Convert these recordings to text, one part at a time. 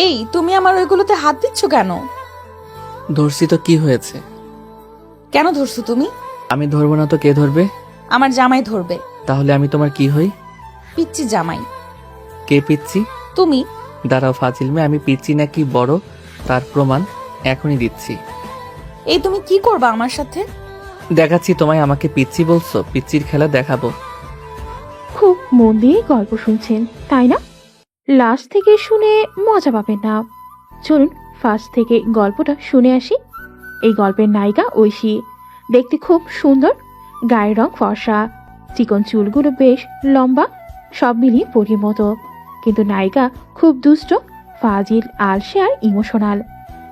এই তুমি আমার ওইগুলোতে হাত দিচ্ছ কেন? ধরছি তো কি হয়েছে? কেন ধরছো তুমি? আমি ধরবো না তো কে ধরবে? আমার জামাই ধরবে। তাহলে আমি তোমার কি হই? পিচ্ছি জামাই। কে পিচ্ছি? তুমি। দাঁড়াও ফাজিল মেয়ে, আমি পিচ্ছি নাকি বড় তার প্রমাণ এখনই দিচ্ছি। এই তুমি কি করবা আমার সাথে? দেখাচ্ছি তোমায়। আমাকে পিচ্ছি বলছো? পিচ্ছির খেলা দেখাবো। খুব মন দিয়ে গল্প শুনছেন তাই না? লাস্ট থেকে শুনে মজা পাবেন না। চলুন ফার্স্ট থেকে গল্পটা শুনে আসি। এই গল্পের নায়িকা ঐশী। দেখতে খুব সুন্দর, গায়ের রং ফর্সা, চিকন চুলগুলো বেশ লম্বা, সব মিলিয়ে পরীর মতো। কিন্তু নায়িকা খুব দুষ্ট, ফাজিল, আলসে আর ইমোশনাল।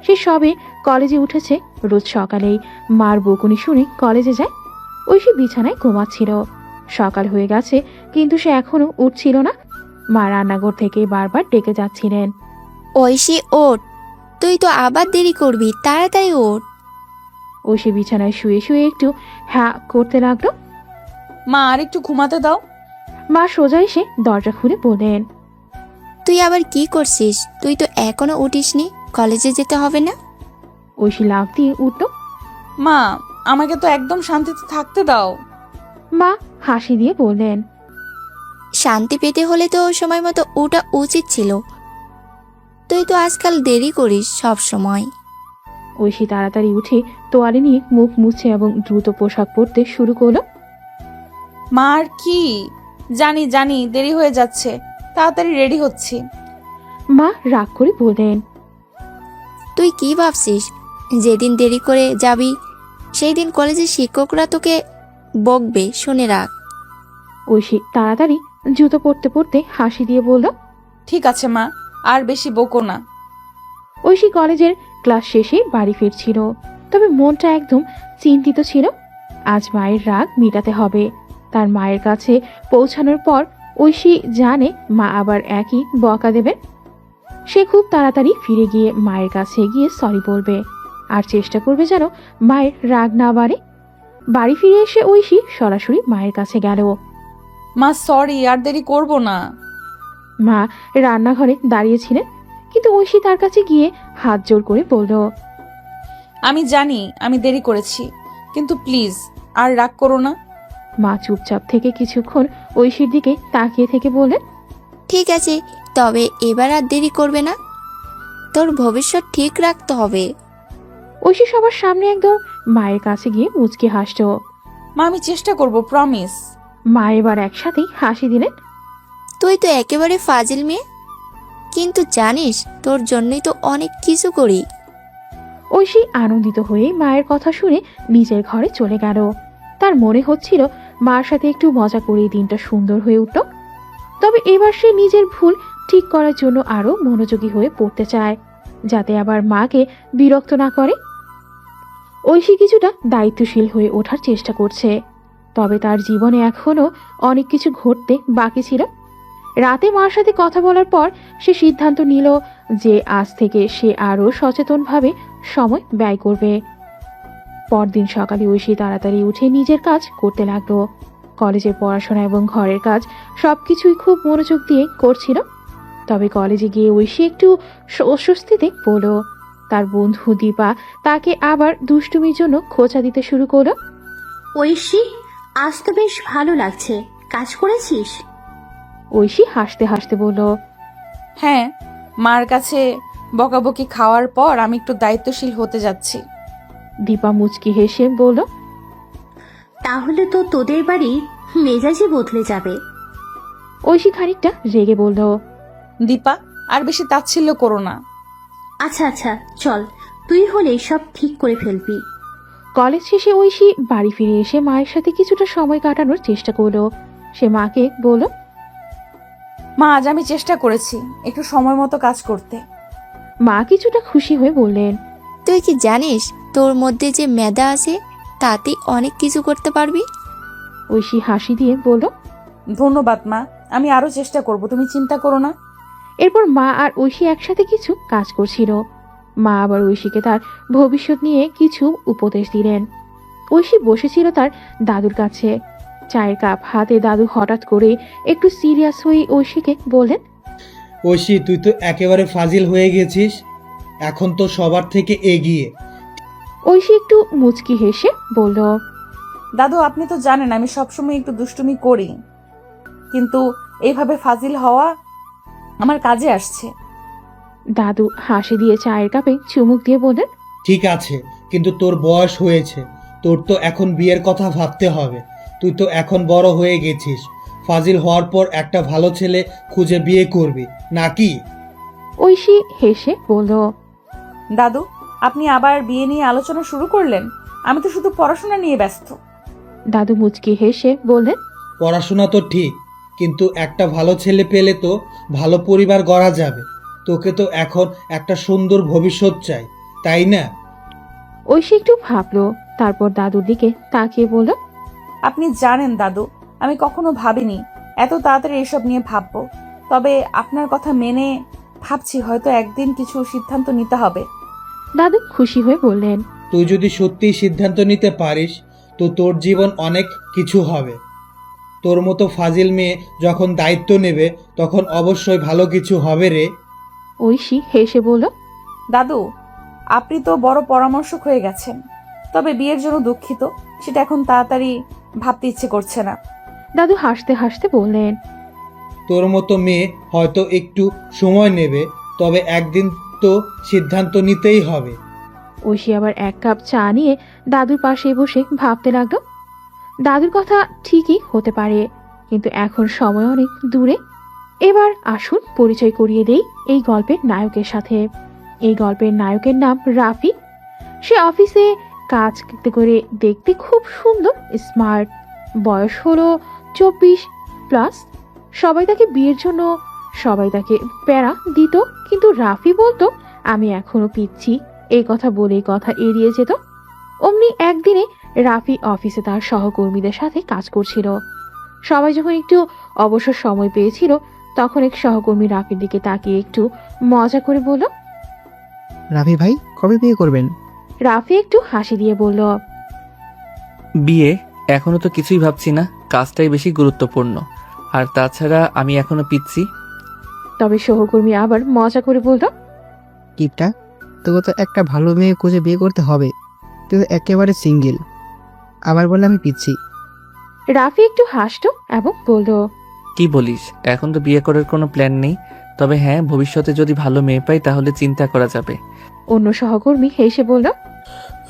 সে সবে কলেজে উঠেছে, রোজ সকালেই মার বকুনি শুনে কলেজে যায়। ঐশী বিছানায় ঘুমাচ্ছিল। সকাল হয়ে গেছে কিন্তু সে এখনো উঠছিল না। মা রান্নাঘর থেকে বারবার ডেকে যাচ্ছিলেন। ঐশী ওঠ, তুই তো আবার দেরি করবি, তাড়াতাড়ি ওঠ। ঐশী বিছানায় শুয়ে শুয়ে একটু হ্যাঁ করতে লাগলো। মা আর একটু ঘুমাতে দাও। মা সোজা এসে দরজা খুলে বললেন, তুই আবার কি করছিস? তুই তো এখনো উঠিসনি, কলেজে যেতে হবে না? ঐশী লাফ দিয়ে উঠল। মা, আমাকে তো একদম শান্তিতে থাকতে দাও। মা হাসি দিয়ে বললেন, শান্তি পেতে হলে তো সময় মতো ওঠা উচিত ছিল। তুই তো আজকাল দেরি করিস সব সময়। ঐশী তাড়াতাড়ি উঠে তোয়ালে নিয়ে মুখ মুছে এবং দ্রুত পোশাক পরতে শুরু করলো। মা আর কি? জানি জানি দেরি হয়ে যাচ্ছে, তাড়াতাড়ি রেডি হচ্ছি। মা রাগ করে বললেন, তুই কি ভাবছিস? যেদিন দেরি করে যাবি সেই দিন কলেজের শিক্ষকরা তোকে বকবে, শুনে রাখ। ঐশী তাড়াতাড়ি জুতো পরতে পরতে হাসি দিয়ে বলল, ঠিক আছে মা, আর বেশি বকো না। ঐশী কলেজের ক্লাস শেষে বাড়ি ফিরছিল, তবে মনটা একদম চিন্তিত ছিল। আজ মায়ের রাগ মেটাতে হবে। তার মায়ের কাছে পৌঁছানোর পর ঐশী জানে মা আবার একই বকা দেবেন। সে খুব তাড়াতাড়ি ফিরে গিয়ে মায়ের কাছে গিয়ে সরি বলবে আর চেষ্টা করবে যেন মায়ের রাগ না বাড়ে। বাড়ি ফিরে এসে ঐশী সরাসরি মায়ের কাছে গেল। মা সরি, আর দেরি করব না। মা রান্নাঘরে দাঁড়িয়েছিলেন, কিন্তু ঐশী তার কাছে গিয়ে হাত জোর করে বলল, আমি জানি আমি দেরি করেছি, কিন্তু প্লিজ আর রাগ করো না। মা চুপচাপ থেকে কিছুক্ষণ ঐশীর দিকে তাকিয়ে থেকে বললেন, ঠিক আছে, তবে এবার আর দেরি করবে না। তোর ভবিষ্যৎ ঠিক রাখতে হবে। ঐশী সবার সামনে একদম মায়ের কাছে গিয়ে মুচকি হাসল। মা আমি চেষ্টা করব, প্রমিস। মা এবার একসাথেই হাসি দিলেন। তুই তো একেবারে ফাজিল মেয়ে, কিন্তু জানিস তোর জন্যই তো অনেক কিছু করি। ঐশী আনন্দিত হয়ে মায়ের কথা শুনে নিজের ঘরে চলে গেল। তার মনে হচ্ছিল মার সাথে একটু মজা করে দিনটা সুন্দর হয়ে উঠল। তবে এবার সে নিজের ভুল ঠিক করার জন্য আরো মনোযোগী হয়ে পড়তে চায়, যাতে আবার মাকে বিরক্ত না করে। ঐশী কিছুটা দায়িত্বশীল হয়ে ওঠার চেষ্টা করছে, তবে তার জীবনে এখনো অনেক কিছু ঘটতে বাকি ছিল। রাতে মার সাথে কথা বলার পর সে সিদ্ধান্ত নিল যে আজ থেকে সে আরো সচেতনভাবে সময় ব্যয় করবে। পরদিন সকালে ঐশী তাড়াতাড়ি উঠে নিজের কাজ করতে লাগলো। কলেজের পড়াশোনা এবং ঘরের কাজ সবকিছুই খুব মনোযোগ দিয়ে করছিল। তবে কলেজে গিয়ে ঐশী একটু অস্বস্তিতে পড়ল। তার বন্ধু দীপা তাকে আবার দুষ্টুমির জন্য খোঁচা দিতে শুরু করলো। ঐশী, আজ তো বেশ ভালো লাগছে, কাজ করেছিস? ঐশী হাসতে হাসতে বলল, হ্যাঁ, মার কাছে বকাবকি খাওয়ার পর আমি একটু দায়িত্বশীল হতে যাচ্ছি। দীপা মুচকি হেসে বলল, তাহলে তো তোদের বাড়ি মেজাজই বদলে যাবে। ঐশী খানিকটা রেগে বলল, দীপা, আর বেশি তাচ্ছিল্য করো না। আচ্ছা আচ্ছা, চল, তুই হলে সব ঠিক করে ফেলবি। কলেজ শেষে ঐশী বাড়ি ফিরে এসে মায়ের সাথে কিছুটা সময় কাটানোর চেষ্টা করলো। সে মাকে বলল, মা আজ আমি চেষ্টা করেছি একটু সময় মতো কাজ করতে। মা কিছুটা খুশি হয়ে বললেন, তুই কি জানিস তোর মধ্যে যে মেধা আছে তাতে অনেক কিছু করতে পারবি। ঐশী হাসি দিয়ে বলল, ধন্যবাদ মা, আমি আরো চেষ্টা করব, তুমি চিন্তা করো না। এরপর মা আর ঐশী একসাথে কিছু কাজ করছিল। মা আবার ঐশীকে তার ভবিষ্যৎ নিয়ে কিছু উপদেশ দিলেন। ঐশী বসেছিল তার দাদুর কাছে, চায়ের কাপ হাতে। দাদু হঠাৎ করে একটু সিরিয়াস হয়ে ঐশীকে বললেন, ঐশী, তুই তো একেবারে ফাজিল হয়ে গেছিস। এখন তো সবার থেকে এগিয়ে। ঐশী একটু মুচকি হেসে বলল, দাদু আপনি তো জানেন আমি সবসময় একটু দুষ্টুমি করি, কিন্তু এইভাবে ফাজিল হওয়া আমার কাজে আসছে। দাদু হাসি দিয়ে চায়ের কাপে চুমুক দিয়ে বললেন, ঠিক আছে, কিন্তু তোর বয়স হয়েছে, তোর তো এখন বিয়ের কথা ভাবতে হবে। তুই তো এখন বড় হয়ে গেছিস। ফাজিল হওয়ার পর একটা ভালো ছেলে খুঁজে বিয়ে করবি নাকি? ঐশী হেসে বলল, দাদু আপনি আবার বিয়ে নিয়ে আলোচনা শুরু করলেন? আমি তো শুধু পড়াশোনা নিয়ে ব্যস্ত। দাদু মুচকি হেসে বললেন, পড়াশোনা তো ঠিক, কিন্তু একটা ভালো ছেলে পেলে তো ভালো পরিবার গড়া যাবে। তোকে তো এখন একটা সুন্দর ভবিষ্যৎ চাই, তাই না? ঐশী একটু ভাবলো, তারপর দাদুর দিকে তাকিয়ে বলল, আপনি জানেন দাদু, আমি কখনো ভাবিনি এত তাড়াতাড়ি এসব নিয়ে ভাববো। তবে আপনার কথা মেনে ভাবছি হয়তো একদিন কিছু সিদ্ধান্ত নিতে হবে। দাদু খুশি হয়ে বললেন, তুই যদি সত্যিই সিদ্ধান্ত নিতে পারিস তো তোর জীবন অনেক কিছু হবে। তোর মতো ফাজিল মেয়ে যখন দায়িত্ব নেবে তখন অবশ্যই ভালো কিছু হবে রে। ঐশী হেসে বলল, দাদু আপনি তো বড় পরামর্শক হয়ে গেছেন, তবে বিয়ের জন্য দুঃখিত, সেটা এখন তাড়াতাড়ি ভাবতে ইচ্ছে করছে না। দাদু হাসতে হাসতে বললেন, তোর মতো মেয়ে হয়তো একটু সময় নেবে, তবে একদিন তো সিদ্ধান্ত নিতেই হবে। ঐশী আবার এক কাপ চা নিয়ে দাদুর পাশে বসে ভাবতে লাগলো। দাদুর কথা ঠিকই হতে পারে, কিন্তু এখন সময় অনেক দূরে। এবার আসুন পরিচয় করিয়ে দেই এই গল্পের নায়কের সাথে। এই গল্পের নায়কের নাম রাফি। সে অফিসে কাজ করতে করে দেখতে খুব সুন্দর, স্মার্ট। বয়স হলো 24+। সবাই তাকে বিয়ের জন্য প্যারা দিত, কিন্তু রাফি বলতো আমি এখনো পিচ্ছি। এই কথা বলেই কথা এড়িয়ে যেত। অমনি একদিনে রাফি অফিসে তার সহকর্মীদের সাথে কাজ করছিল। সবাই যখন একটু অবসর সময় পেয়েছিল তখন এক সহকর্মী রাফির দিকে তাকিয়ে একটু মজা করে বলল, রাফি ভাই কবে বিয়ে করবেন? রাফি একটু হাসি দিয়ে বলল, বিয়ে এখনো তো কিছুই ভাবছি না, কাজটাই বেশি গুরুত্বপূর্ণ। আর তাছাড়া আমি এখনো পিচ্ছি। তবে সহকর্মী আবার মজা করে বলল, কিপটা, তোকে তো একটা ভালো মেয়ে খুঁজে বিয়ে করতে হবে। তুই তো একেবারে সিঙ্গেল, আবার বলে আমি পিচ্ছি। রাফি একটু হাসতো এবং বলল, কি বলিস, এখন তো বিয়ে করার কোনো প্ল্যান নেই, তবে হ্যাঁ ভবিষ্যতে যদি ভালো মেয়ে পাই তাহলে চিন্তা করা যাবে। অন্য সহকর্মী হেসে বলল,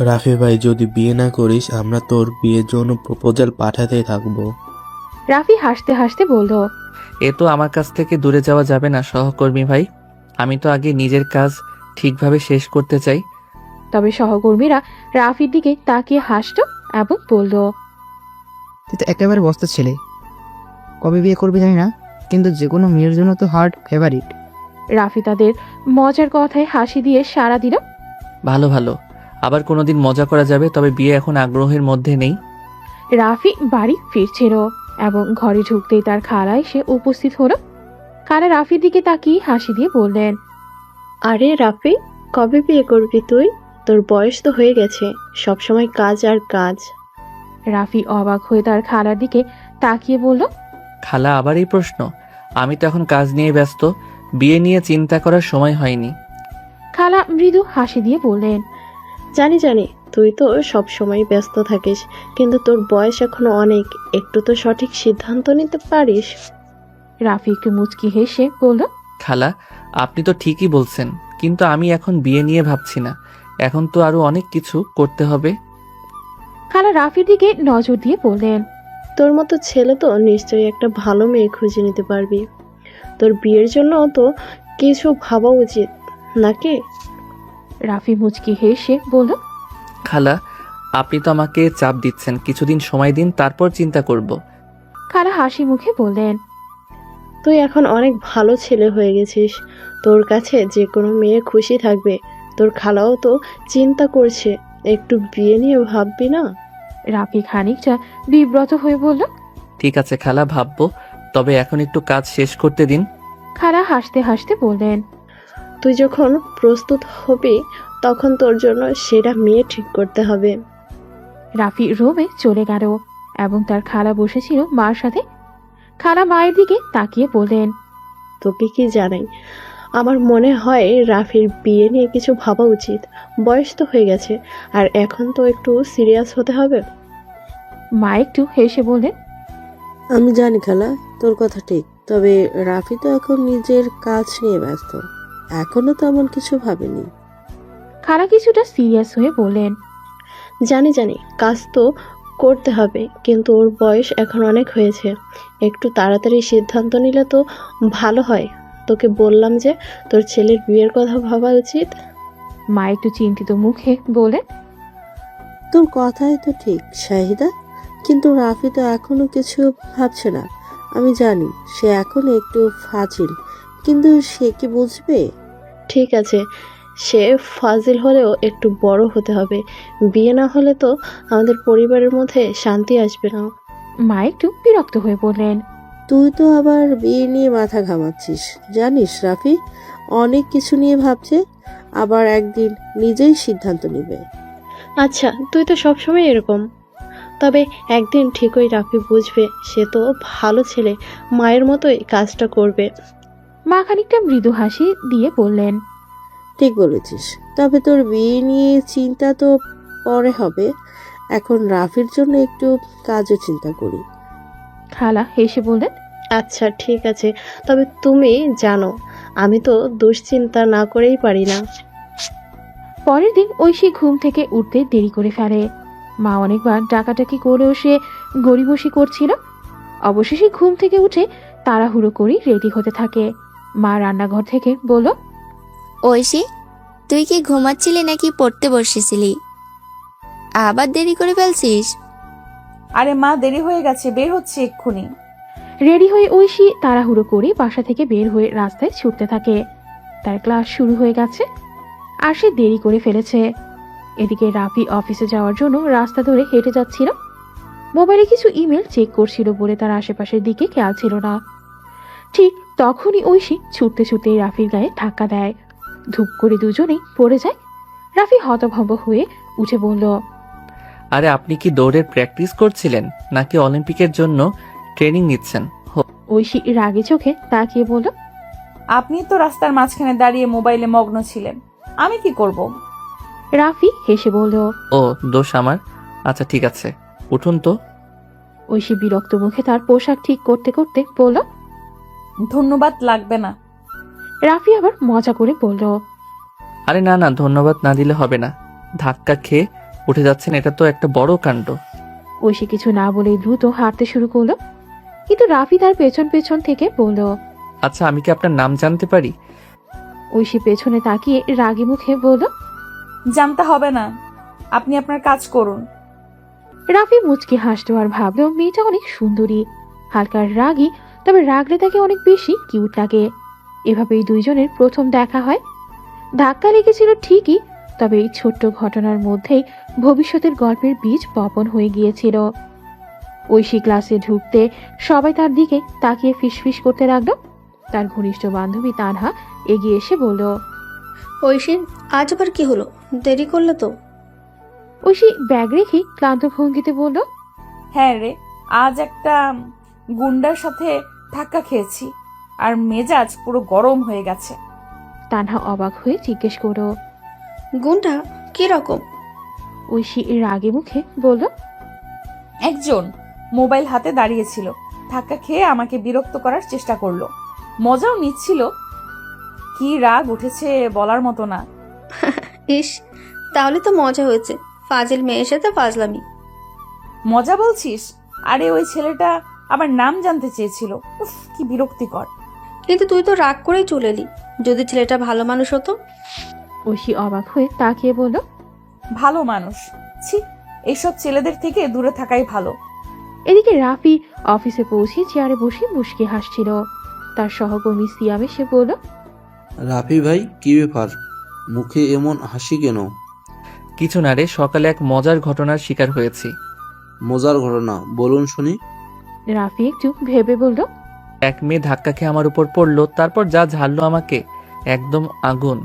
রাফি ভাই, যদি বিয়ে না করিস আমরা তোর বিয়ের জন্য প্রপোজাল পাঠাতেই থাকবো। রাফি হাসতে হাসতে বলল, এ তো আমার কাছ থেকে দূরে যাওয়া যাবে না সহকর্মী ভাই, আমি তো আগে নিজের কাজ ঠিকভাবে শেষ করতে চাই। তবে সহকর্মীরা রাফির দিকে তাকিয়ে হাসতো এবং বলল, তুই তো একেবারে বস্তা ছেলে, কবে বিয়ে করবি জানি না, কিন্তু যে কোনো মেয়ের জন্য তো হার্ট ফেভারিট। রাফি তাদের মজার কথায় হাসি দিয়ে সাড়া দিল। ভালো ভালো, আবার কোনোদিন মজা করা যাবে, তবে বিয়ে এখন আগ্রহের মধ্যে নেই। রাফি বাড়ি ফিরছিল এবং ঘরে ঢুকতেই তার খালা এসে উপস্থিত হলো। খালা রাফির দিকে তাকিয়ে হাসি দিয়ে বললেন, আরে রাফি, কবে বিয়ে করবি তুই? তোর বয়স তো হয়ে গেছে, সবসময় কাজ আর কাজ। রাফি অবাক হয়ে তার খালার দিকে তাকিয়ে বলল, খালা আবার এই প্রশ্ন? আমি তো এখন কাজ নিয়ে ব্যস্ত, বিয়ে নিয়ে চিন্তা করার সময় হয়নি। খালা মৃদু হাসি দিয়ে বললেন, জানি জানি, তুই তো সব সময় ব্যস্ত থাকিস, কিন্তু তোর বয়স এখনো অনেক, একটু তো সঠিক সিদ্ধান্ত নিতে পারিস। রাফি একটু মুচকি হেসে বলল, খালা আপনি তো ঠিকই বলছেন, কিন্তু আমি এখন বিয়ে নিয়ে ভাবছি না, এখন তো আরো অনেক কিছু করতে হবে। খালা রাফির দিকে নজর দিয়ে বললেন, তোর মতো ছেলে তো নিশ্চয়ই একটা ভালো মেয়ে খুঁজে নিতে পারবি। তোর বিয়ের জন্য তো কিছু ভাবা উচিত নাকি? রাফি মুচকি হেসে বলল, খালা আপনি তো আমাকে চাপ দিচ্ছেন, কিছুদিন সময় দিন, তারপর চিন্তা করব। খালা হাসি মুখে বললেন, তুই এখন অনেক ভালো ছেলে হয়ে গেছিস, তোর কাছে যে কোনো মেয়ে খুশি থাকবে। তোর খালাও তো চিন্তা করছে, একটু বিয়ে নিয়ে ভাববি না? রাফি খানিকটা বিব্রত হয়ে বলল, ঠিক আছে খালা, ভাববো, তবে এখন একটু কাজ শেষ করতে দিন। খালা হাসতে হাসতে বললেন, তুই যখন প্রস্তুত হবি তখন তোর জন্য সেরা মেয়ে ঠিক করতে হবে। রাফি রুমে চলে গেল এবং তার খালা বসেছিল মার সাথে। খালা মায়ের দিকে তাকিয়ে বললেন, তোকে কি জানাই, আমার মনে হয় রাফির বিয়ে নিয়ে কিছু ভাবা উচিত। বয়স তো হয়ে গেছে, আর এখন তো একটু সিরিয়াস হতে হবে। মা একটু হেসে বললেন, আমি জানি খালা, তোর কথা ঠিক, তবে রাফি তো এখন নিজের কাজ নিয়ে ব্যস্ত, এখনো তো এমন কিছু ভাবেনি। খালা কিছুটা সিরিয়াস হয়ে বললেন, জানি জানি, কাজ তো করতে হবে, কিন্তু ওর বয়স এখন অনেক হয়েছে, একটু তাড়াতাড়ি সিদ্ধান্ত নিলে তো ভালো হয়। তোকে বললাম যে তোর ছেলের বিয়ের কথা ভাবা উচিত। মা একটু চিন্তিত মুখে বলেন, তোর কথাই তো ঠিক শাহিদা, কিন্তু রাফি তো এখনো কিছু ভাবছে না। আমি জানি সে এখনো একটু ফাজিল, কিন্তু সে কি বুঝবে? ঠিক আছে, সে ফাজিল হলেও একটু বড় হতে হবে। বিয়ে না হলে তো আমাদের পরিবারের মধ্যে শান্তি আসবে না। মা একটু বিরক্ত হয়ে বললেন, তুই তো আবার বিয়ে নিয়ে মাথা ঘামাচ্ছিস। জানিস রাফি অনেক কিছু নিয়ে ভাবছে, আবার একদিন নিজেই সিদ্ধান্ত নেবে। আচ্ছা, তুই তো সবসময় এরকম। তবে একদিন ঠিকই রাফি বুঝবে, সে তো ভালো ছেলে, মায়ের মতোই কাজটা করবে। মা খানিকটা মৃদু হাসি দিয়ে বললেন, ঠিক বলেছিস, তবে তোর বিয়ে নিয়ে চিন্তা তো পরে হবে, এখন রাফির জন্য একটু কাজও চিন্তা করি। খালা হেসে বললেন, আচ্ছা ঠিক আছে, তবে তুমি জানো আমি তো দুশ্চিন্তা না করেই পারি না। পরের দিন ঐশী ঘুম থেকে উঠতে দেরি করে ফেলে। মা অনেকবার ডাকাডাকি করেও সে গড়িবসি করছিল। অবশেষে ঘুম থেকে উঠে তাড়াহুড়ো করে রেডি হতে থাকে। মা রান্নাঘর থেকে বলল, ঐশী, তুই কি ঘুমাচ্ছিলি নাকি পড়তে বসেছিলি? আবার দেরি করে ফেলছিস? আরে মা, দেরি হয়ে গেছে, বের হচ্ছে এক্ষুনি। রেডি হয়ে ঐশী তাড়াহুড়ো করে বাসা থেকে বের হয়ে রাস্তায় ছুটতে থাকে। তার ক্লাস শুরু হয়ে গেছে আর সে দেরি করে ফেলেছে। এদিকে রাফি অফিসে যাওয়ার জন্য রাস্তা ধরে হেঁটে যাচ্ছিল। মোবাইলে কিছু ইমেল চেক করছিল বলে তার আশেপাশের দিকে খেয়াল ছিল না। ঠিক তখনই ঐশী ছুটতে ছুটতে রাফির গায়ে ধাক্কা দেয়। ধূপ করে দুজনেই পড়ে যায়। রাফি হতভম্ব হয়ে উঠে বলল, আরে আপনি কি দৌড়ের প্র্যাকটিস করছিলেন নাকি অলিম্পিকের জন্য ট্রেনিং নিচ্ছেন? ঐশী রাগে চোখে তাকিয়ে বলল, আপনি তো রাস্তার মাঝখানে দাঁড়িয়ে মোবাইলে মগ্ন ছিলেন, আমি কি করব? রাফি হেসে বলল, ও, দোষ আমার। আচ্ছা ঠিক আছে, উঠুন তো। ঐশী বিরক্ত মুখে তার পোশাক ঠিক করতে করতে বলল, ধন্যবাদ লাগবে না। রাফি আবার মজা করে বলল, আরে না না, ধন্যবাদ না দিলে হবে না। ধাক্কা খেয়ে উঠে যাচ্ছেন, এটা তো একটা বড় কাণ্ড। ঐশী কিছু না বলে দ্রুত হাঁটতে শুরু করলো, কিন্তু রাফি তার পেছন পেছন থেকে বলল, আচ্ছা আমি কি আপনার নাম জানতে পারি? ঐশী পেছনে তাকিয়ে রাগী মুখে বলল, জানতে হবে না, আপনি আপনার কাজ করুন। রাফি মুচকি হাসলো আর ভাবলো মেয়েটা অনেক সুন্দরী, হালকা রাগী, তবে রাগলে তাকে অনেক বেশি কিউট লাগে। এভাবেই দুইজনের প্রথম দেখা হয়। ধাক্কা লেগেছিল ঠিকই, তবে এই ছোট্ট ঘটনার মধ্যেই ভবিষ্যতের গল্পের বীজ বপন হয়ে গিয়েছিল। ঐশী ক্লাসে ঢুকতে সবাই তার দিকে তাকিয়ে ফিসফিস করতে লাগলো। তার ঘনিষ্ঠ বান্ধবী তানহা এগিয়ে এসে বলল, ঐশী, আজ আবার কি হলো? দেরি করলে তো। ঐশী ব্যাগ রেখে ক্লান্ত ভঙ্গিতে বলল, হ্যাঁ রে, আজ একটা গুন্ডার সাথে ধাক্কা খেয়েছি আর মেজাজ পুরো গরম হয়ে গেছে। তানহা অবাক হয়ে জিজ্ঞেস করো, গুন্ডা কি রকম? ঐশী রাগে মুখে বলল, একজন মোবাইল হাতে দাঁড়িয়েছিল, ধাক্কা খেয়ে আমাকে বিরক্ত করার চেষ্টা করলো, মজাও নিচ্ছিল। কি রাগ উঠেছে বলার মতো না। ইস, তাহলে তো মজা হয়েছে। ফাজিল মেয়ের সাথে ফাজলামি। মজা বলছিস? আরে ওই ছেলেটা আবার নাম জানতে চেয়েছিল। উফ, কি বিরক্তিকর। কিন্তু তুই তো রাগ করেই চলে এলি। যদি ছেলেটা ভালো মানুষ হতো। ঐশী অবাক হয়ে তাকিয়ে বলল, ভালো মানুষ? ছি, এইসব ছেলেদের থেকে দূরে থাকাই ভালো। এদিকে রাফি অফিসে পৌঁছে চেয়ারে বসে মুশকি হাসছিল। তার সহকর্মী সিয়াম এসে বলল, রাফি ভাই, কি ব্যাপার, মুখে এমন হাসি কেন? কিছু না রে, সকালে এক মজার ঘটনার শিকার হয়েছি। মজার ঘটনা বলুন শুনি। রাফি একটু ভেবে বলল, এক মেয়ে ধাক্কা খেয়ে আমার উপর পড়লো, তারপর যা ঝাড়লো আমাকে, একদম আগুন।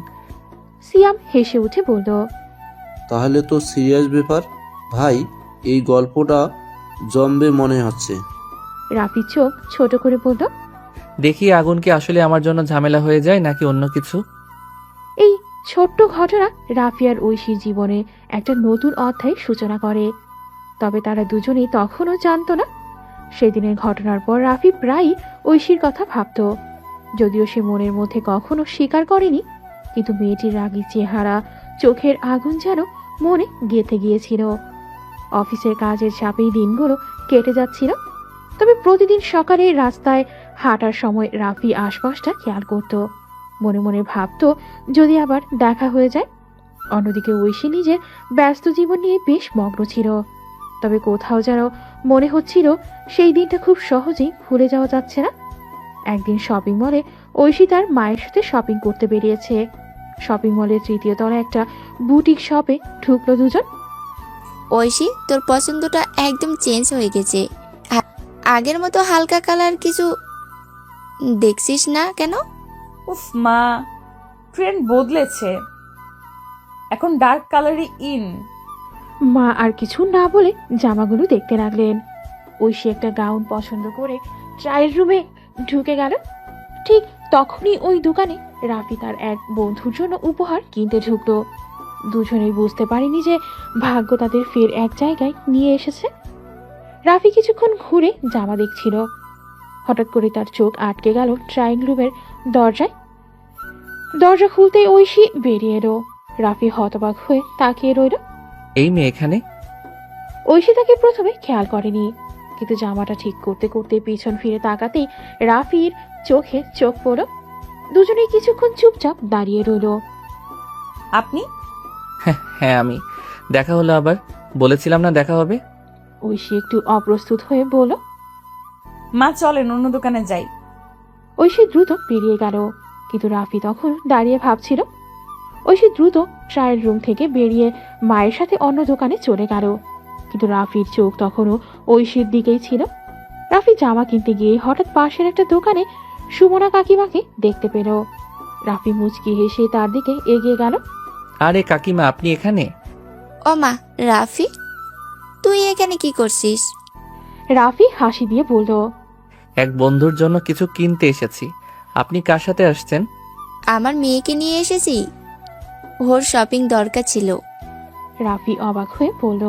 সিয়াম হেসে উঠে বলল, তাহলে তো সিরিয়াস ব্যাপার ভাই, এই গল্পটা জমবে মনে হচ্ছে। রাফি চোখ ছোট করে বলল, দেখি আগুন কি আসলে আমার জন্য ঝামেলা হয়ে যায় নাকি অন্য কিছু। এই ছোট্ট ঘটনা রাফি আর ঐশীর জীবনে একটা নতুন অধ্যায়ের সূচনা করে। তবে তারা দুজনেই তখনও জানতো না। সেদিনের ঘটনার পর রাফি প্রায়ই ঐশীর কথা ভাবত, যদিও সে মনের মধ্যে কখনো স্বীকার করেনি। কিন্তু মেয়েটির রাগী চেহারা, চোখের আগুন যেন মনে গেঁথে গিয়েছিল। অফিসের কাজের চাপেই দিনগুলো কেটে যাচ্ছিল। তবে প্রতিদিন সকালে রাস্তায় হাঁটার সময় রাফি আশপাশটা খেয়াল করত, মনে মনে ভাবত যদি আবার দেখা হয়ে যায়। অন্যদিকে ঐশী নিজের ব্যস্ত জীবন নিয়ে বেশ মগ্ন ছিল। তবে কোথাও যেন মনে হচ্ছিল সেই দিনটা খুব সহজেই ভুলে যাওয়া যাচ্ছে না। একদিন শপিং মলে ঐশী তার মায়ের সাথে শপিং করতে বেরিয়েছে। শপিং মলের 3য় তলায় একটা বুটিক শপে ঢুকলো দুজন। ঐশী, তোর পছন্দটা একদম চেঞ্জ হয়ে গেছে। আগের মতো হালকা কালার কিছু দেখছিস না কেন? উফ মা, ট্রেন্ড বদলেছে, এখন ডার্ক কালারই ইন। মা আর কিছু না বলে জামাগুলো দেখতে লাগলেন। ঐশী একটা গাউন পছন্দ করে ট্রায়াল রুমে ঢুকে গেল। ঠিক তখনই ওই দোকানে রাফি তার এক বন্ধুর জন্য উপহার কিনতে ঢুকলো। দুজনেই বুঝতে পারেনি যে ভাগ্য তাদের ফের এক জায়গায় নিয়ে এসেছে। রাফি কিছুক্ষণ ঘুরে জামা দেখছিল। হঠাৎ করে তার চোখ আটকে গেল ট্রায়াল রুমের দরজায়। দরজা খুলতেই ঐশী বেরিয়ে এলো। রাফি হতবাক হয়ে তাকিয়ে রইল। এই মেয়ে এখানে? ঐশী তাকে প্রথমে খেয়াল করেনি, কিন্তু জামাটা ঠিক করতে করতে পিছন ফিরে তাকাতেই রাফির চোখে চোখ পড়ল। দুজনেই কিছুক্ষণ চুপচাপ দাঁড়িয়ে রইল। আপনি? হ্যাঁ আমি। দেখা হলো আবার, বলেছিলাম না দেখা হবে। ঐশী একটু অপ্রস্তুত হয়ে বলল। মা চলেন অন্য দোকানে যাই। ঐশী দ্রুত বেরিয়ে গেল, কিন্তু রাফি তখন দাঁড়িয়ে ভাবছিল। ঐশী দ্রুত ট্রায়াল রুম থেকে বেরিয়ে মায়ের সাথে অন্য দোকানে চলে গেল, কিন্তু রাফির চোখ তখনও ঐশীর দিকেই ছিল। রাফি জামা কিনতে গিয়ে হঠাৎ পাশের একটা দোকানে সুমনা কাকিমাকে দেখতে পেল। রাফি মুচকি হেসে তার দিকে এগিয়ে গেল। আরে কাকিমা, আপনি এখানে? ও মা, রাফি তুই এখানে কি করছিস? রাফি হাসি দিয়ে বলল, এক বন্ধুর জন্য কিছু কিনতে এসেছি। আপনি কার সাথে আসছেন? আমার মেয়েকে নিয়ে এসেছি, ওর শপিং দরকার ছিল। রাফি অবাক হয়ে বলল।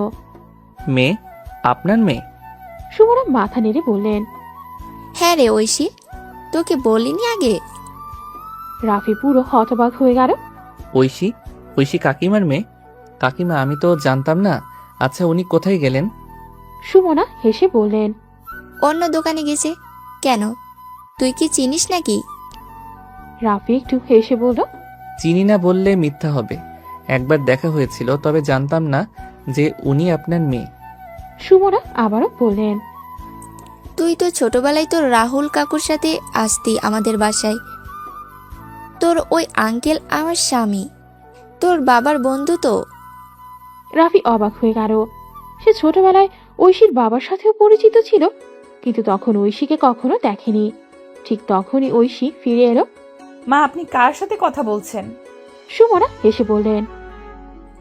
মেয়ে? আপনার মেয়ে? সুমনা মাথা নেড়ে বললেন, হ্যাঁ রে ঐশী, তোকে বলিনি আগে? রাফি পুরো হতবাক হয়ে গেল। ঐশী? ঐশী কাকিমার মেয়ে? কাকিমা, আমি তো জানতাম না। আচ্ছা, উনি কোথায় গেলেন? সুমনা হেসে বললেন, অন্য দোকানে গেছে। কেন, তুই কি চিনিস নাকি? রাফি একটু হেসে বলল, চিনি না বললে মিথ্যা হবে। একবার দেখা হয়েছিল, তবে জানতাম না যে উনি আপনার মেয়ে। সুমনা আবারও বললেন, তুই তো ছোটবেলায় তোর রাহুল কাকুর সাথে আসতি আমাদের বাসায়। তোর ওই আঙ্কেল আমার স্বামী, তোর বাবার বন্ধু তো। রাফি অবাক হয়ে গেল। সে ছোটবেলায় ঐশীর বাবার সাথেও পরিচিত ছিল, কিন্তু তখন ঐশীকে কখনো দেখেনি। ঠিক তখনই ঐশী ফিরে এলো। মা, আপনি কার সাথে কথা বলছেন? সুমনা হেসে বললেন,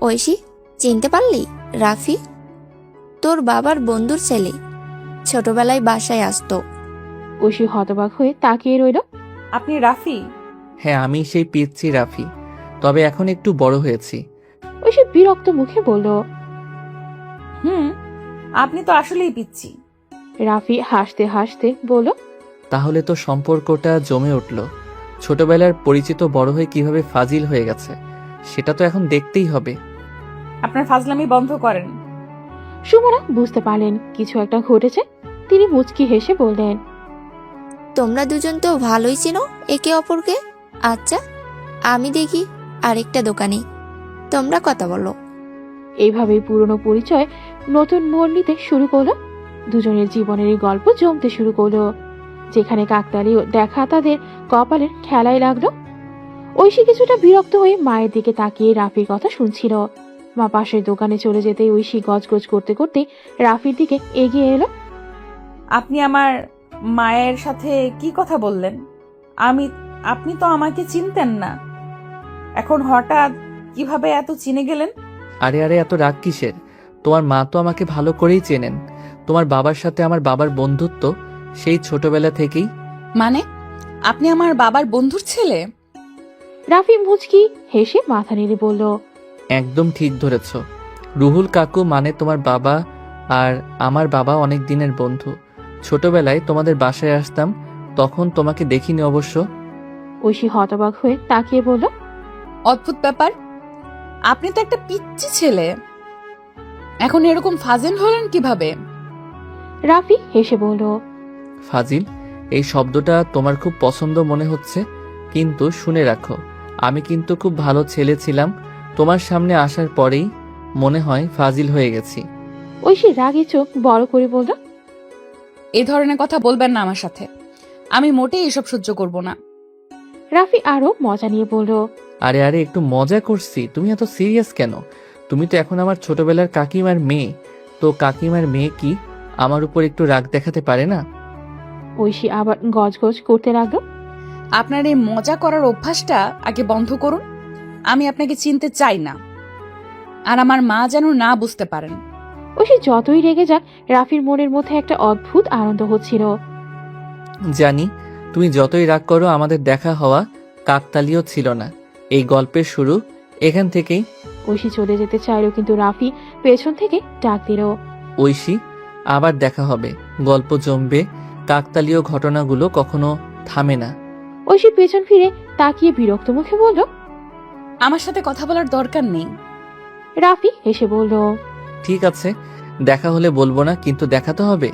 ঐশী, চিনতে পারলি? রাফি তোর বাবার বন্ধুর ছেলে, ছোটবেলায় বাসায় আসতো। ঐশী হতবাক হয়ে তাকিয়ে রইল। আপনি রাফি? হ্যাঁ, আমি সেই পিচ্ছি রাফি, তবে এখন একটু বড় হয়েছি। ঐশী বিরক্ত মুখে বলল, আপনি তো আসলেই পিচ্ছি। রাফি হাসতে হাসতে বলল, তাহলে তো সম্পর্কটা জমে উঠল। ছোটবেলার পরিচিত বড় হয়ে কিভাবে ফাজিল হয়ে গেছে সেটা তো এখন দেখতেই হবে। আপনার ফাজলামি বন্ধ করেন। সুমনা বুঝতে পারলেন কিছু একটা ঘটেছে। তিনি মুচকি হেসে বললেন, তোমরা দুজন তো ভালোই চেনো একে অপরকে। আচ্ছা, আমি দেখি আরেকটা দোকানে, তোমরা কথা বলো। এইভাবেই পুরনো পরিচয় নতুন মোড় নিতে শুরু করলো। দুজনের জীবনের এই গল্প জমতে শুরু করলো, যেখানে কাকতালীয় দেখা তাদের কপালের খেলায় লাগলো। ঐশী কিছুটা বিরক্ত হয়ে মায়ের দিকে তাকিয়ে রাফির কথা শুনছিল। মা পাশের দোকানে চলে যেতে ঐশী গজগজ করতে করতে রাফির দিকে এগিয়ে এলো। আপনি আমার মায়ের সাথে কি কথা বললেন? আপনি তো আমাকে চিনতেন না, এখন হঠাৎ কিভাবে এত চিনে গেলেন? আরে আরে, এত রাগ কিসের? তোমার মা তো আমাকে ভালো করেই চেনেন। তোমার বাবার সাথে আমার বাবার বন্ধুত্ব সেই ছোটবেলা থেকেই। মানে আপনি আমার বাবার বন্ধুর ছেলে? রাফি মুচকি হেসে মাথা নেড়ে বলল, একদম ঠিক ধরেছ। রুহুল কাকু মানে তোমার বাবা, আর আমার বাবা অনেক দিনের বন্ধু। ছোটবেলায় তোমাদের বাসায় আসতাম, তখন তোমাকে দেখিনি অবশ্য। ঐশী হতবাক হয়ে তাকিয়ে বলল, অদ্ভুত ব্যাপার, আপনি তো একটা পিচ্চি ছেলে, এখন এরকম ফাজিল হলেন কিভাবে? রাফি হেসে বলল, ফাজিল এই শব্দটা তোমার খুব পছন্দ মনে হচ্ছে, কিন্তু শুনে রাখো, আমি কিন্তু খুব ভালো ছেলে ছিলাম। তোমার সামনে আসার পরেই মনে হয় ফাজিল হয়ে গেছি। ঐশী রাগে চোখ বড় করে বলল, এই ধরনের কথা বলবেন না আমার সাথে, আমি মোটেই এসব সহ্য করব না। রাফি আরো মজা নিয়ে বলল, আরে আরে একটু মজা করছি, তুমি এত সিরিয়াস কেন? তুমি তো এখন আমার ছোটবেলার কাকিমার মেয়ে, তো কাকিমার মেয়ে কি আমার উপর একটু রাগ দেখাতে পারে না? ঐশী আবার গজগজ করতে লাগলো, আপনার এই মজা করার অভ্যাসটা আগে বন্ধ করুন। আমি আপনাকে চিনতে চাই না, আর আমার মা যেন না বুঝতে পারেন। ঐশী যতই রেগে যাক, রাফির মনের মধ্যে একটা অদ্ভুত আনন্দ হচ্ছিল। জানি তুমি যতই রাগ করো, আমাদের দেখা হওয়া কাকতালীয় ছিল না। এই গল্পের শুরু এখান থেকেই। ঐশী চলে যেতে চাইল, কিন্তু রাফি পেছন থেকে ডাক দিল, ঐশী, আবার দেখা হবে, গল্প জমবে, কাকতালীয় ঘটনাগুলো কখনো থামে না। ঐশী পেছন ফিরে তাকিয়ে বিরক্ত মুখে বলল, আমার সাথে কথা বলার দরকার নেই। রাফি হেসে বলল, ঠিক আছে, দেখা হলে বলবো না, কিন্তু দেখা তো হবে।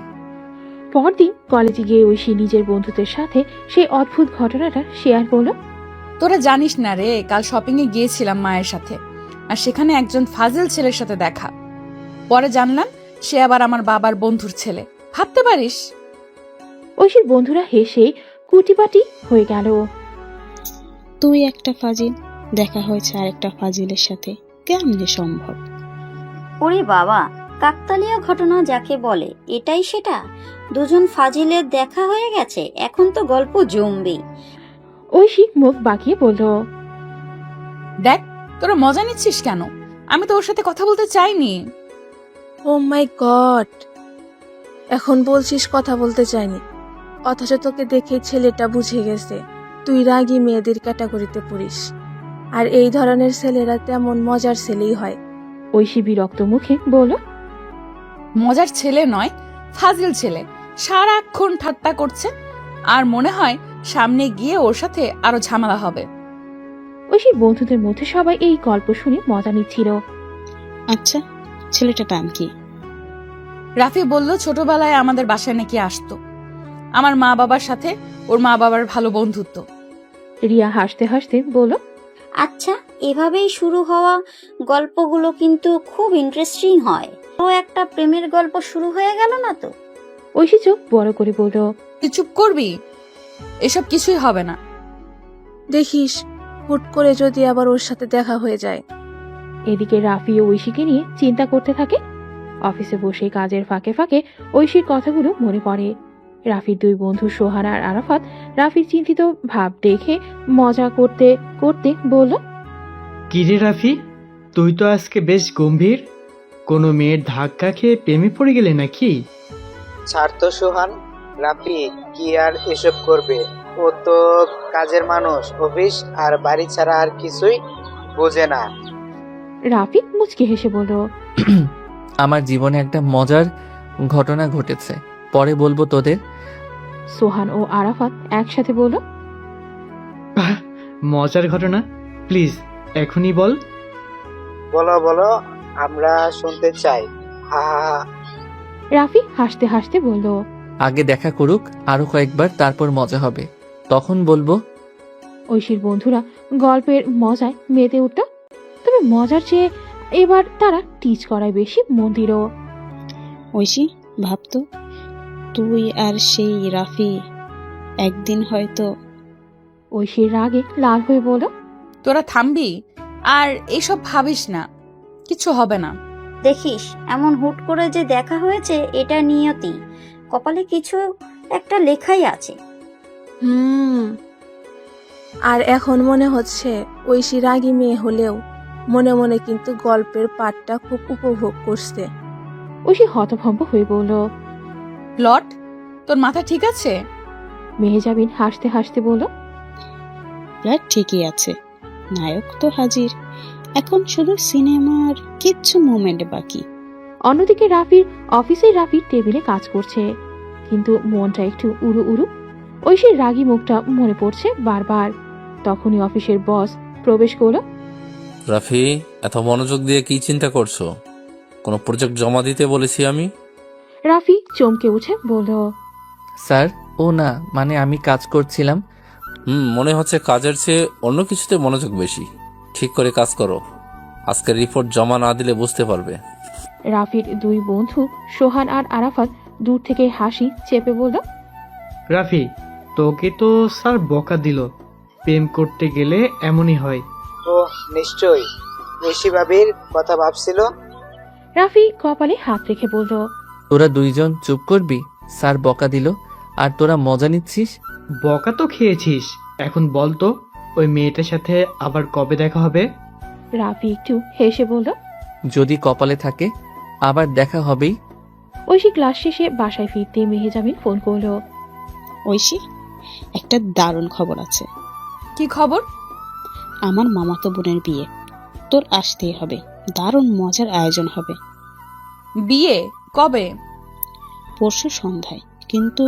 পরদিন কলেজে গিয়ে ঐশী নিজের বন্ধুদের সাথে সেই অদ্ভুত ঘটনাটা শেয়ার করলো। তোরা জানিস না রে, কাল শপিং এ গিয়েছিলাম মায়ের সাথে, আর সেখানে একজন ফাজিল ছেলের সাথে দেখা। পরে জানলাম সে আবার আমার বাবার বন্ধুর ছেলে। ভাবতে পারিস? ঐশীর বন্ধুরা হেসে কুটিপাটি হয়ে গেল। তুই একটা ফাজিল, দেখা হয়েছে আরেকটা ফাজিলের সাথে, কেমনে সম্ভব? ওরে বাবা, কাকতালীয় ঘটনা যাকে বলে এটাই সেটা। দুজন ফাজিলের দেখা হয়ে গেছে, এখন তো গল্প জমবে। ঐশী মুখ বাঁকিয়ে বলল, দেখ, তোরা মজা নিচ্ছিস কেন? আমি তো ওর সাথে কথা বলতে চাইনি। ও মাই গড, এখন বলছিস কথা বলতে চাইনি, অথচ তোকে দেখে ছেলেটা বুঝে গেছে তুই রাগী মেয়েদের ক্যাটাগরিতে পড়িস, আর এই ধরনের ছেলেরা তেমন মজার ছেলেই হয়। ঐশী বিরক্ত মুখে বলল, মজার ছেলে নয়, ফাজিল ছেলে। সারাক্ষণ ঠাট্টা করছে, আর মনে হয় সামনে গিয়ে ওর সাথে আরো ঝামেলা হবে। ঐশীর বন্ধুদের মধ্যে সবাই এই গল্প শুনে মজা নিচ্ছিল। আচ্ছা, ছেলেটার নাম কি? রাফি বলল ছোটবেলায় আমাদের বাসায় নাকি আসতো, আমার মা বাবার সাথে ওর মা বাবার ভালো বন্ধুত্ব। রিয়া হাসতে হাসতে বলল, আচ্ছা, এভাবেই শুরু হওয়া গল্পগুলো কিন্তু খুব ইন্টারেস্টিং হয়। তো একটা প্রেমের গল্প শুরু হয়ে গেল না তো? ঐশী চোখ বড় করে বলল, তুই চুপ করবি, এসব কিছুই হবে না। দেখিস হুট করে যদি আবার ওর সাথে দেখা হয়ে যায়। এদিকে রাফি ও ঐশীকে নিয়ে চিন্তা করতে থাকে। অফিসে বসে কাজের ফাঁকে ফাঁকে ঐশীর কথাগুলো মনে পড়ে। রাফির দুই বন্ধু সোহান আর আরাফাত রাফির চিন্তিত ভাব দেখে মজা করতে করতে বলল, কিরে রাফি, তুই তো আজকে বেশ গম্ভীর, কোনো মেয়ের ধাক্কা খেয়ে প্রেমে পড়ে গেলে নাকি? ছাড় তো সোহান, রাফি কি আর এসব করবে? ও তো কাজের মানুষ, অফিস আর বাড়ি ছাড়া আর কিছুই বোঝে না। রাফি মুচকি হেসে বলল, আমার জীবনে একটা মজার ঘটনা ঘটেছে, পরে বলবো তোদের। সোহান ও আরাফাত একসাথে বলল, বাহ, মজার ঘটনা, প্লিজ এখনই বল। বলো বলো, আমরা শুনতে চাই। হা হা হা। রাফি হাসতে হাসতে বলল, আগে দেখা করুক আরো কয়েকবার, তারপর মজা হবে, তখন বলবো। ঐশীর বন্ধুরা গল্পের মজায় মেতে উঠল, তবে মজার চেয়ে এবার তারা টিচ করায় বেশি মন দিল। ঐশী, ভাবতো তুই আর সেই রাফি একদিন হয়তো। ঐশীর রাগে লাল হয়ে বলল, তোরা থামবি আর এইসব ভাবিস না, কিছু হবে না। দেখিস, এমন হুট করে যে দেখা হয়েছে এটা নিয়তি, কপালে কিছু একটা লেখাই আছে। আর এখন মনে হচ্ছে ঐশী রাগী মেয়ে হলেও মনে মনে কিন্তু গল্পের পাঠটা খুব উপভোগ করছে। ঐশী হতভম্ব হয়ে বলল, লট, তোর মাথা ঠিক আছে? মেহেজাবিন হাসতে হাসতে বলল, প্রায় ঠিকই আছে, নায়ক তো হাজির, এখন শুধু সিনেমার কিচ্ছু মুভমেন্ট বাকি। অন্যদিকে রাফির টেবিলে কাজ করছে, কিন্তু মনটা একটু উড়ু উড়ু। ঐশীর রাগী মুখটা মনে পড়ছে বারবার। তখনই অফিসের বস প্রবেশ করলো। রাফি, এত মনোযোগ দিয়ে কি চিন্তা করছো? কোনো প্রজেক্ট জমা দিতে বলেছি আমি? রাফি চমকে উঠে বলল, স্যার, ও না, মানে আমি কাজ করছিলাম। মনে হচ্ছে কাজের চেয়ে অন্য কিছুতে মনোযোগ বেশি। ঠিক করে কাজ করো, আজকের রিপোর্ট জমা না দিলে বুঝতে পারবে। রাফির দুই বন্ধু সোহান আর আরাফাত দূর থেকে হাসি চেপে বলল, রাফি, তোকে তো স্যার বকা দিল, প্রেম করতে গেলে এমনই হয়। ও নিশ্চয়ই ঐশী ভাবির কথা ভাবছিল। রাফি কপালে হাত রেখে বলল, তোরা দুইজন চুপ করবি? স্যার বকা দিল আর তোরা মজা নিচ্ছিস? বকা তো খেয়েছিস, এখন বল তো ওই মেয়েটার সাথে আবার কবে দেখা হবে? রাফি একটু হেসে বলল, যদি কপালে থাকে আবার দেখা হবেই। ঐশী ক্লাস শেষে বাসায় ফিরতে মেহেজাবিন ফোন করলো। ঐশী, একটা দারুণ খবর আছে। কি খবর? আমার মামাতো বোনের বিয়ে, তোর আসতেই হবে, দারুণ মজার আয়োজন হবে। বিয়ে কবে? পরশু সন্ধ্যায়, কিন্তু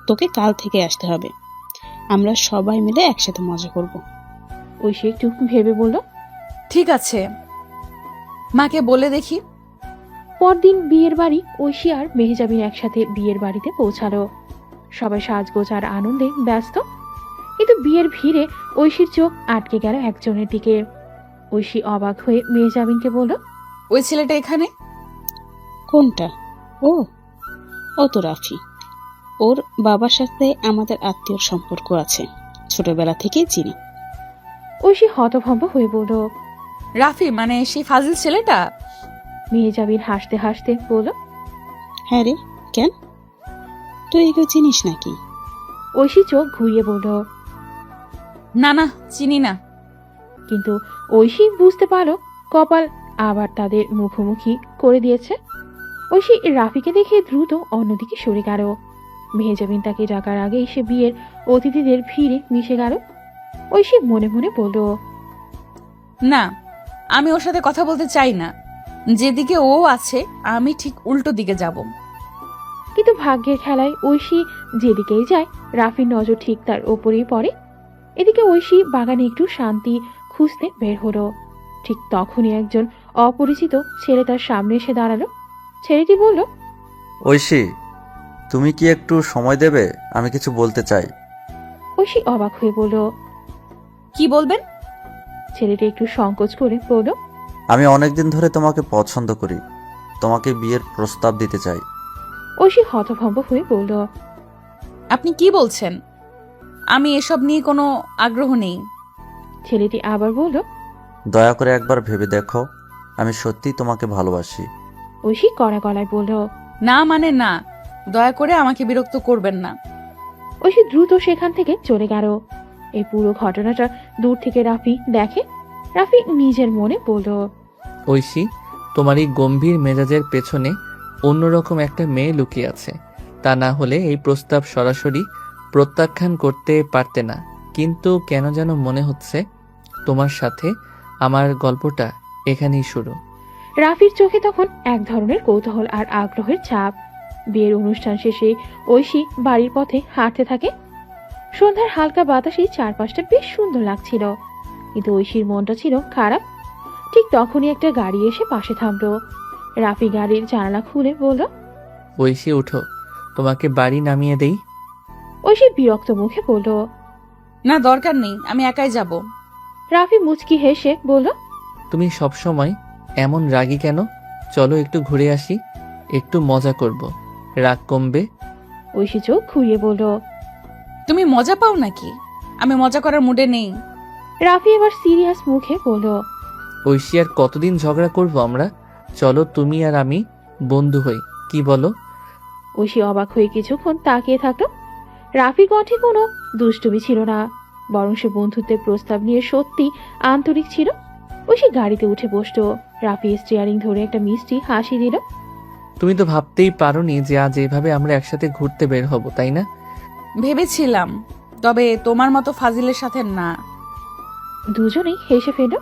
তোকে কাল থেকে আসতে হবে। আমরা সবাই মিলে একসাথে মজা করব। ঐশী একটু ভেবে বলল, ঠিক আছে, মাকে বলে দেখি। পরদিন বিয়ের বাড়ি ঐশী আর মেহেজাবিন একসাথে বিয়ের বাড়িতে পৌঁছালো। সবাই সাজগোজ আর আনন্দে ব্যস্ত, কিন্তু বিয়ের ভিড়ে ঐশীর চোখ আটকে গেল একজনের দিকে। ঐশী অবাক হয়ে মেহেজাবিনকে বলল, ওই ছেলেটা এখানে? কোনটা? ও ও তো রাফি। ওর বাবার সাথে আমাদের আত্মীয়র সম্পর্ক আছে, ছোটবেলা থেকেই চিনি। ঐশী হতভম্ব হয়ে বলল, রাফি মানে সেই ফাজিল ছেলেটা? মেহেজাবিন হাসতে হাসতে বলল, হ্যাঁ রে, কেন, তুই এগুলো চিনিস নাকি? ঐশী চোখ ঘুরিয়ে বলল, না না, চিনি না। কিন্তু ঐশী বুঝতে পারলো কপাল আবার তাদের মুখোমুখি করে দিয়েছে। ঐশী রাফিকে দেখে দ্রুত অন্যদিকে সরে গেল। মেহেজাবিন তাকে ডাকার আগেই সে বিয়ের অতিথিদের ভিড়ে মিশে গেল। ঐশী মনে মনে বলল, না, আমি ওর সাথে কথা বলতে চাই না। যেদিকে ও আছে আমি ঠিক উল্টো দিকে যাব। কিন্তু ভাগ্যের খেলায় ঐশী যেদিকেই যায় রাফির নজর ঠিক তার ওপরেই পড়ে। এদিকে ঐশী বাগানে একটু শান্তি খুঁজতে বের হলো। ঠিক তখনই একজন অপরিচিত ছেলে তার সামনে এসে দাঁড়ালো। ছেলেটি বলল, ঐশী, তুমি কি একটু সময় দেবে? আমি কিছু বলতে চাই। ঐশী অবাক হয়ে বলল, কি বলবেন? ছেলেটি একটু সংকোচ করে বলল, আমি অনেকদিন ধরে তোমাকে পছন্দ করি, তোমাকে বিয়ের প্রস্তাব দিতে চাই। ঐশী হতভম্ব হয়ে বলল, আপনি কি বলছেন? আমি এসব নিয়ে কোনো আগ্রহ নেই। ছেলেটি আবার বলল, দয়া করে একবার ভেবে দেখো, আমি সত্যিই তোমাকে ভালোবাসি। ঐশী কড়া গলায় বলল, না মানে না, দয়া করে আমাকে বিরক্ত করবেন না। ঐশী দ্রুত সেখান থেকে চলে গেল। এই পুরো ঘটনাটা দূর থেকে রাফি দেখে। রাফি নিজের মনে বলল, ঐশী, তোমার এই গম্ভীর মেজাজের পেছনে অন্যরকম একটা মেয়ে লুকিয়ে আছে। তা না হলে এই প্রস্তাব সরাসরি প্রত্যাখ্যান করতে পারতে না। কিন্তু কেন যেন মনে হচ্ছে তোমার সাথে আমার গল্পটা এখানেই শুরু। রাফির চোখে তখন এক ধরনের কৌতূহল আর আগ্রহের ছাপ। বিয়ের অনুষ্ঠান শেষে ঐশী বাড়ির পথে হাঁটতে থাকে। সন্ধ্যার হালকা বাতাসে চারপাশটা বেশ সুন্দর লাগছিল, কিন্তু ঐশীর মনটা ছিল খারাপ। ঠিক তখনই একটা গাড়ি এসে পাশে থামলো। রাফি গাড়ির জানালা খুলে বলল, ঐশী, উঠো, তোমাকে বাড়ি নামিয়ে দেই। ঐশী বিরক্ত মুখে বলল, না, দরকার নেই, আমি একাই যাব। রাফি মুচকি হেসে বলল, তুমি সবসময় এমন রাগী কেন? চলো একটু ঘুরে আসি, একটু মজা করব, রাগ কমবে। ঐশী চোখ ঘুরিয়ে বলল, তুমি মজা পাও নাকি? আমি মজা করার মুডে নেই। রাফি এবার সিরিয়াস মুখে বলল, ঐশী, আর কতদিন ঝগড়া করব আমরা? চলো তুমি আর আমি বন্ধু হই, কি বলো? ঐশী অবাক হয়ে কিছুক্ষণ তাকিয়ে থাকলো। রাফির কণ্ঠে কোনো দুষ্টুমি ছিল না, বরং সে বন্ধুত্বের প্রস্তাব নিয়ে সত্যি আন্তরিক ছিল। ঐশী গাড়িতে উঠে বসলো। রাফি স্টিয়ারিং ধরে একটা মিষ্টি হাসি দিল। তুমি তো ভাবতেই পারোনি যে আজ এভাবে আমরা একসাথে ঘুরতে বের হব, তাই না? ভেবেছিলাম, তবে তোমার মতো ফাজিলের সাথে না। দুজনেই হেসে ফেলল।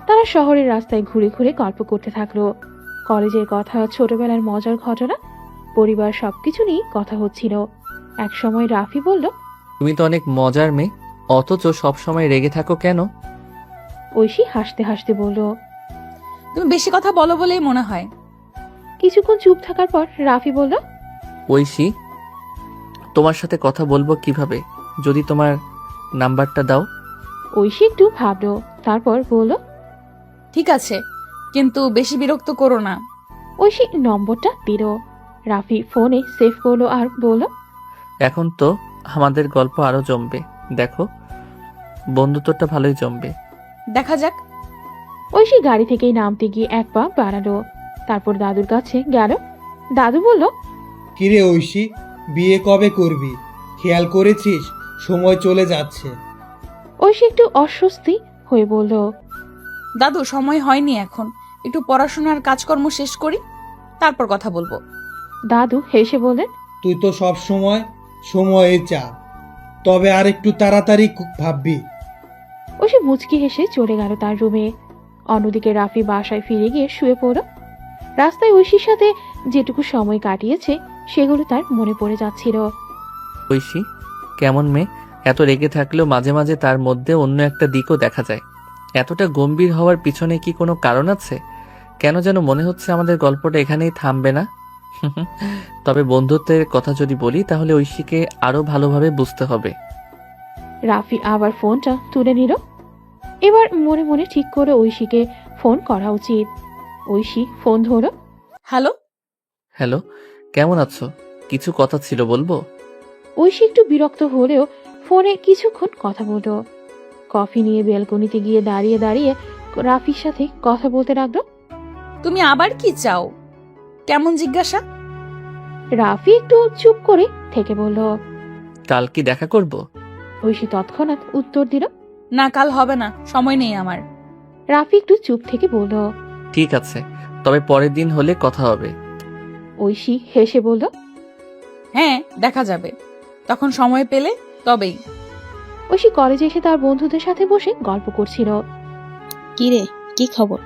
তারা শহরের রাস্তায় ঘুরে ঘুরে গল্প করতে থাকলো। কলেজের কথা, ছোটবেলার মজার ঘটনা, পরিবার সবকিছু নিয়ে কথা হচ্ছিল। এক সময় রাফি বলল, তুমি তো অনেক মজার মেয়ে, অথচ সব সময় রেগে থাকো কেন? ঐশী হাসতে হাসতে বলল। তুমি বেশি কথা বলো বলেই মনে হয়। কিছুক্ষণ চুপ থাকার পর রাফি বলল, ঐশী, তোমার সাথে কথা বলবো কিভাবে? যদি তোমার নাম্বারটা দাও। ঐশী একটু ভাবলো, তারপর বলল, ঠিক আছে, কিন্তু বেশি বিরক্ত করো না। ঐশী নম্বরটা দিল। রাফি ফোনে সেভ করলো আর বলল, এখন তো আমাদের গল্প আরো জমবে। দেখো, বন্ধুত্বটা ভালোই জমবে। দেখা যাক। ঐশী গাড়ি থেকেই নামতে গিয়ে এক পা বাড়ালো, তারপর দাদুর কাছে গেল। দাদু বলল, কিরে ঐশী, বিয়ে কবে করবি? খেয়াল করেছিস সময় চলে যাচ্ছে। ঐশী একটু অস্বস্তি হয়ে বলল, দাদু, সময় হয়নি এখন, একটু পড়াশোনার কাজকর্ম শেষ করি, তারপর কথা বলবো। দাদু হেসে বললেন, তুই তো সব সময় সময়ে চা, তবে আর একটু তাড়াতাড়ি ভাববি। ঐশী মুচকি হেসে চলে গেল তার রুমে। অন্যদিকে রাফি বাসায় ফিরে গিয়ে শুয়ে পড়ল। রাস্তায় ঐশীর সাথে যেটুকু সময় কাটিয়েছে সেগুলো তার মনে পড়ে যাচ্ছিল। ঐশী কেমন মেয়ে, এত রেগে থাকলেও মাঝে মাঝে তার মধ্যে অন্য একটা দিকও দেখা যায়। এতটা গম্ভীর হওয়ার পিছনে কি কোনো কারণ আছে? কেন যেন মনে হচ্ছে আমাদের গল্পটা এখানেই থামবে না। তবে বন্ধুত্বের কথা যদি বলি, তাহলে ঐশীকে আরো ভালোভাবে বুঝতে হবে। রাফি আবার ফোনটা তুলে নিল। এবার মনে মনে ঠিক করে ঐশীকে ফোন করা উচিত। ঐশী ফোন ধরল। হ্যালো। হ্যালো, কেমন আছো? কিছু কথা ছিল, বলবো? ঐশী একটু বিরক্ত হলেও ফোনে কিছুক্ষণ কথা বলল। কফি নিয়ে বেলকনিতে গিয়ে দাঁড়িয়ে দাঁড়িয়ে রাফির সাথে কথা বলতে লাগলো। তুমি আবার কি চাও? কেমন জিজ্ঞাসা? রাফি একটু চুপ করে থেকে বলল, কাল কি দেখা করব? ঐশী তৎক্ষণাৎ উত্তর দিল, না, কাল হবে না, সময় নেই আমার। রাফি একটু চুপ থেকে বলল, ঠিক আছে, তবে পরের দিন হলে কথা হবে। ঐশী হেসে বলল, হ্যাঁ, দেখা যাবে, তখন সময় পেলে তবেই। ঐশী কলেজে এসে তার বন্ধুদের সাথে বসে গল্প করছিল। কিরে, কি খবর?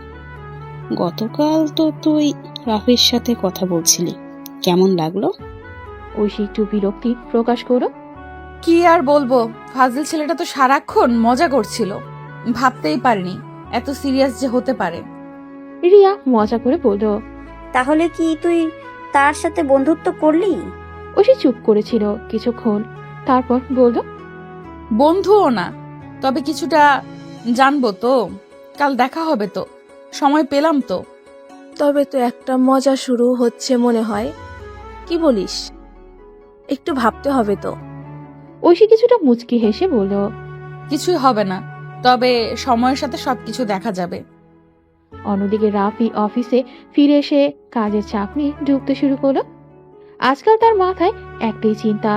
গতকাল তো তুই রাফির সাথে কথা বলছিলি, কেমন লাগলো? ঐশী একটু বিরক্তি প্রকাশ করলো। কি আর বলবো, ফাজিল ছেলেটা তো সারাক্ষণ মজা করছিল, ভাবতেই পারিনি এত সিরিয়াস যে হতে পারে। রিয়া মজা করে বলল, তাহলে কি তুই তার সাথে বন্ধুত্ব করলি? ঐশী চুপ করেছিল কিছুক্ষণ, তারপর বলল, বন্ধুও না, তবে কিছুটা জানবো তো, কাল দেখা হবে তো, সময় পেলাম তো। তবে তো একটা মজা শুরু হচ্ছে মনে হয়, কি বলিস? একটু ভাবতে হবে তো। ঐশী কিছুটা মুচকি হেসে বলল, কিছুই হবে না, তবে সময়ের সাথে সবকিছু দেখা যাবে। অন্যদিকে রাফি অফিসে ফিরে এসে কাজের চাপ নিয়ে ঢুকতে শুরু করলো। আজকাল তার মাথায় একটাই চিন্তা,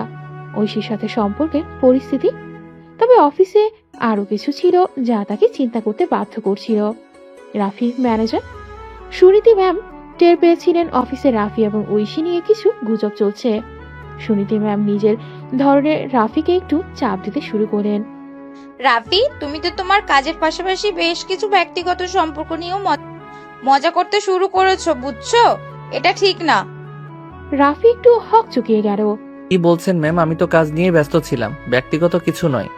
ঐশীর সাথে সম্পর্কের পরিস্থিতি। তবে অফিসে আরো কিছু ছিল যা তাকে চিন্তা করতে বাধ্য করছিল। রাফির ম্যানেজার সুনীতি ম্যাম টের পেয়েছিলেন অফিসে রাফি এবং ঐশী নিয়ে কিছু গুজব চলছে। সুনীতি ম্যাম নিজের ধরনের রাফিকে একটু চাপ দিতে শুরু করেন। রাফি, তুমি তো তোমার কাজের পাশাপাশি বেশ কিছু ব্যক্তিগত সম্পর্ক নিয়েও মজা করতে শুরু করেছো, বুঝছো? এটা ঠিক না। রাফি একটু হক চুকিয়ে গেল। কি বলছেন ম্যাম? আমি তো কাজ নিয়ে ব্যস্ত ছিলাম, ব্যক্তিগত কিছু নয়।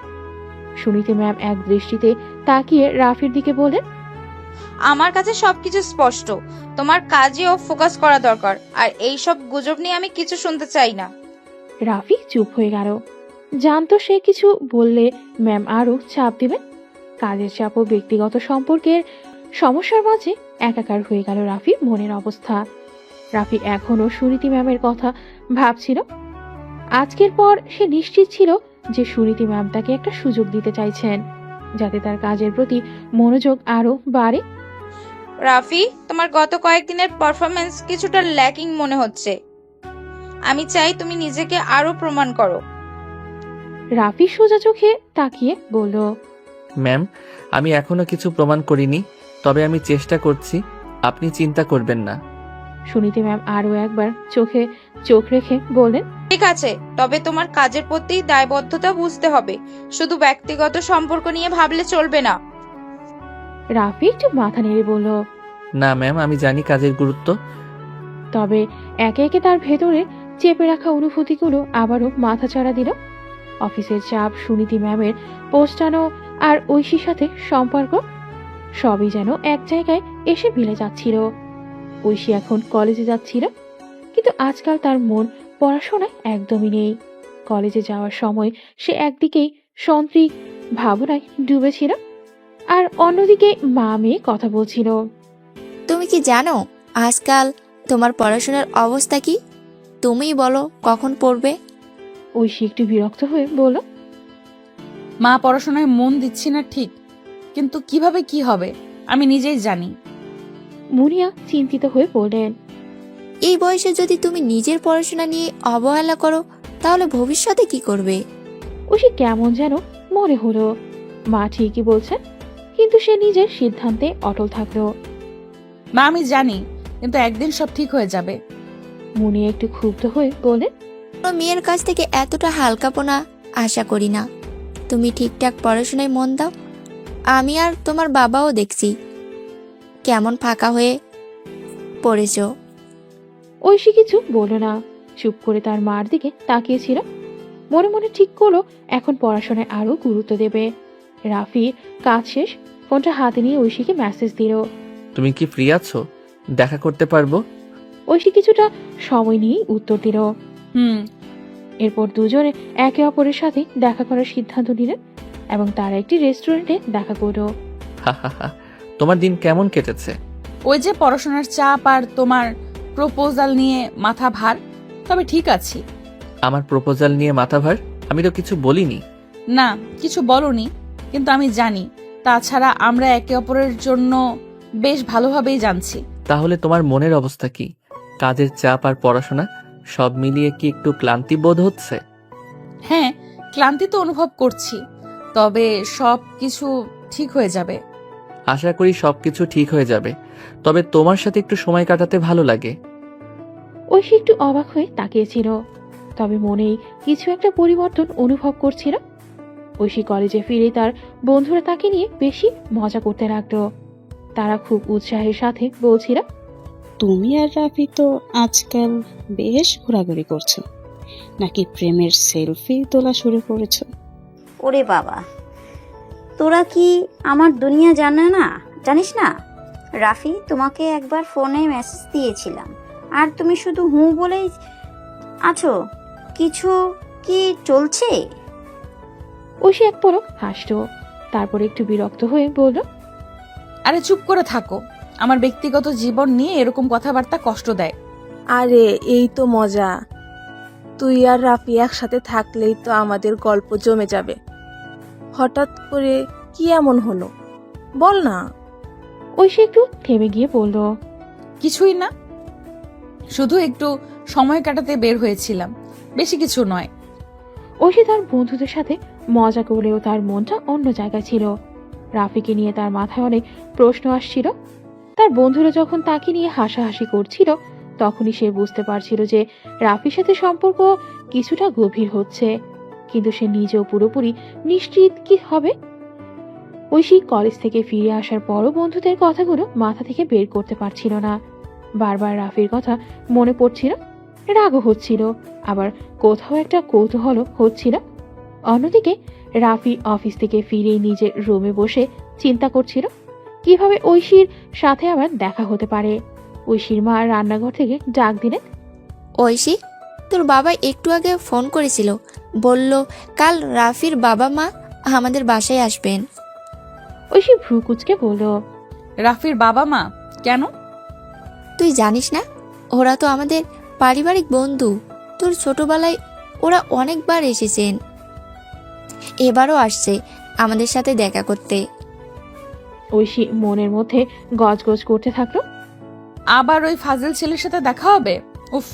সুনীতি ম্যাম এক দৃষ্টিতে তাকিয়ে রাফির দিকে বলেন, আমার কাছে সবকিছু স্পষ্ট, তোমার কাজেও ফোকাস করা দরকার, আর এই সব গুজব নিয়ে আমি কিছু শুনতে চাই না। রাফি চুপ হয়ে গেল। জানতো সে কিছু বললে ম্যাম আরো চাপ দিবেন। কাজের চাপ ও ব্যক্তিগত সম্পর্কের সমস্যার মাঝে একাকার হয়ে গেল রাফির মনের অবস্থা। রাফি এখনো সুনীতি ম্যামের কথা ভাবছিল। আজকের পর সে নিশ্চিত ছিল যে সুনীতি ম্যাম তাকে একটা সুযোগ দিতে চাইছেন, যাতে তার কাজের প্রতি মনোযোগ আরো বাড়ে। রাফি, তোমার গত কয়েকদিনের পারফরমেন্স কিছুটা ল্যাকিং মনে হচ্ছে। আমি চাই তুমি নিজেকে আরো প্রমাণ করো। রাফি সোজা চোখে তাকিয়ে বলল, ম্যাম, আমি এখনো কিছু প্রমাণ করিনি, তবে আমি চেষ্টা করছি, আপনি চিন্তা করবেন না। সুনীতি ম্যাম আরও একবার চোখে চোখ রেখে বললেন, ঠিক আছে, তবে তোমার কাজের প্রতি দায়বদ্ধতা বুঝতে হবে, শুধু ব্যক্তিগত সম্পর্ক নিয়ে ভাবলে চলবে না। রাফি একটু মাথা নেড়ে বলল, না ম্যাম, আমি জানি কাজের গুরুত্ব। তবে একে একে তার ভেতরে চেপে রাখা অনুভূতিগুলো আবারও মাথাচাড়া দিল। অফিসের চাপ, সুনীতি ম্যামের পোস্টানো আর ঐশীর সাথে সম্পর্ক সবই যেন এক জায়গায় এসে মিলে যাচ্ছিল। ঐশী এখন কলেজে যাচ্ছিল, কিন্তু আজকাল তার মন পড়াশোনায় একদমই নেই। কলেজে যাওয়ার সময় সে একদিকেই সন্ত্রীক ভাবনায় ডুবেছিল, আর অন্যদিকে মা মেয়ে কথা বলছিল। তুমি কি জানো আজকাল তোমার পড়াশোনার অবস্থা কি? তুমিই বলো কখন পড়বে? ঐশী একটু বিরক্ত হয়ে বলল, মা, পড়াশোনায় মন দিচ্ছি না ঠিক, কিন্তু কিভাবে কি হবে আমি নিজেই জানি। মুনিয়া চিন্তিত হয়ে বললেন, এই বয়সে যদি তুমি নিজের পড়াশোনা নিয়ে অবহেলা করো তাহলে ভবিষ্যতে কি করবে? ঐশী কেমন যেন মনে হলো মা ঠিকই বলছেন, কিন্তু সে নিজের সিদ্ধান্তে অটল থাকলো। মা, আমি জানি, কিন্তু একদিন সব ঠিক হয়ে যাবে। মুনিয়া একটু ক্ষুব্ধ হয়ে বললেন, কোনো মেয়ের কাছ থেকে এতটা হালকাপনা আশা করি না। তুমি ঠিকঠাক পড়াশোনায় মন দাও। আমি আর তোমার বাবাও দেখছি কেমন ফাঁকা হয়ে পড়েছ। ঐশী কিছু বলল না, চুপ করে তার মার দিকে তাকিয়েছিল। মনে মনে ঠিক করলো এখন পড়াশোনায় আরো গুরুত্ব দেবে। রাফি কাজ শেষ ফোনটা হাতে নিয়ে ঐশীকে মেসেজ দিল। তুমি কি ফ্রি আছো? দেখা করতে পারবো? ঐশী কিছুটা সময় নিয়ে উত্তর দিল, হুম। এরপর দুজনে একে অপরের সাথে দেখা করার সিদ্ধান্ত নিলেন এবং তারা একটি রেস্টুরেন্টে দেখা করলো। তোমার দিন কেমন কেটেছে? ওই যে পড়াশোনার চাপ আর তোমার প্রপোজাল নিয়ে মাথা ভার, তবে ঠিক আছি। আমার প্রপোজাল নিয়ে মাথা ভার? আমি তো কিছু বলিনি। না, কিছু বলনি, কিন্তু আমি জানি। তাছাড়া আমরা একে অপরের জন্য বেশ ভালোভাবেই জানছি। তাহলে তোমার মনের অবস্থা কি? কাজের চাপ আর পড়াশোনা সব মিলিয়ে কি একটু ক্লান্তি বোধ হচ্ছে? হ্যাঁ, ক্লান্তি তো অনুভব করছি, তবে সব কিছু ঠিক হয়ে যাবে। আশা করি সবকিছু ঠিক হয়ে যাবে, তবে তোমার সাথে একটু সময় কাটাতে ভালো লাগে। ঐশী একটু অবাক হয়ে তাকিয়েছিল, তবে মনেই কিছু একটা পরিবর্তন অনুভব করছিল। ঐশী কলেজে ফিরে তার বন্ধুরা তাকে নিয়ে বেশি মজা করতে লাগলো। তারা খুব উৎসাহের সাথে বলছিল, তুমি আর রাফি তো আজকাল বেশ ঘোরাঘুরি করছো, নাকি প্রেমের সেলফি তোলা শুরু করেছো? ওরে বাবা, তোরা কি আমার দুনিয়া জানিস না? রাফি, তোমাকে একবার ফোনে মেসেজ দিয়েছিলাম আর তুমি শুধু হুঁ বলেই আছো। কিছু কি চলছে? ঐশী এক পলক হাসল, তারপর একটু বিরক্ত হয়ে বলল, আরে চুপ করে থাকো, আমার ব্যক্তিগত জীবন নিয়ে এরকম কথাবার্তা কষ্ট দেয়। আরে এই তো মজা, তুই আর রাফি একসাথে থাকলেই তো আমাদের গল্প জমে যাবে। হঠাৎ করে কি এমন হলো বল না। ঐশী একটু থেমে গিয়ে বলল, কিছুই না, শুধু একটু সময় কাটাতে বের হয়েছিলাম, বেশি কিছু নয়। ঐশী তার বন্ধুদের সাথে মজা করলেও তার মনটা অন্য জায়গায় ছিল। রাফিকে নিয়ে তার মাথায় অনেক প্রশ্ন আসছিল। তার বন্ধুরা যখন তাকে নিয়ে হাসাহাসি করছিল তখনই সে বুঝতে পারছিল যে রাফির সাথে সম্পর্ক কিছুটা গভীর হচ্ছে, কিন্তু সে নিজেও পুরোপুরি নিশ্চিত কি হবে। ঐশী কলেজ থেকে ফিরে আসার পরও বন্ধুদের কথাগুলো মাথা থেকে বের করতে পারছিল না। বারবার রাফির কথা মনে পড়ছিল, রাগও হচ্ছিল, আবার কোথাও একটা কৌতূহল হচ্ছিল। অন্যদিকে রাফি অফিস থেকে ফিরে নিজের রুমে বসে চিন্তা করছিল কিভাবে ঐশীর সাথে আবার দেখা হতে পারে। ঐশীর মা রান্নাঘর থেকে ডাক দিলেন, ঐশী, তোর বাবা একটু আগে ফোন করেছিল, বলল কাল রাফির বাবা মা আমাদের বাসায় আসবেন। ঐশী ভ্রু কুচকে বলল, রাফির বাবা মা কেন? তুই জানিস না, ওরা তো আমাদের পারিবারিক বন্ধু। তোর ছোটবেলায় ওরা অনেকবার এসেছেন, এবারও আসছে আমাদের সাথে দেখা করতে। ঐশী মনের মধ্যে গজগজ করতে থাকলো, আবার ওই ফাজিল ছেলের সাথে দেখা হবে? উফ।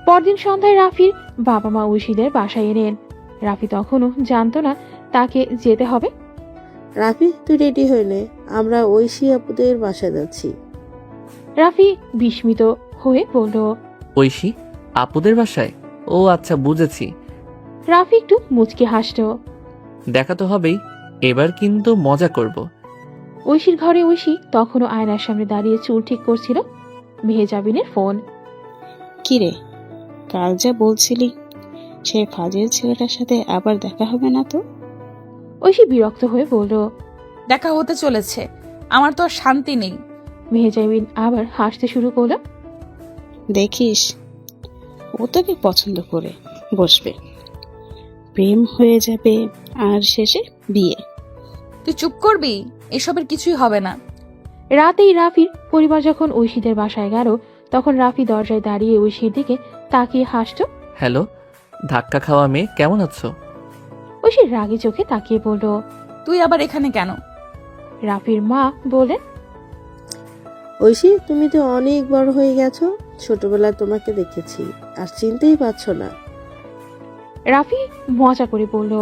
পরদিন সন্ধ্যায় রাফির বাবা মা ঐশীদের বাসায় এলেন। রাফি তখনও জানতো না তাকে যেতে হবে। রাফি, তুই রেডি হয়ে নে, আমরা ঐশী আপুদের বাসায় যাচ্ছি। রাফি বিস্মিত হয়ে বলল। ঐশী আপুদের বাসায়? ও আচ্ছা, বুঝেছি। রাফি একটু মুচকি হাসল। দেখা তো হবেই, এবার কিন্তু মজা করব। ঐশীর ঘরে ঐশী তখনও আয়নার সামনে দাঁড়িয়ে চুল ঠিক করছিল। মেহেজাবিনের ফোন। কিরে, কাল যা বলছিলি সেই ফাজিল ছেলেটার সাথে আবার দেখা হবে না তো? ঐশী বিরক্ত হয়ে বলল। দেখা হতে চলেছে, আমার তো আর শান্তি নেই। মেহেজাবিন আবার হাসতে শুরু করলো। দেখিস, ও তোকে পছন্দ করে বসবে, প্রেম হয়ে যাবে, আর শেষে বিয়ে। তুই চুপ করবি, এসবের কিছুই হবে না। রাতেই রাফির পরিবার যখন ঐশীদের বাসায় গেল, তখন রাফি দরজায় দাঁড়িয়ে ঐশীর দিকে তাকিয়ে হাসত। হ্যালো, ধাক্কা খাওয়া মেয়ে, কেমন আছো? ঐশীর রাগী চোখে তাকিয়ে বলল। তুই আবার এখানে কেন? রাফির মা বলে। ঐশী, তুমি তো অনেক বড় হয়ে গেছো, ছোটবেলায় তোমাকে দেখেছি আর চিনতেই পারছো না। রাফি মজা করে বলল।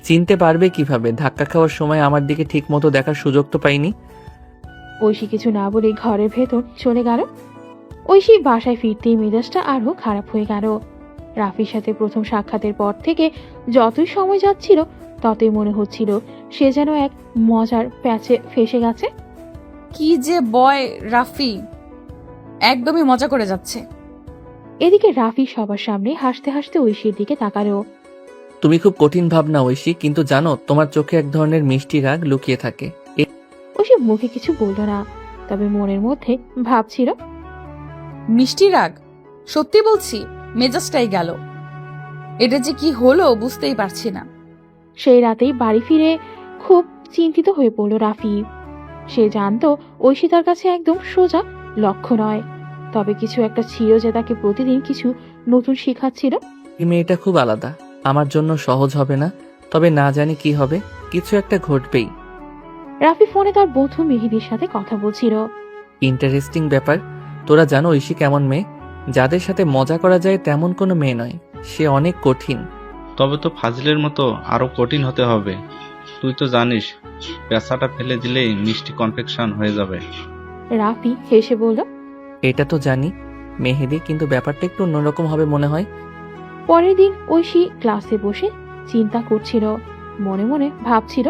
চিনতে পারবে কিভাবে? ধাক্কা খাওয়ার সময় আমার দিকে ঠিক মতো দেখার সুযোগ তো পাইনি। ঐশী কিছু না বলে ঘরের ভেতর চলে গেল। ঐশী বাসায় ফিরতেই মেজাজটা আরো খারাপ হয়ে গেল। রাফির সাথে প্রথম সাক্ষাতের পর থেকে যতই সময় যাচ্ছিল ততই মনে হচ্ছিল সে যেন এক মজার প্যাচে ফেসে গেছে। কি যে বয় রাফি, একদমই মজা করে যাচ্ছে। এদিকে রাফি সবার সামনে হাসতে হাসতে ঐশীর দিকে তাকালো। তুমি খুব কঠিন ভাবনা ঐশী, কিন্তু জানো তোমার চোখে এক ধরনের মিষ্টি রাগ লুকিয়ে থাকে। ঐশী মুখে কিছু বলল না, তবে মনের মধ্যে ভাবছিল। মিষ্টি রাগ? সত্যি বলছি, মেজাজটাই গেল। এটা যে কি হলো বুঝতেই পারছি না। সেই রাতেই বাড়ি ফিরে খুব চিন্তিত হয়ে পড়ল রাফি। সে জানতো ঐশী তার কাছে একদম সোজা লক্ষ্য নয়, তবে কিছু একটা ছিল যে তাকে প্রতিদিন কিছু নতুন শেখাচ্ছিল। এই মেয়েটা খুব আলাদা, আমার জন্য সহজ হবে না, তবে না জানি কি হবে, কিছু একটা ঘটবেই। রাফি ফোনে তার বন্ধু মেহেদির সাথে কথা বলছিল। ইন্টারেস্টিং ব্যাপার, তোরা জানো ঐশী কেমন মেয়ে? যাদের সাথে মজা করা যায় তেমন কোনো মেয়ে নয়, সে অনেক কঠিন। তবে তো ফাজিলের মতো আরো কঠিন হতে হবে। তুই তো জানিস, পেঁচাটা ফেলে দিলেই মিষ্টি কনফেকশন হয়ে যাবে। রাফি হেসে বলল। এটা তো জানি মেহেদি, কিন্তু ব্যাপারটা একটু অন্যরকম হবে মনে হয়। পরের দিন ঐশী ক্লাসে বসে চিন্তা করছিল, মনে মনে ভাবছিল।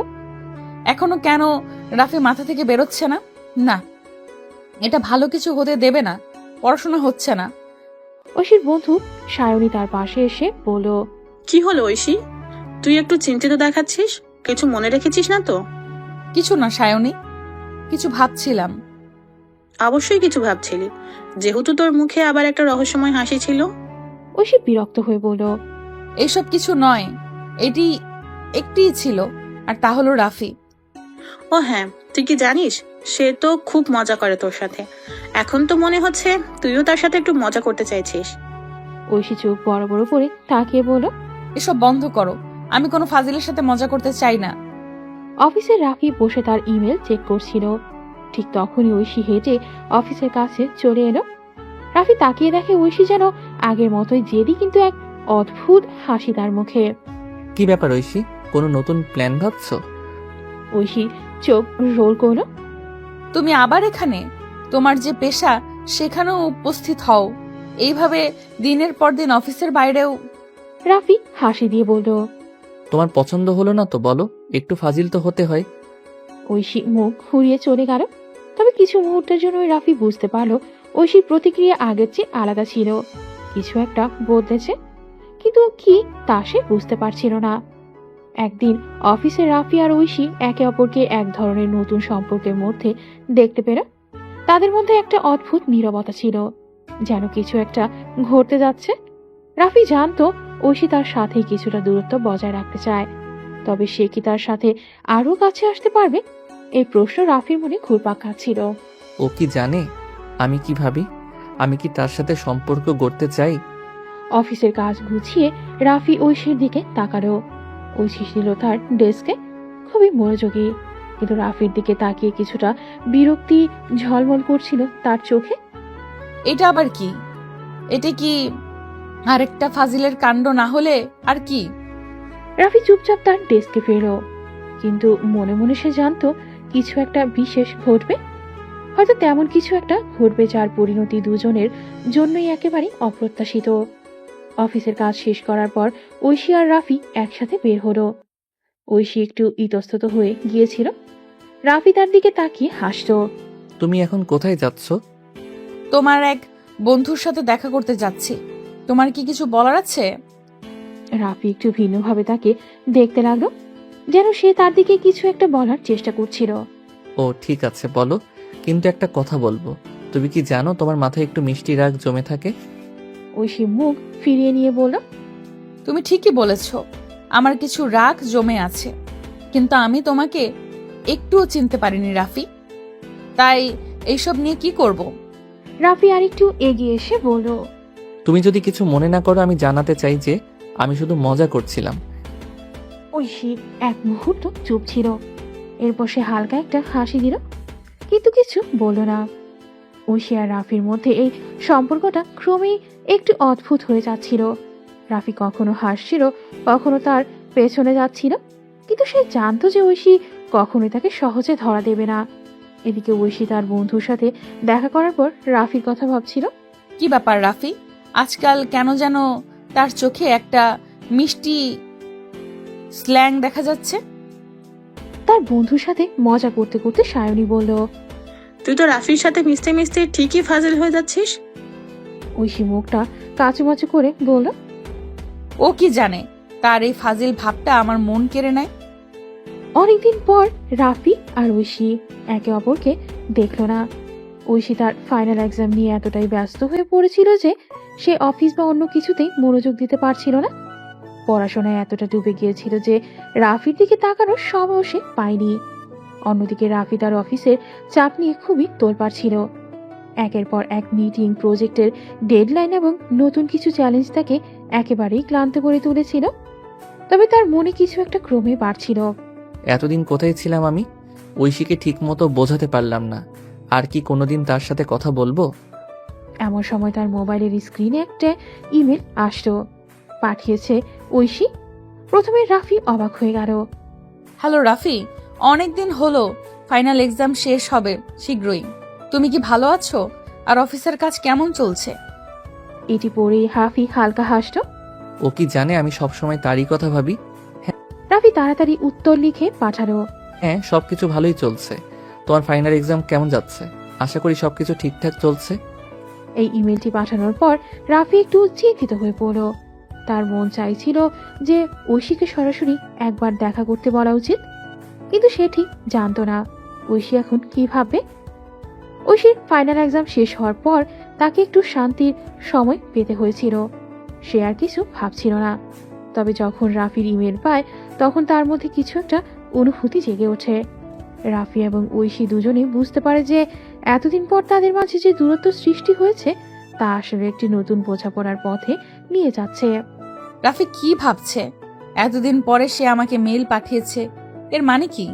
এখনো কেন রাফি মাথা থেকে বেরোচ্ছে না? না, এটা ভালো কিছু হতে দেবে না, পড়াশোনা হচ্ছে না। ঐশীর বন্ধু সায়নী তার পাশে এসে বলল। কি হলো ঐশী, তুই একটু চিন্তিত দেখাচ্ছিস, কিছু মনে রেখেছিস না তো? কিছু না সায়নী, কিছু ভাবছিলাম। অবশ্যই কিছু ভাবছিলি, যেহেতু তোর মুখে আবার একটা রহস্যময় হাসি ছিল। ঐশী বিরক্ত হয়ে বলল। এইসব কিছু নয়, এটি একটিই ছিল, আর তা হলো রাফি। ও হ্যাঁ, তুই কি জানিস, সে তো খুব মজা করে তোর সাথে। এখন তো মনে হচ্ছে তুইও তার সাথে একটু মজা করতে চাইছিস। ঐশী চোখ বড় বড় করে তাকিয়ে বলল। এসব বন্ধ করো, আমি কোনো ফাজিলের সাথে মজা করতে চাই না। অফিসে রাফি বসে তার ইমেল চেক করছিল। ঠিক তখনই ঐশী হেঁটে অফিসের কাছে চলে এলো। রাফি তাকিয়ে দেখে ঐশী যেন আগের মতোই জেদি, কিন্তু এক অদ্ভুত হাসি তার মুখে। কি ব্যাপার ঐশী, কোনো নতুন প্ল্যান ভাবছো? ঐশী চোখ রোল করলো। তুমি আবার এখানে? তোমার যে পেশা সেখানেও উপস্থিত হও, এইভাবে দিনের পর দিন অফিসের বাইরেও। রাফি হাসি দিয়ে বলল। তোমার পছন্দ হলো না তো বলো, একটু ফাজিল তো হতে হয়। ঐশী মুখ ঘুরিয়ে চলে গেল। তবে কিছু মুহূর্তের জন্য রাফি বুঝতে পারলো ঐশীর প্রতিক্রিয়া আগের চেয়ে আলাদা ছিল, কিছু একটা বদলেছে, কিন্তু কি তা সে বুঝতে পারছিল না। একদিন অফিসে রাফি আর ঐশী একে অপরকে এক ধরনের নতুন সম্পর্কের মধ্যে দেখতে পেল। তাদের মধ্যে একটা অদ্ভুত নীরবতা ছিল, যেন কিছু একটা ঘটতে যাচ্ছে। রাফি জানতো ঐশী তার সাথে কিছুটা দূরত্ব বজায় রাখতে চায়, তবে সে কি তার সাথে আরো কাছে আসতে পারবে? এই প্রশ্ন রাফির মনে ঘুরপাক খাচ্ছিল। ও কি জানে আমি কি ভাবি? আমি কি তার সাথে সম্পর্ক গড়তে চাই? অফিসের কাজ গুছিয়ে রাফি ঐশীর দিকে তাকালো। ঐশী ছিল তার ডেস্কে, খুবই মনোযোগী, কিন্তু রাফির দিকে তাকিয়ে কিছুটা বিরক্তি ঝলমল করছিল তার চোখে। এটা আবার কি? এটা কি আরেকটা ফাজিলের কাণ্ড না হলে আর কি? রাফি চুপচাপ তার ডেস্কে ফিরল, কিন্তু মনে মনে সে জানতো কিছু একটা বিশেষ ঘটবে। হয়তো তেমন কিছু একটা ঘটবে যার পরিণতি দুজনের জন্যই একেবারে অপ্রত্যাশিত। অফিসের কাজ শেষ করার পর ঐশী আর রাফি একসাথে বের হলো। ঐশী একটু ইতস্তত হয়ে গিয়েছিল। রাফি তার দিকে তাকিয়ে হাসতো। তুমি এখন কোথায় যাচ্ছ? তোমার এক বন্ধুর সাথে দেখা করতে যাচ্ছি। তোমার কি কিছু বলার আছে? রাফি একটু ভিন্নভাবে তাকে দেখতে লাগলো, যেন সে তার দিকে কিছু একটা বলার চেষ্টা করছিল। ও ঠিক আছে বলো, কিন্তু একটা কথা বলবো। তুমি কি জানো তোমার মাথায় একটু মিষ্টি রাগ জমে থাকে? ঐশী মুখ ফিরিয়ে নিয়ে বলল, তুমি ঠিকই বলেছ, আমার কিছু রাগ জমে আছে, কিন্তু আমি তোমাকে একটুও চিনতে পারিনি রাফি। তাই এইসব নিয়ে কি করব? রাফি আরেকটু এগিয়ে এসে বলল, তুমি যদি কিছু মনে না করো, আমি জানাতে চাই যে আমি শুধু মজা করছিলাম। ঐশী এক মুহূর্ত চুপ ছিল। এরপর সে হালকা একটা হাসি দিল, কিন্তু কিছু বলল না। ঐশী আর রাফির মধ্যে এই সম্পর্কটা ক্রমেই একটু অদ্ভুত হয়ে যাচ্ছিল। রাফি কখনো হাসছিল, কখনো তার পেছনে যাচ্ছিল, কিন্তু সে জানতো যে ঐশী কখনোই তাকে সহজে ধরা দেবে না। এদিকে ঐশী তার বন্ধুর সাথে দেখা করার পর রাফির কথা ভাবছিল। কি ব্যাপার রাফি, আজকাল কেন যেন তার চোখে একটা মিষ্টি স্ল্যাং দেখা যাচ্ছে? তার বন্ধুর সাথে মজা করতে করতে সায়নী বলল, তুই তো রাফির সাথে মিশতে মিশতে ঠিকই ফাজিল হয়ে যাচ্ছিস। ঐশী মুখটা কাচুমাচু করে বলল, ও কি জানে তার এই ফাজিল ভাবটা আমার মন কেড়ে নেয়। অনেকদিন পর রাফি আর ঐশী একে অপরকে দেখলো না। ঐশী তার ফাইনাল এক্সাম নিয়ে এতটাই ব্যস্ত হয়ে পড়েছিল যে সে অফিস বা অন্য কিছুতেই মনোযোগ দিতে পারছিল না। পড়াশোনায় এতটা ডুবে গিয়েছিল যে রাফির দিকে তাকানোর সময়ও সে পায়নি। অন্যদিকে রাফি তার অফিসের চাপ নিয়ে খুবই তোলপাড় ছিল। একের পর এক মিটিং, প্রজেক্টের ডেডলাইন এবং নতুন কিছু চ্যালেঞ্জ তাকে একেবারেই ক্লান্ত করে তুলেছিল। তবে তার মনে কিছু একটা ক্রমে বাড়ছিল। এতদিন কোথায় ছিলাম আমি? ঐশীকে ঠিক মতো বোঝাতে পারলাম না। আর কি কোনোদিন তার সাথে কথা বলবো? এমন সময় তার মোবাইলের স্ক্রিনে একটা ইমেল আসলো। পাঠিয়েছে ঐশী। প্রথমে রাফি অবাক হয়ে গেল। হ্যালো রাফি, অনেকদিন হলো, ফাইনাল এক্সাম শেষ হবে শীঘ্রই। তুমি কি ভালো আছো? আর অফিসের কাজ কেমন চলছে? এটি পড়েই রাফি হালকা হাসল। ও কি জানে আমি সবসময় তারই কথা ভাবি? রাফি তাড়াতাড়ি উত্তর লিখে পাঠালো, হ্যাঁ, সবকিছু ভালোই চলছে। তোমার ফাইনাল এক্সাম কেমন যাচ্ছে? আশা করি সবকিছু ঠিকঠাক চলছে। এই ইমেলটি পাঠানোর পর রাফি একটু চিন্তিত হয়ে পড়ল। তার মন চাইছিল যে ঐশীকে সরাসরি একবার দেখা করতে বলা উচিত, কিন্তু সে ঠিক জানতো না ঐশী এখন কি ভাববে। ঐশীর ফাইনাল এক্সাম শেষ হওয়ার পর তাকে একটু শান্তির সময় পেতে হয়েছিল। সে আর কিছু ভাবছিল না। তবে যখন রাফির ইমেল পায় তখন তার মধ্যে কিছু একটা অনুভূতি জেগে ওঠে। রাফি এবং ঐশী দুজনে বুঝতে পারে যে এতদিন পর তাদের মাঝে যে দূরত্ব সৃষ্টি হয়েছে তা আসলে একটি নতুন বোঝাপড়ার পথে নিয়ে যাচ্ছে। রাফি কি ভাবছে? এতদিন পরে সে আমাকে মেল পাঠিয়েছে, এর মানে কি?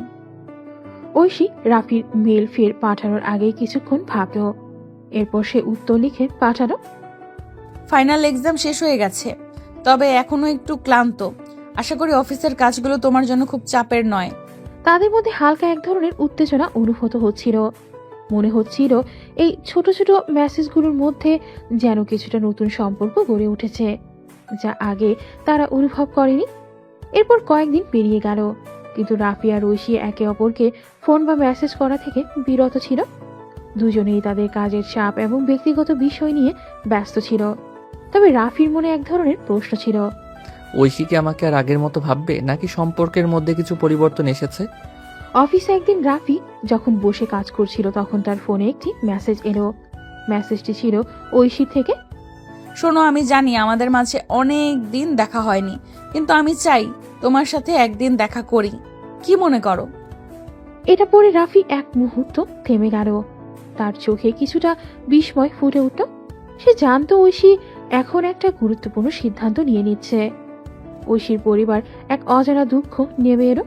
ঐশী রাফির মেল ফের পাঠানোর আগেই কিছুক্ষণ ভাবল। এরপর সে উত্তর লিখে পাঠালো, ফাইনাল এক্সাম শেষ হয়ে গেছে, তবে এখনো একটু ক্লান্ত। আশা করি অফিসের কাজগুলো তোমার জন্য খুব চাপের নয়। তাদের মধ্যে হালকা এক ধরনের উত্তেজনা অনুভূত হচ্ছিল। মনে হচ্ছিল এই ছোট ছোট মেসেজগুলোর মধ্যে যেন কিছুটা নতুন সম্পর্ক গড়ে উঠেছে, যা আগে তারা অনুভব করেনি। এরপর কয়েকদিন পেরিয়ে গেল, কিন্তু রাফি আর ঐশী একে অপরকে ফোন বা মেসেজ করা থেকে বিরত ছিল। দুজনেই তাদের কাজের চাপ এবং ব্যক্তিগত বিষয় নিয়ে ব্যস্ত ছিল। তবে রাফির মনে এক ধরনের প্রশ্ন ছিল, ঐশী কি আমাকে আর আগের মতো ভাববে, নাকি সম্পর্কের মধ্যে কিছু পরিবর্তন এসেছে? অফিসে একদিন রাফি যখন বসে কাজ করছিল তখন তার ফোনে একটি মেসেজ এলো। মেসেজটি ছিল ঐশীর থেকে। শোনো, আমি জানি আমাদের মাঝে অনেক দিন দেখা হয়নি, কিন্তু আমি চাই তোমার সাথে একদিন দেখা করি। কি মনে করো? এটা পড়ে রাফি এক মুহূর্ত থেমে গেল। তার চোখে কিছুটা বিস্ময় ফুটে উঠল। সে জানতো ঐশী এখন একটা গুরুত্বপূর্ণ সিদ্ধান্ত নিয়ে নিচ্ছে। ঐশীর পরিবার এক অজানা দুঃখ নেমে এলো।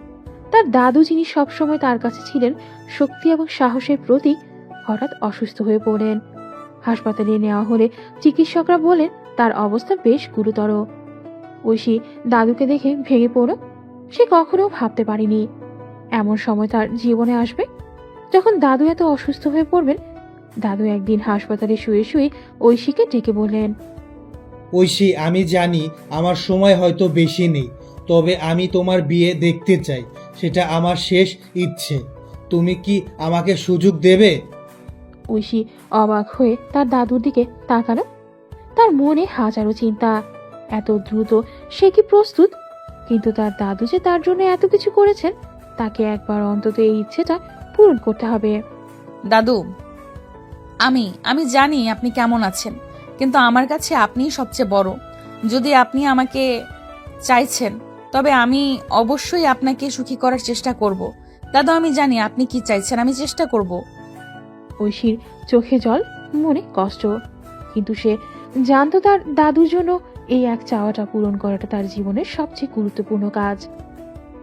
তার দাদু, যিনি সবসময় তার কাছে ছিলেন শক্তি এবং সাহসের প্রতীক, হঠাৎ অসুস্থ হয়ে পড়লেন। হাসপাতালে নেওয়া হলে চিকিৎসকরা বলেন তার অবস্থা বেশ গুরুতর। ঐশী দাদুকে দেখে ভেঙে পড়ল। সে কখনো ভাবতে পারেনি এমন সময় তার জীবনে আসবে। যখন দাদু এত অসুস্থ হয়ে পড়বেন, দাদু একদিন হাসপাতালে শুয়ে শুয়ে ঐশীকে ডেকে বললেন, ঐশী, আমি জানি আমার সময় হয়তো বেশি নেই, তবে আমি তোমার বিয়ে দেখতে চাই। সেটা আমার শেষ ইচ্ছে। তুমি কি আমাকে সুযোগ দেবে? ঐশী অবাক হয়ে তার দাদুর দিকে তাকালো। তার মনে হাজারো চিন্তা। এত দ্রুত সে কি প্রস্তুত? কিন্তু তার দাদু যে তার জন্য এত কিছু করেছেন, তাকে একবার অন্তত এই ইচ্ছেটা পূরণ করতে হবে। দাদু, আমি জানি আপনি কেমন আছেন, কিন্তু আমার কাছে আপনিই সবচেয়ে বড়। যদি আপনি আমাকে চাইছেন, তবে আমি অবশ্যই আপনাকে সুখী করার চেষ্টা করব। দাদু, আমি জানি আপনি কি চাইছেন, আমি চেষ্টা করব। ঐশীর চোখে জল, মনে কষ্ট, কিন্তু সে জানতো তার দাদুর জন্য এই এক চাওয়াটা পূরণ করাটা তার জীবনের সবচেয়ে গুরুত্বপূর্ণ কাজ।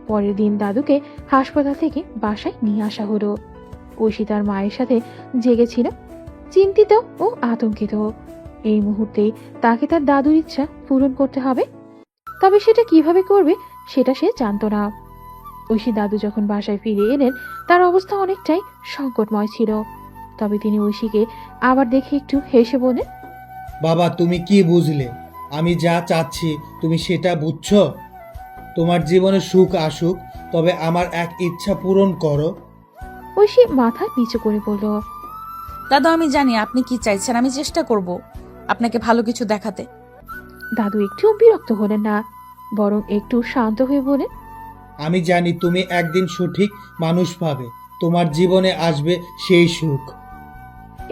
পরের দিন দাদুকে হাসপাতাল থেকে বাসায় নিয়ে আসা হলো। ঐশী তার মায়ের সাথে জেগেছিল, চিন্তিত ও আতঙ্কিত। এই মুহূর্তেই তাকে তার দাদুর ইচ্ছা পূরণ করতে হবে, তবে সেটা কিভাবে করবে সেটা সে জানতো না। ঐশী দাদু যখন বাসায় ফিরে এলেন, তার অবস্থা অনেকটাই সংকটময় ছিল। তবে তিনি ঐশীকে আবার দেখে একটু হেসে বলেন, বাবা, তুমি কি বুঝলে? আমি যা চাচ্ছি তুমি সেটা বুঝছো? তোমার জীবনে সুখ আসুক, তবে আমার এক ইচ্ছা পূরণ করো। ঐশী মাথা নিচু করে বলল, দাদু, আমি জানি আপনি কি চাইছেন, আমি চেষ্টা করব আপনাকে ভালো কিছু দেখাতে। দাদু একটু বিরক্ত হলেন না, বরং একটু শান্ত হয়ে বলেন, আমি জানি তুমি একদিন সঠিক মানুষ পাবে, তোমার জীবনে আসবে সেই সুখ।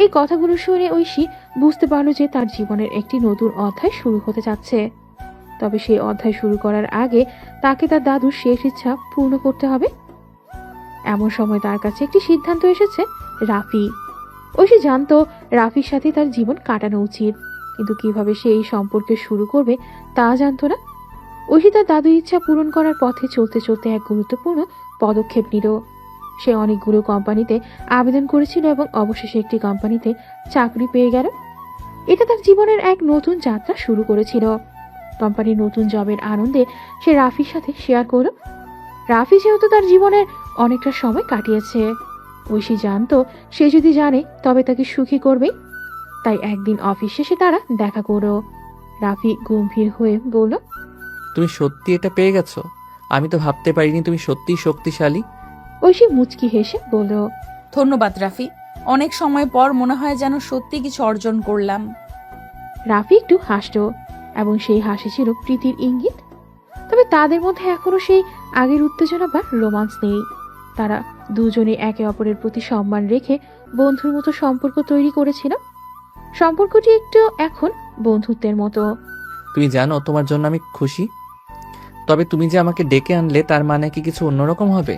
এই কথাগুলো শুনে ঐশী বুঝতে পারল যে তার জীবনের একটি নতুন অধ্যায় শুরু হতে যাচ্ছে। তবে সেই অধ্যায় শুরু করার আগে তাকে তার দাদুর শেষ ইচ্ছা পূর্ণ করতে হবে। এমন সময় তার কাছে একটি সিদ্ধান্ত এসেছে, রাফি। ঐশী জানতো রাফির সাথে তার জীবন কাটানো উচিত, কিন্তু কিভাবে সে এই সম্পর্কে শুরু করবে তা জানতো না। ঐশী তার দাদুর ইচ্ছা পূরণ করার পথে চলতে চলতে এক গুরুত্বপূর্ণ পদক্ষেপ নিল। সে অনেকগুলো কোম্পানিতে আবেদন করেছিল এবং অবশেষে একটি কোম্পানিতে চাকরি পেয়ে গেল। এটা তার জীবনের এক নতুন যাত্রা শুরু করেছিল। কোম্পানির নতুন জবের আনন্দে সে রাফির সাথে শেয়ার করল। রাফি যেহেতু তার জীবনের অনেকটা সময় কাটিয়েছে, ঐশী জানতো সে যদি জানে তবে তাকে সুখী করবে। তাই একদিন অফিস শেষে তারা দেখা করল। রাফি গম্ভীর হয়ে বলল, তুমি সত্যি এটা পেয়ে গেছো? আমি তো ভাবতে পারিনি তুমি সত্যিই শক্তিশালী। ঐশী মুচকি হেসে বলল, ধন্যবাদ রাফি, অনেক সময় পর মনে হয় যেন সত্যি কিছু অর্জন করলাম। রাফি একটু হাসল এবং সেই হাসি ছিল প্রীতির ইঙ্গিত। তবে তাদের মধ্যে এখনো সেই আগের উত্তেজনা বা রোমান্স নেই। তারা দুজনে একে অপরের প্রতি সম্মান রেখে বন্ধুর মতো সম্পর্ক তৈরি করেছিল। সম্পর্কটি একটু এখন বন্ধুত্বের মতো। তুমি জানো তোমার জন্য আমি খুশি, তবে তুমি যে আমাকে ডেকে আনলে তার মানে কি কিছু অন্যরকম হবে?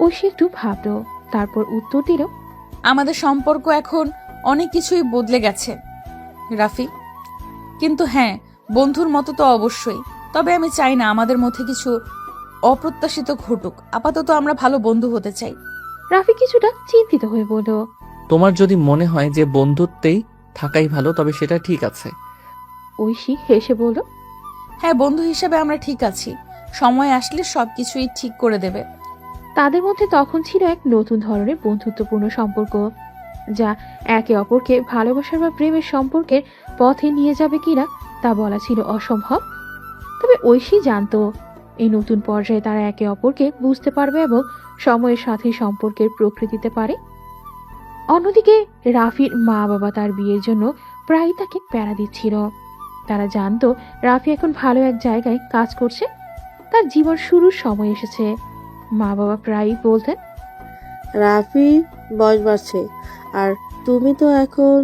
ঐশী একটু ভাবল, তারপর উত্তর দিল, আমাদের সম্পর্ক এখন অনেক কিছুই বদলে গেছে রাফি, কিন্তু হ্যাঁ, বন্ধুর মতো তো অবশ্যই। তবে আমি চাই না আমাদের মধ্যে কিছু অপ্রত্যাশিত ঘটুক। আপাতত আমরা ভালো বন্ধু হতে চাই। রাফি কিছুটা চিন্তিত হয়ে বলল, তোমার যদি মনে হয় যে বন্ধুত্বেই থাকাই ভালো, তবে সেটা ঠিক আছে। ঐশী হেসে বলল, হ্যাঁ, বন্ধু হিসেবে আমরা ঠিক আছি। সময় আসলে সবকিছুই ঠিক করে দেবে। তাদের মধ্যে তখন ছিল এক নতুন ধরনের বন্ধুত্বপূর্ণ সম্পর্ক, যা একে অপরকে ভালোবাসার বা প্রেমের সম্পর্কের পথে নিয়ে যাবে কিনা তা বলা ছিল অসম্ভব। তবে ঐশী জানতো এই নতুন পর্যায়ে তারা একে অপরকে বুঝতে পারবে এবং সময়ের সাথে সম্পর্কের প্রকৃতিতে পারে। অন্যদিকে রাফির মা বাবা তার বিয়ের জন্য প্রায়ই তাকে প্যারা দিচ্ছিল। তারা জানতো রাফি এখন ভালো এক জায়গায় কাজ করছে, তার জীবন শুরুর সময় এসেছে। মা বাবা প্রায়ই বলতেন, রাফি বয়স বাড়ছে আর তুমি তো এখন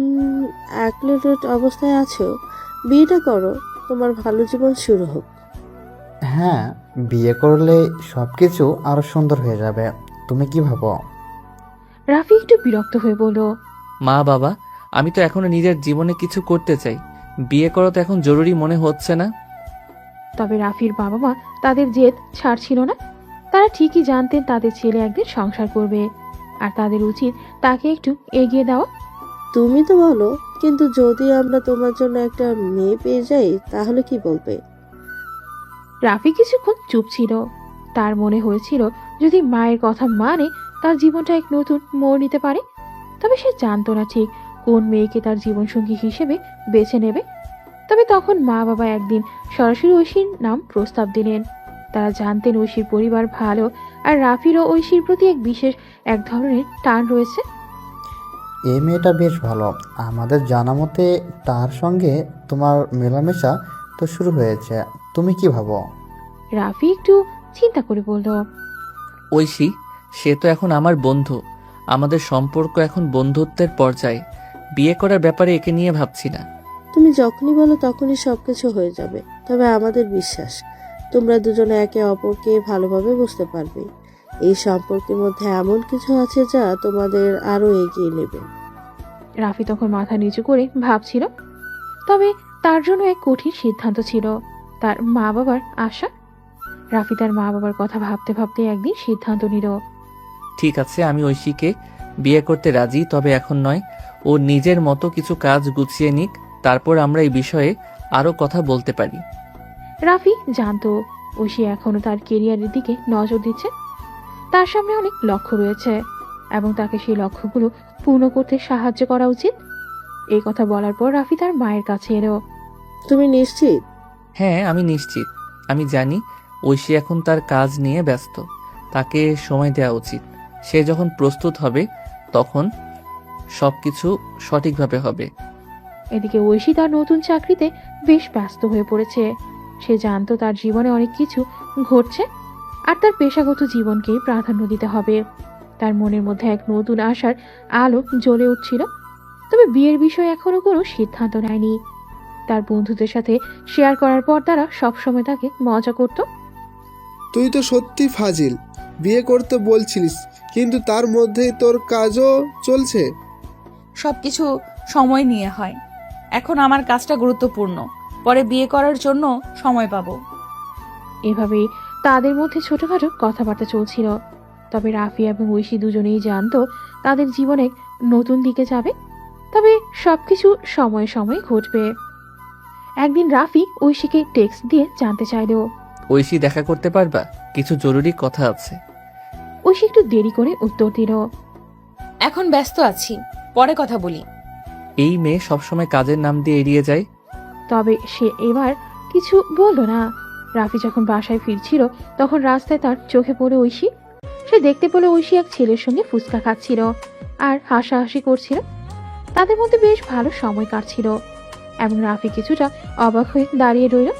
অ্যাক্লিটেড অবস্থায় আছো, বিয়েটা করো, তোমার ভালো জীবন শুরু হোক। হ্যাঁ, বিয়ে করলে সবকিছু আরো সুন্দর হয়ে যাবে। তুমি কি ভাবো? রাফি একটু বিরক্ত হয়ে বলল, মা বাবা, আমি তো এখনো নিজের জীবনে কিছু করতে চাই। বিয়ে করা তো এখন জরুরি মনে হচ্ছে না। তবে রাফির বাবা মা তাদের জেদ ছাড়ছিল না। তারা ঠিকই জানতেন তাদের ছেলে একদিন সংসার করবে, আর তাদের উচিত তাকে একটু এগিয়ে দেওয়া। তুমি তো বলো, কিন্তু যদি আমরা তোমার জন্য একটা মেয়ে পেয়ে যাই তাহলে কি বলবে? রাফি কিছুক্ষণ চুপ ছিল। তার মনে হয়েছিল যদি মায়ের কথা মানে তার জীবনটা এক নতুন মোড় নিতে পারে। তবে সে জানতো না ঠিক কোন মেয়েকে তার জীবনসঙ্গী হিসেবে বেছে নেবে। তবে তখন মা বাবা একদিন সরাসরি ঐশীর নাম প্রস্তাব দিলেন। তারা জানতেন ঐশীর পরিবার ভালো, আর রাফিরও ঐশীর প্রতি এক ধরনের টান রয়েছে। এই মেয়েটা বেশ ভালো, আমাদের জানা মতে তার সঙ্গে তোমার মেলামেশা তো শুরু হয়েছে, তুমি কি ভাবো? রাফি একটু চিন্তা করে বলল, ঐশী, সে তো এখন আমার বন্ধু, আমাদের সম্পর্ক এখন বন্ধুত্বের পর্যায়ে। বিয়ে করার ব্যাপারে একে নিয়ে ভাবছি না। তুমি যখনই বলো তখনই সবকিছু হয়ে যাবে। তবে আমাদের বিশ্বাস তোমরা দুজনে একে অপরকে ভালোভাবে বুঝতে পারবে। এই সম্পর্কের মধ্যে এমন কিছু আছে যা তোমাদের আরো এগিয়ে নেবে। রাফি তখন মাথা নিচু করে ভাবছিল। তবে তার জন্য এক কঠিন সিদ্ধান্ত ছিল, তার মা বাবার আশা। রাফি তার মা বাবার কথা ভাবতে ভাবতে একদিন সিদ্ধান্ত নিল। ঠিক আছে, আমি ঐশীকে বিয়ে করতে রাজি, তবে এখন নয়। ও নিজের মতো কিছু কাজ গুছিয়ে নিক, তারপর আমরা এই বিষয়ে আরো কথা বলতে পারি। রাফি জানতো ঐশী এখনো তার কেরিয়ারের দিকে নজর দিচ্ছে। তার সামনে অনেক লক্ষ্য রয়েছে এবং তাকে সেই লক্ষ্যগুলো পূর্ণ করতে সাহায্য করা উচিত। এই কথা বলার পর রাফি তার মায়ের কাছে এলো। তুমি নিশ্চিত? হ্যাঁ, আমি নিশ্চিত। আমি জানি ঐশী এখন তার কাজ নিয়ে ব্যস্ত, তাকে সময় দেওয়া উচিত। সে যখন প্রস্তুত হবে তখন সবকিছু সঠিকভাবে হবে। এদিকে ঐশী তার নতুন চাকরিতে বেশ ব্যস্ত হয়ে পড়েছে। সে জানতো তার জীবনে অনেক কিছু ঘটছে, আর তার পেশাগত জীবনকেই প্রাধান্য দিতে হবে। তার মনের মধ্যে এক নতুন আশার আলো জ্বলে উঠছিল। তবে বিয়ের বিষয়ে এখনো কোনো সিদ্ধান্ত নেয়নি। তার বন্ধুদের সাথে শেয়ার করার পর তারা সবসময় তাকে মজা করত। তুই তো সত্যি ফাজিল, বিয়ে করতে বলছিলিস কিন্তু তার মধ্যেই তোর কাজও চলছে। সবকিছু সময় নিয়ে হয়। এখন আমার কাজটা গুরুত্বপূর্ণ, পরে বিয়ে করার জন্য সময় পাবো। এভাবেই তাদের মধ্যে ছোটখাটো কথাবার্তা চলছিল। তবে রাফি এবং ঐশী দুজনেই জানতো তাদের জীবনে নতুন দিকে যাবে। তবে সবকিছু সময়ে সময়ে ঘটবে। একদিন রাফি ঐশীকে টেক্সট দিয়ে জানতে চাইল, ঐশী, দেখা করতে পারবা? কিছু জরুরি কথা আছে। ঐশী একটু দেরি করে উত্তর দিল, এখন ব্যস্ত আছি, পরে কথা বলি। এই মেয়ে সবসময় কাজের নাম দিয়ে এড়িয়ে যায়। তবে সে এবার কিছু বলল না। রাফি যখন বাসায় ফিরছিল তখন রাস্তায় তার চোখে পড়ে ঐশী। সে দেখতে পেল ঐশী এক ছেলের সঙ্গে ফুচকা খাচ্ছিল আর হাসাহাসি করছিল। তাদের মধ্যে বেশ ভালো সময় কাটছিল এবং রাফি কিছুটা অবাক হয়ে দাঁড়িয়ে রইল।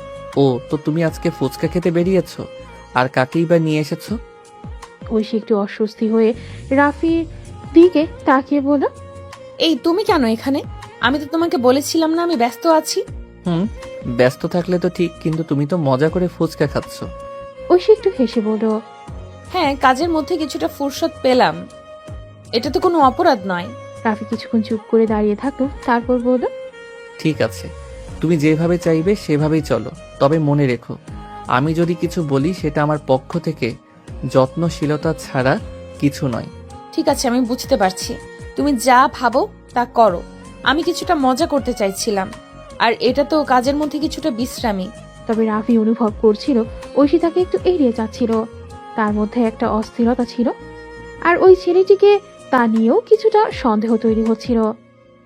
ও, তো তুমি আজকে ফুচকা খেতে বেরিয়েছো? আর কাকেই বা নিয়ে এসেছো? ঐশী একটু অস্বস্তি হয়ে রাফির দিকে তাকিয়ে বলল, এই তুমি কেন এখানে? আমি তো তোমাকে বলেছিলাম না আমি ব্যস্ত আছি। ব্যস্ত থাকলে তো ঠিক, কিন্তু তুমি তো মজা করে ফুচকা খাচ্ছ। ঐশী একটু হেসে বলল, হ্যাঁ, কাজের মধ্যে কিছুটা ফুরসত পেলাম, এটা তো কোনো অপরাধ নয়। রাফি কিছুক্ষণ চুপ করে দাঁড়িয়ে থাকলো, তারপর বলল, ঠিক আছে, তুমি যেভাবে চাইবে সেভাবেই চলো। তবে মনে রেখো, আমি যদি কিছু বলি সেটা আমার পক্ষ থেকে যত্নশীলতা ছাড়া কিছু নয়। ঠিক আছে, আমি বুঝতে পারছি। তুমি যা ভাবো তা করো। আমি কিছুটা মজা করতে চাইছিলাম, আর এটা তো কাজের মধ্যে কিছুটা বিশ্রামী। তবে রাফি অনুভব করছিল ঐশী তাকে একটু এড়িয়ে যাচ্ছিল। তার মধ্যে একটা অস্থিরতা ছিল, আর ওই ছেলেটিকে তা নিয়েও কিছুটা সন্দেহ তৈরি হচ্ছিল।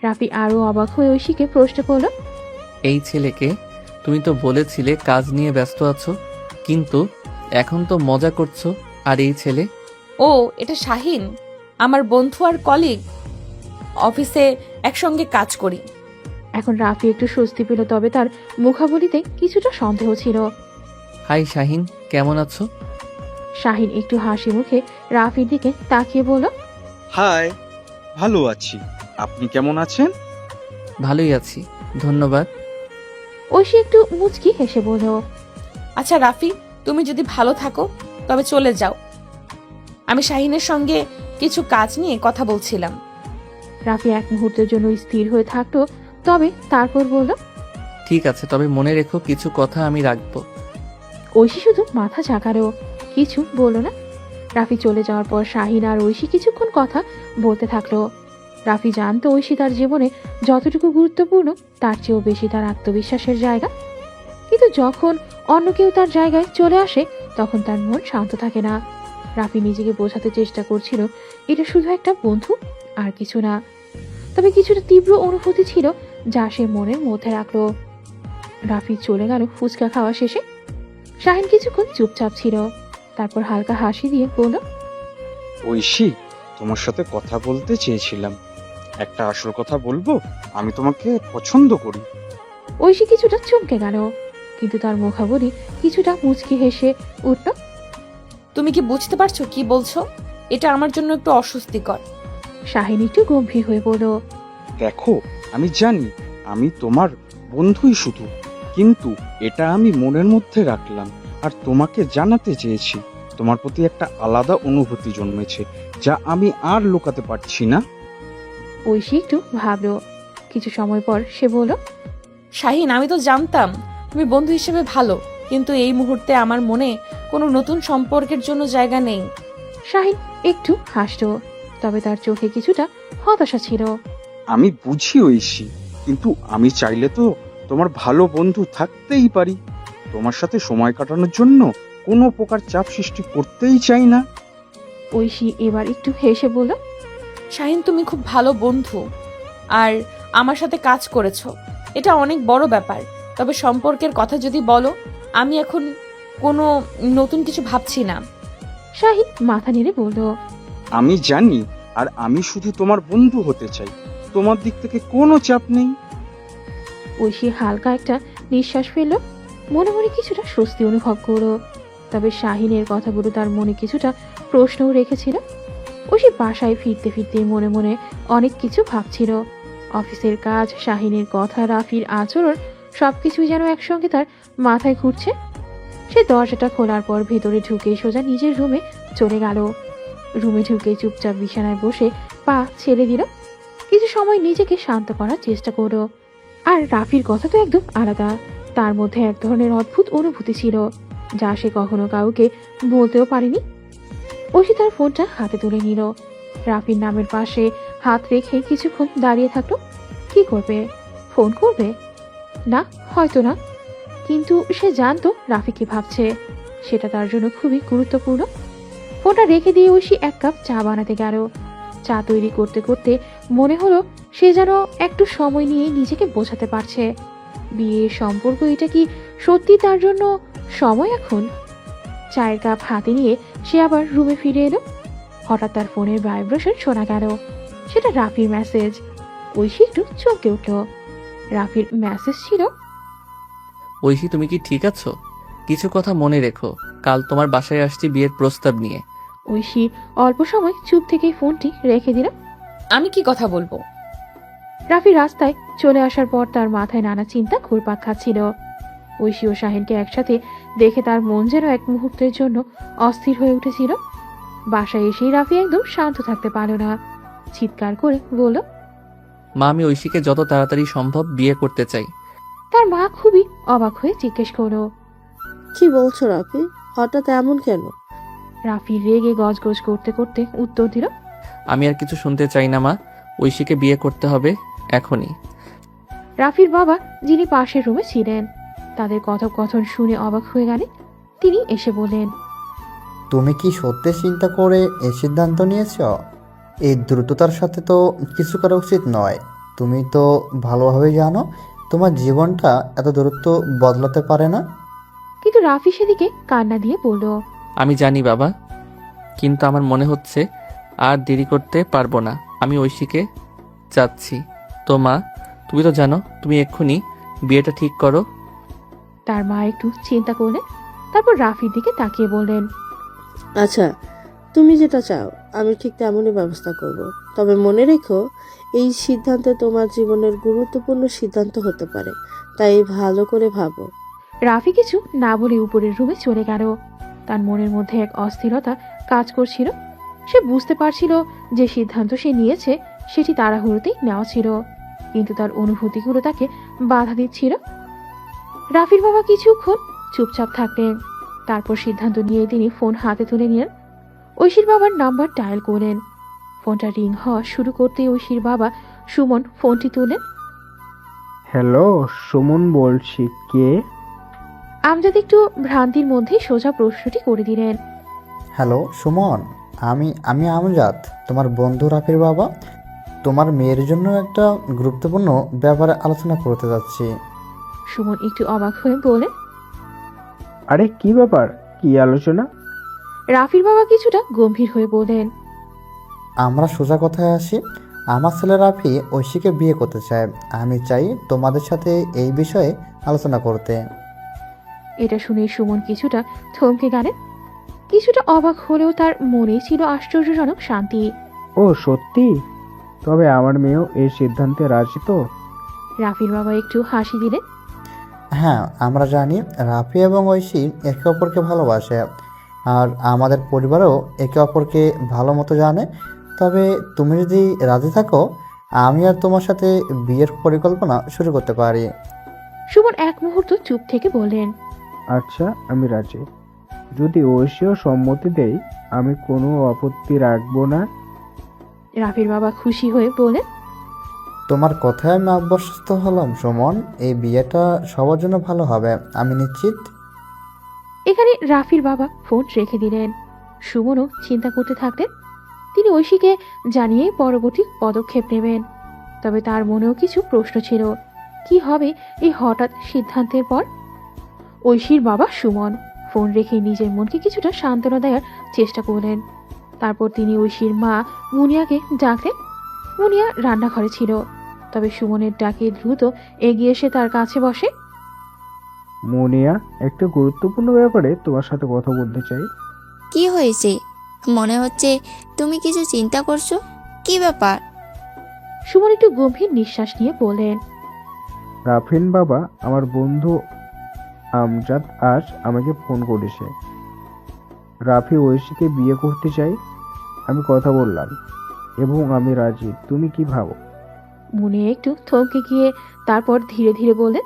রাফি আরো অবাক হয়ে ঐশীকে প্রশ্ন করল, এই ছেলেকে? তুমি তো বলেছিলে কাজ নিয়ে ব্যস্ত আছো, কিন্তু এখন তো মজা করছো। আর এই ছেলে? ও, এটা শাহিন, আমার বন্ধু আর কলিগ, অফিসে একসঙ্গে কাজ করি। এখন রাফি একটু স্বস্তি পেল, তবে তার মুখাবলিতে কিছুটা সন্দেহ ছিল। হাই শাহিন, কেমন আছো? শাহিন একটু হাসি মুখে রাফির দিকে তাকিয়ে বলল, হাই, ভালো আছি। আপনি কেমন আছেন? ভালোই আছি, ধন্যবাদ। ঐশী একটু মুচকি হেসে বলল, আচ্ছা রাফি, তুমি যদি ভালো থাকো তবে চলে যাও। আমি শাহিনের সঙ্গে কিছু কাজ নিয়ে কথা বলছিলাম। রাফি এক মুহূর্তের জন্য স্থির হয়ে থাকতো, তবে তারপর বলল, ঠিক আছে, তবে মনে রেখো কিছু কথা আমি রাখবো। ঐশী শুধু মাথা ঝাঁকালো, কিছু বলল না। রাফি চলে যাওয়ার পর শাহিন আর ঐশী কিছুক্ষণ কথা বলতে থাকলো। রাফি জানতো ঐশী তার জীবনে যতটুকু গুরুত্বপূর্ণ তার চেয়েও বেশি তার আত্মবিশ্বাসের জায়গা। কিন্তু যখন অন্য কেউ তার জায়গায় চলে আসে তখন তার মন শান্ত থাকে না। রাফি নিজেকে বোঝাতে চেষ্টা করছিল এটা শুধু একটা বন্ধু আর কিছু না। তবে কিছুটা তীব্র অনুভূতি ছিল যা সে মনের মধ্যে রাখলো। রাফি চলে গেল ফুচকা খাওয়া শেষে। শাহিন কিছুক্ষণ চুপচাপ ছিল, তারপর হালকা হাসি দিয়ে বলল, ঐশী, তোমার সাথে কথা বলতে চেয়েছিলাম। একটা আসল কথা বলবো, আমি তোমাকে পছন্দ করি। ঐশী কিছুটা চমকে গেল, কিন্তু তার মুখাবলি কিছুটা মুচকি হেসে উঠল। তুমি কি বুঝতে পারছো কি বলছো? এটা আমার জন্য একটু অস্বস্তিকর। শাহিন একটু গম্ভীর হয়ে বলল, দেখো, আমি জানি আমি তোমার বন্ধুই শুধু, কিন্তু এটা আমি মনের মধ্যে রাখলাম আর তোমাকে জানাতে চেয়েছি। তোমার প্রতি একটা আলাদা অনুভূতি জন্মেছে, যা আমি আর লুকাতে পারছি না। ঐশী একটু ভাবলো। কিছু সময় পর সে বলল, শাহিন, আমি তো জানতাম তুমি বন্ধু হিসেবে ভালো, কিন্তু এই মুহূর্তে আমার মনে কোনো নতুন সম্পর্কের জন্য জায়গা নেই। শাহিন একটু হাসলো, তবে তার চোখে কিছুটা হতাশা ছিল। আমি বুঝি ঐশী, কিন্তু আমি চাইলে তো তোমার ভালো বন্ধু থাকতেই পারি। তোমার সাথে সময় কাটানোর জন্য কোনো প্রকার চাপ সৃষ্টি করতেই চাই না। ঐশী এবার একটু হেসে বলল, শাহিন, তুমি খুব ভালো বন্ধু আর আমার সাথে কাজ করেছো, এটা অনেক বড় ব্যাপার। তবে সম্পর্কের কথা যদি বলো, আমি এখন কোনো নতুন কিছু ভাবছি না। শাহিন মাথা নেড়ে বলল, আমি জানি, আর আমি শুধু তোমার বন্ধু হতে চাই। তোমার দিক থেকে কোনো চাপ নেই। ঐশী হালকা একটা নিঃশ্বাস ফেলল, মনে মনে কিছুটা স্বস্তি অনুভব করলো। তবে শাহিনের কথাগুলো তার মনে কিছুটা প্রশ্নও রেখেছিল। ঐশী বাসায় ফিরতে ফিরতে মনে মনে অনেক কিছু ভাবছিল। অফিসের কাজ, শাহিনের কথা, রাফির আচরণ, সবকিছুই যেন একসঙ্গে তার মাথায় ঘুরছে। সে দরজাটা খোলার পর ভেতরে ঢুকে সোজা নিজের রুমে চলে গেল। রুমে ঢুকে চুপচাপ বিছানায় বসে পা ছেড়ে দিল। কিছু সময় নিজেকে শান্ত করার চেষ্টা করলো। আর রাফির কথা তো একদম আলাদা। তার মধ্যে এক ধরনের অদ্ভুত অনুভূতি ছিল, যা সে কখনো কাউকে বলতেও পারেনি। ঐশী তার ফোনটা হাতে তুলে নিল। রাফির নামের পাশে হাত রেখে কিছুক্ষণ দাঁড়িয়ে থাকলো। কি করবে? ফোন করবে? না, হয়তো না। কিন্তু সে জানতো রাফি কি ভাবছে, সেটা তার জন্য খুবই গুরুত্বপূর্ণ। ফোনটা রেখে দিয়ে ঐশী এক কাপ চা বানাতে গেল। চা তৈরি করতে করতে মনে হলো সে যেন একটু সময় নিয়ে নিজেকে বোঝাতে পারছে। বিয়ের সম্পর্ক, এটা কি সত্যি তার জন্য সময় এখন? চায়ের কাপ হাতে নিয়ে সে আবার রুমে ফিরে এলো। হঠাৎ তার ফোনের ভাইব্রেশন শোনা গেল। সেটা রাফির মেসেজ। ঐশী একটু চমকে উঠল। রাফির মেসেজ ছিল, ঐশী, তুমি কি ঠিক আছো? কিছু কথা মনে রেখো, কাল তোমার বাসায় আসছি বিয়ের প্রস্তাব নিয়ে। ঐশী অল্প সময় চুপ থেকেই ফোনটি রেখে দিল। আমি কি কথা বলবো? রাফি রাস্তায় চলে আসার পর তার মাথায় নানা চিন্তা ঘুরপাক খাচ্ছিল। ঐশী ও শাহিনকে একসাথে দেখে তার মন যেন এক মুহূর্তের জন্য অস্থির হয়ে উঠেছিল। বাসায় এসেই রাফি একদম শান্ত থাকতে পারল না। চিৎকার করে বলল, মা, আমি ঐশীকে যত তাড়াতাড়ি সম্ভব বিয়ে করতে চাই। তার মা খুবই অবাক হয়ে জিজ্ঞেস করলো, কি বলছো রাফি? হঠাৎ এমন কেন? রাফি রেগে গজগজ করতে করতে উত্তর দিল, আমি আর কিছু শুনতে চাই না মা, ঐশীকে বিয়ে করতে হবে এখনই। রাফির বাবা, যিনি পাশের রুমে ছিলেন, তাদের কথোপকথন শুনে অবাক হয়ে গেলেন। তিনি এসে বললেন, তুমি কি সত্যি চিন্তা করে এই সিদ্ধান্ত নিয়েছ? এই দ্রুততার সাথে তো কিছু করা উচিত নয়। তুমি তো ভালোভাবে জানো তোমার জীবনটা এত দ্রুত বদলাতে পারে না। কিন্তু রাফি সেদিকে কান্না দিয়ে বলল, আমি জানি বাবা, কিন্তু আমার মনে হচ্ছে আর দেরি করতে পারবো না। আমি ঐশীকে চাচ্ছি। তো মা, তুমি তো জানো, তুমি এক্ষুনি বিয়েটা ঠিক করো। তার মা একটু চিন্তা করলেন, তারপর রাফির দিকে তাকিয়ে বললেন, আচ্ছা, তুমি যেটা চাও আমি ঠিক তেমনই ব্যবস্থা করব। তবে মনে রেখো, এই সিদ্ধান্ত তোমার জীবনের গুরুত্বপূর্ণ সিদ্ধান্ত হতে পারে, তাই ভালো করে ভাবো। রাফি কিছু না বলে উপরের রুমে চলে গেল। তার মনের মধ্যে এক অস্থিরতা কাজ করছিল। সে বুঝতে পারছিল যে সিদ্ধান্ত সে নিয়েছে সেটি তাড়াহুড়োতেই নেওয়া ছিল, কিন্তু তার অনুভূতিগুলো তাকে বাধা দিচ্ছিল। রাফির বাবা কিছুক্ষণ চুপচাপ থাকলেন, তারপর সিদ্ধান্ত নিয়ে তিনি ফোন হাতে তুলে নিলেন। ঐশীর বাবার নাম্বার ডায়াল করলেন। ফোনটা রিং হওয়া শুরু করতে ঐশীর বাবা সুমন ফোনটি তুলেন। হ্যালো, সুমন বলছি, কে? আমজাদ একটু ভ্রান্তির মধ্যে সোজা প্রশ্নটি করে দিলেন। হ্যালো সুমন, আমি আমি আমজাদ, তোমার বন্ধু রাফির বাবা। তোমার মেয়ের জন্য একটা গুরুত্বপূর্ণ ব্যাপারে আলোচনা করতে যাচ্ছি। সুমন একটু অবাক হয়ে বলে। আরে কি ব্যাপার, কি আলোচনা? রাফির বাবা কিছুটা গম্ভীর হয়ে বলেন। আমরা সোজা কথায় আসি। আমার ছেলে রাফি ঐশীকে বিয়ে করতে চায়। আমি চাই তোমাদের সাথে এই বিষয়ে আলোচনা করতে। এটা শুনে সুমন কিছুটা থমকে গেলেন। কিছুটা অবাক হলেও তার মনে ছিল আশ্চর্যজনক শান্তি। ও সত্যি? তবে আমার মেয়েও এই সিদ্ধান্তে রাজি তো? রাফির বাবা একটু হাসি দিলেন। হ্যাঁ, আমরা জানি রাফি এবং ঐশী একে অপরকে ভালোবাসে, আর আমাদের পরিবারও একে অপরকে ভালো মতো জানে। তবে তুমি যদি রাজি থাকো, আমি আর তোমার সাথে বিয়ের পরিকল্পনা শুরু করতে পারি। সুমন এক মুহূর্ত চুপ থেকে বললেন, আচ্ছা, আমি রাজি। যদি ঐশীও সম্মতি দেয়, আমি কোনো আপত্তি রাখবো না। রাফির বাবা খুশি হয়ে বলেন, তোমার কথায় আমি আশ্বস্ত হলাম সুমন। এই বিয়েটা সবার জন্য ভালো হবে, আমি নিশ্চিত। এখানে রাফির বাবা ফোন রেখে দিলেন। সুমনও চিন্তা করতে থাকলেন। তিনি ঐশীকে জানিয়ে পরবর্তী পদক্ষেপ নেবেন। তবে তার মনেও কিছু প্রশ্ন ছিল। কি হবে এই হঠাৎ সিদ্ধান্তের পর? ঐশীর বাবা সুমন ফোন রেখে নিজের মনকে কিছুটা সান্ত্বনা দেওয়ার চেষ্টা করলেন। তারপর তিনি ঐশীর মা মুনিয়াকে ডাকলেন। মুনিয়া রান্নাঘরে ছিল। তবে সুমনের ডাকে দ্রুত এগিয়ে এসে তার কাছে বসে। মুনিয়া, একটা গুরুত্বপূর্ণ ব্যাপারে তোমার সাথে কথা বলতে চাই। কি হয়েছে? মনে হচ্ছে তুমি কিছু চিন্তা করছো। কি ব্যাপার? সুমন একটু গম্ভীর নিঃশ্বাস নিয়ে বললেন, রাফিন বাবা, আমার বন্ধু আমজাদ আজ আমাকে ফোন করেছে। রাফি ঐশীকে বিয়ে করতে চাই। আমি কথা বললাম এবং আমি রাজি। তুমি কি ভাবো? মুনিয়া একটু থমকে গিয়ে তারপর ধীরে ধীরে বললেন,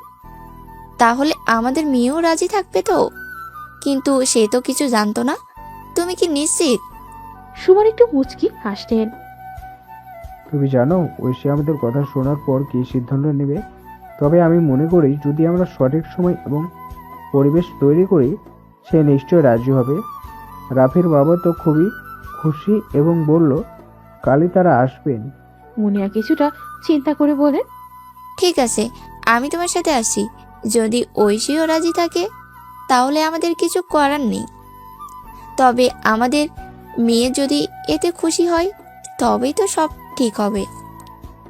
তাহলে আমাদের মেয়েও রাজি থাকবে তো? কিন্তু সে তো কিছু জানতো না। তুমি কি নিশ্চিত? সুমন একটু মুচকি হাসলেন। তুমি জানো ঐশী আমাদের কথা শোনার পর কি সিদ্ধান্ত নেবে। তবে আমি মনে করি যদি আমরা সঠিক সময় এবং পরিবেশ তৈরি করি, সে নিশ্চয় রাজি হবে। রাফির বাবা তো খুবই খুশি এবং বলল কালই তারা আসবেন। মুনিয়া কিছুটা চিন্তা করে বলেন, ঠিক আছে, আমি তোমার সাথে আসি। যদি ঐশীও রাজি থাকে তাহলে আমাদের কিছু করার নেই। তবে আমাদের মেয়ে যদি এতে খুশি হয় তবেই তো সব ঠিক হবে।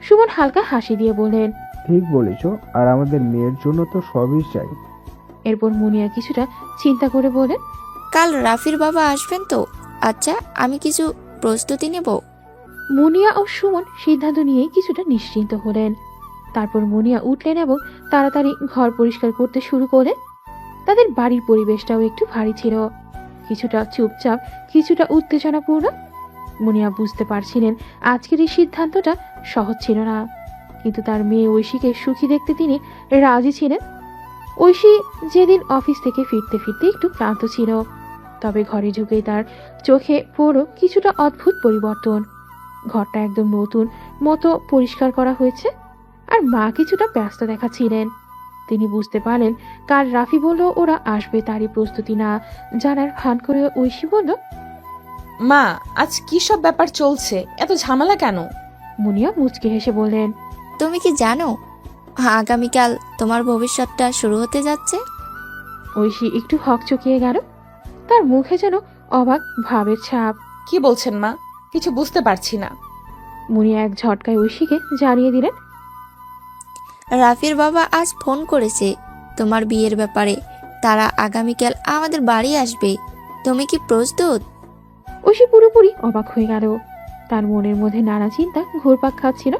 সুমন হালকা হাসি দিয়ে বলেন, ঠিক বলেছ, আর আমাদের মেয়ের জন্য তো সবই চাই। এরপর মুনিয়া কিছুটা চিন্তা করে বলেন, কাল রাফির বাবা আসবেন তো? আচ্ছা, আমি কিছু প্রস্তুতি নেব। মুনিয়া ও সুমন সিদ্ধান্ত নিয়েই কিছুটা নিশ্চিন্ত হলেন। তারপর মুনিয়া উঠলেন এবং তাড়াতাড়ি ঘর পরিষ্কার করতে শুরু করলেন। তাদের বাড়ির পরিবেশটাও একটু ভারী ছিল, কিছুটা চুপচাপ, কিছুটা উত্তেজনাপূর্ণ। মুনিয়া বুঝতে পারছিলেন আজকের এই সিদ্ধান্তটা সহজ ছিল না, কিন্তু তার মেয়ে ঐশীকে সুখী দেখতে তিনি রাজি ছিলেন। ঐশী যেদিন অফিস থেকে ফিরতে ফিরতে একটু ক্লান্ত ছিল, তবে ঘরে ঢুকেই তার চোখে পড়ল কিছুটা অদ্ভুত পরিবর্তন। ঘরটা একদম নতুন মতো পরিষ্কার করা হয়েছে, আর মা কিছুটা ব্যস্ত দেখাচ্ছিলেন। তিনি বুঝতে পারলেন কাল রাফি বলল ওরা আসবে, তারই প্রস্তুতি না জানার ভান করে ঐশী বলল, মা, আজ কি সব ব্যাপার চলছে? এত ঝামেলা কেন? মুনিয়া মুচকে হেসে বললেন, তুমি কি জানো আগামীকাল তোমার ভবিষ্যৎটা শুরু হতে যাচ্ছে? ঐশী একটু হকচকিয়ে গেল। তার মুখে যেন অবাক ভাবের ছাপ। কি বলছেন মা? কিছু বুঝতে পারছি না। মুনিয়া এক ঝটকায় ঐশীকে জানিয়ে দিলেন, রাফির বাবা আজ ফোন করেছে তোমার বিয়ের ব্যাপারে। তারা আগামীকাল আমাদের বাড়ি আসবে। তুমি কি প্রস্তুত? ঐশী পুরোপুরি অবাক হয়ে গেল। তার মনের মধ্যে নানা চিন্তা ঘুরপাক খাচ্ছিল।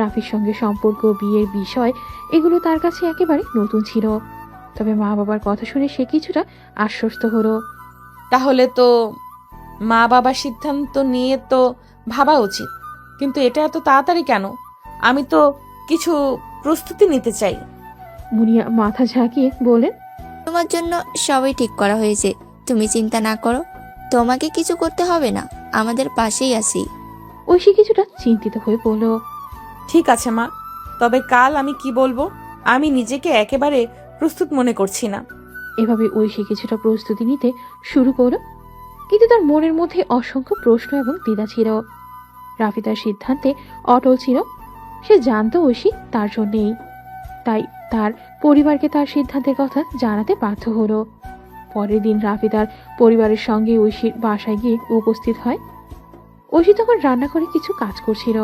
রাফির সঙ্গে সম্পর্ক, বিয়ের বিষয়, এগুলো তার কাছে একেবারে নতুন ছিল। তবে মা বাবার কথা শুনে সে কিছুটা আশ্বস্ত হলো। তাহলে তো মা বাবার সিদ্ধান্ত নিয়ে তো ভাবা উচিত, কিন্তু এটা এত তাড়াতাড়ি কেন? আমি তো কিছু প্রস্তুতি নিতে চাই। মুনিয়া মাথা ঝাঁকিয়ে বলেন, তোমার জন্য সবই ঠিক করা হয়েছে। তুমি চিন্তা না করো, তোমাকে কিছু করতে হবে না, আমাদের পাশেই আছি। ঐশী কিছুটা চিন্তিত হয়ে বলল, ঠিক আছে মা, তবে কাল আমি কি বলবো? আমি নিজেকে একেবারে প্রস্তুত মনে করছি না। এভাবে ঐশী কিছুটা প্রস্তুতি নিতে শুরু করল। কিন্তু তার মনের মধ্যে অসংখ্য প্রশ্ন এবং দ্বিধা ছিল। রাফি তার সিদ্ধান্তে অটল ছিল। সে জানতো ঐশী তার জন্যেই, তাই তার পরিবারকে তার সিদ্ধান্তের কথা জানাতে বাধ্য হলো। পরের দিন রাফি তার পরিবারের সঙ্গে ঐশীর বাসায় গিয়ে উপস্থিত হয়। ঐশী তখন রান্নাঘরে কিছু কাজ করছিল।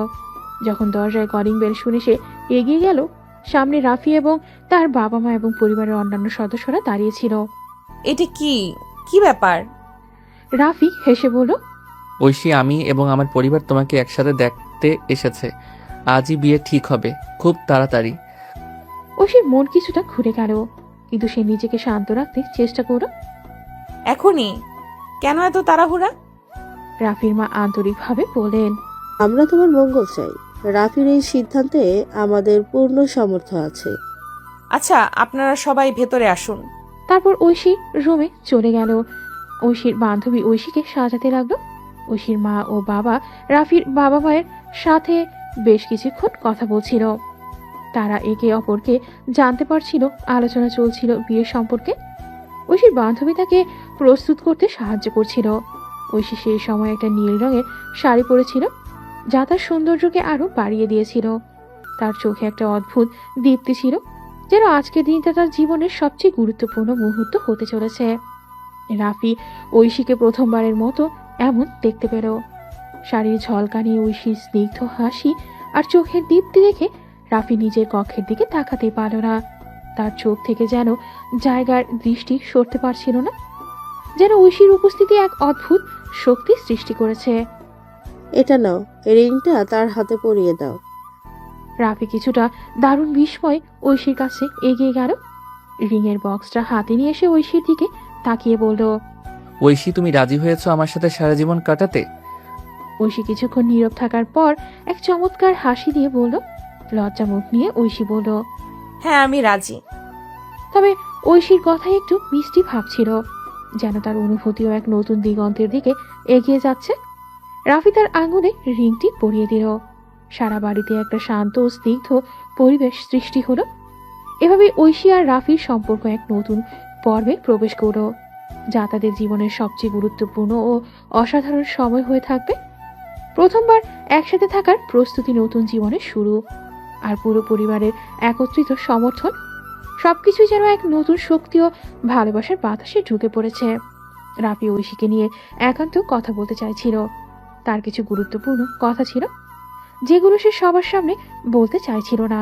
যখন দরজায় কলিং বেল শুনে সে এগিয়ে গেল, সামনে রাফি এবং তার বাবা মা এবং পরিবারের অন্যান্য সদস্যরা দাঁড়িয়েছিল। এটা কি কি ব্যাপার? রাফি হেসে বলল, ঐশী, আমি এবং আমার পরিবার তোমাকে একসাথে দেখতে এসেছে। আজই বিয়ে ঠিক হবে, খুব তাড়াতাড়ি। ঐশীর মন কিছুটা ঘুরে গেল, কিন্তু সে নিজেকে শান্ত রাখতে চেষ্টা করল। এখনই কেন এত তাড়াহুড়া? রাফির মা আন্তরিকভাবে বলেন, আমরা তোমার মঙ্গল চাই। রাফির এই সিদ্ধান্তে আমাদের পূর্ণ সমর্থ আছে। আচ্ছা, আপনারা সবাই ভেতরে আসুন। তারপর ঐশী রুমে চলে গেল। ঐশীর বান্ধবী ঐশীকে সাজাতে লাগলো। ঐশীর মা ও বাবা রাফির বাবা মায়ের সাথে বেশ কিছুক্ষণ কথা বলছিল। তারা একে অপরকে জানতে পারছিল, আলোচনা চলছিল বিয়ের সম্পর্কে। ঐশীর বান্ধবী তাকে প্রস্তুত করতে সাহায্য করছিল। ঐশী সেই সময় একটা নীল রঙের শাড়ি পরেছিল, যা তার সৌন্দর্যকে আরো বাড়িয়ে দিয়েছিল। তার চোখে একটা অদ্ভুত দীপ্তি ছিল, যেন আজকের দিনটা তার জীবনের সবচেয়ে গুরুত্বপূর্ণ মুহূর্ত হতে চলেছে। রাফি ঐশীকে প্রথমবারের মতো এমন দেখতে পেল। শাড়ির ঝলকানি, ঐশীর স্নিগ্ধ হাসি আর চোখের দীপ্তি দেখে রাফি নিজের কক্ষের দিকে তাকাতে পারল না। তার চোখ থেকে যেন জায়গার দৃষ্টি সরতে পারছিল না, যেন ঐশীর উপস্থিতি এক অদ্ভুত শক্তি সৃষ্টি করেছে। এটা নাও, রিংটা তার হাতে পরিয়ে দাও। রাফি কিছুটা দারুণ বিস্ময় ঐশীর কাছে এগিয়ে গেল। রিংয়ের বক্সটা হাতে নিয়ে এসে ঐশীর দিকে তাকিয়ে বলল, ঐশী, তুমি রাজি হয়েছো আমার সাথে সারা জীবন কাটাতে? ঐশী কিছুক্ষণ নীরব থাকার পর এক চমৎকার হাসি দিয়ে বলল। লজ্জা মুখ নিয়ে ঐশী বলল, হ্যাঁ, আমি রাজি। তবে ঐশীর কথায় একটু মিষ্টি ভাব ছিল, যেন তার অনুভূতিও এক নতুন দিগন্তের দিকে এগিয়ে যাচ্ছে। রাফি তার আঙুলে রিংটি পরিয়ে দিল। সারা বাড়িতে একটা শান্ত ও স্নিগ্ধ পরিবেশ সৃষ্টি হলো। এভাবে ঐশী আর রাফির সম্পর্ক এক নতুন পর্বে প্রবেশ করল, যা তাদের জীবনের সবচেয়ে গুরুত্বপূর্ণ ও অসাধারণ সময় হয়ে থাকবে। প্রথমবার একসাথে থাকার প্রস্তুতি, নতুন জীবনের শুরু, আর পুরো পরিবারের একত্রিত সমর্থন, সবকিছুই যেন এক নতুন শক্তি ও ভালোবাসার বাতাসে ঢুকে পড়েছে। রাফি ঐশীকে নিয়ে একান্ত কথা বলতে চাইছিল। তার কিছু গুরুত্বপূর্ণ কথা ছিল, যেগুলো সে সবার সামনে বলতে চাইছিল না।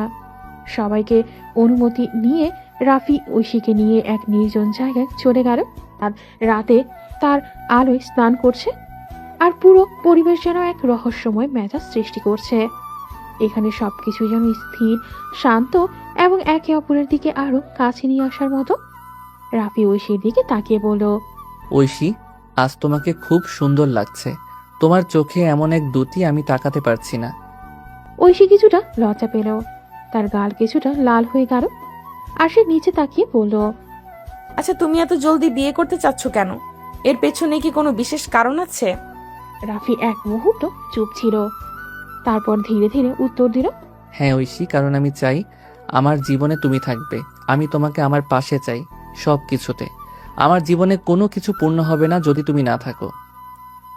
সবাইকে অনুমতি নিয়ে রাফি ঐশীকে নিয়ে এক নির্জন জায়গায় চলে গেল। আর রাতে তার আলোয় স্নান করছে, আর পুরো পরিবেশ যেন এক রহস্যময় মেজাজ সৃষ্টি করছে। এখানে সবকিছু যেন স্থির, শান্ত এবং একে অপরের দিকে আরো কাছে নিয়ে আসার মতো। রাফি ঐশীর দিকে তাকিয়ে বলল, ঐশী, আজ তোমাকে খুব সুন্দর লাগছে। তোমার চোখে এমন এক দ্যুতি আমি তাকাতে পারছি না। ঐশী কিছুটা লজ্জা পেল, তার গাল কিছুটা লাল হয়ে গেল, আর সে নিচে তাকিয়ে বলল, আচ্ছা, তুমি এত জলদি বিয়ে করতে চাচ্ছ কেন? এর পেছনে কি কোনো বিশেষ কারণ আছে? রাফি এক মুহূর্ত চুপ ছিল, তারপর ধীরে ধীরে উত্তর দিল, হ্যাঁ ঐশী, কারণ আমি চাই আমার জীবনে তুমি থাকবে। আমি তোমাকে আমার পাশে চাই সব কিছুতে। আমার জীবনে কোনো কিছু পূর্ণ হবে না যদি তুমি না থাকো।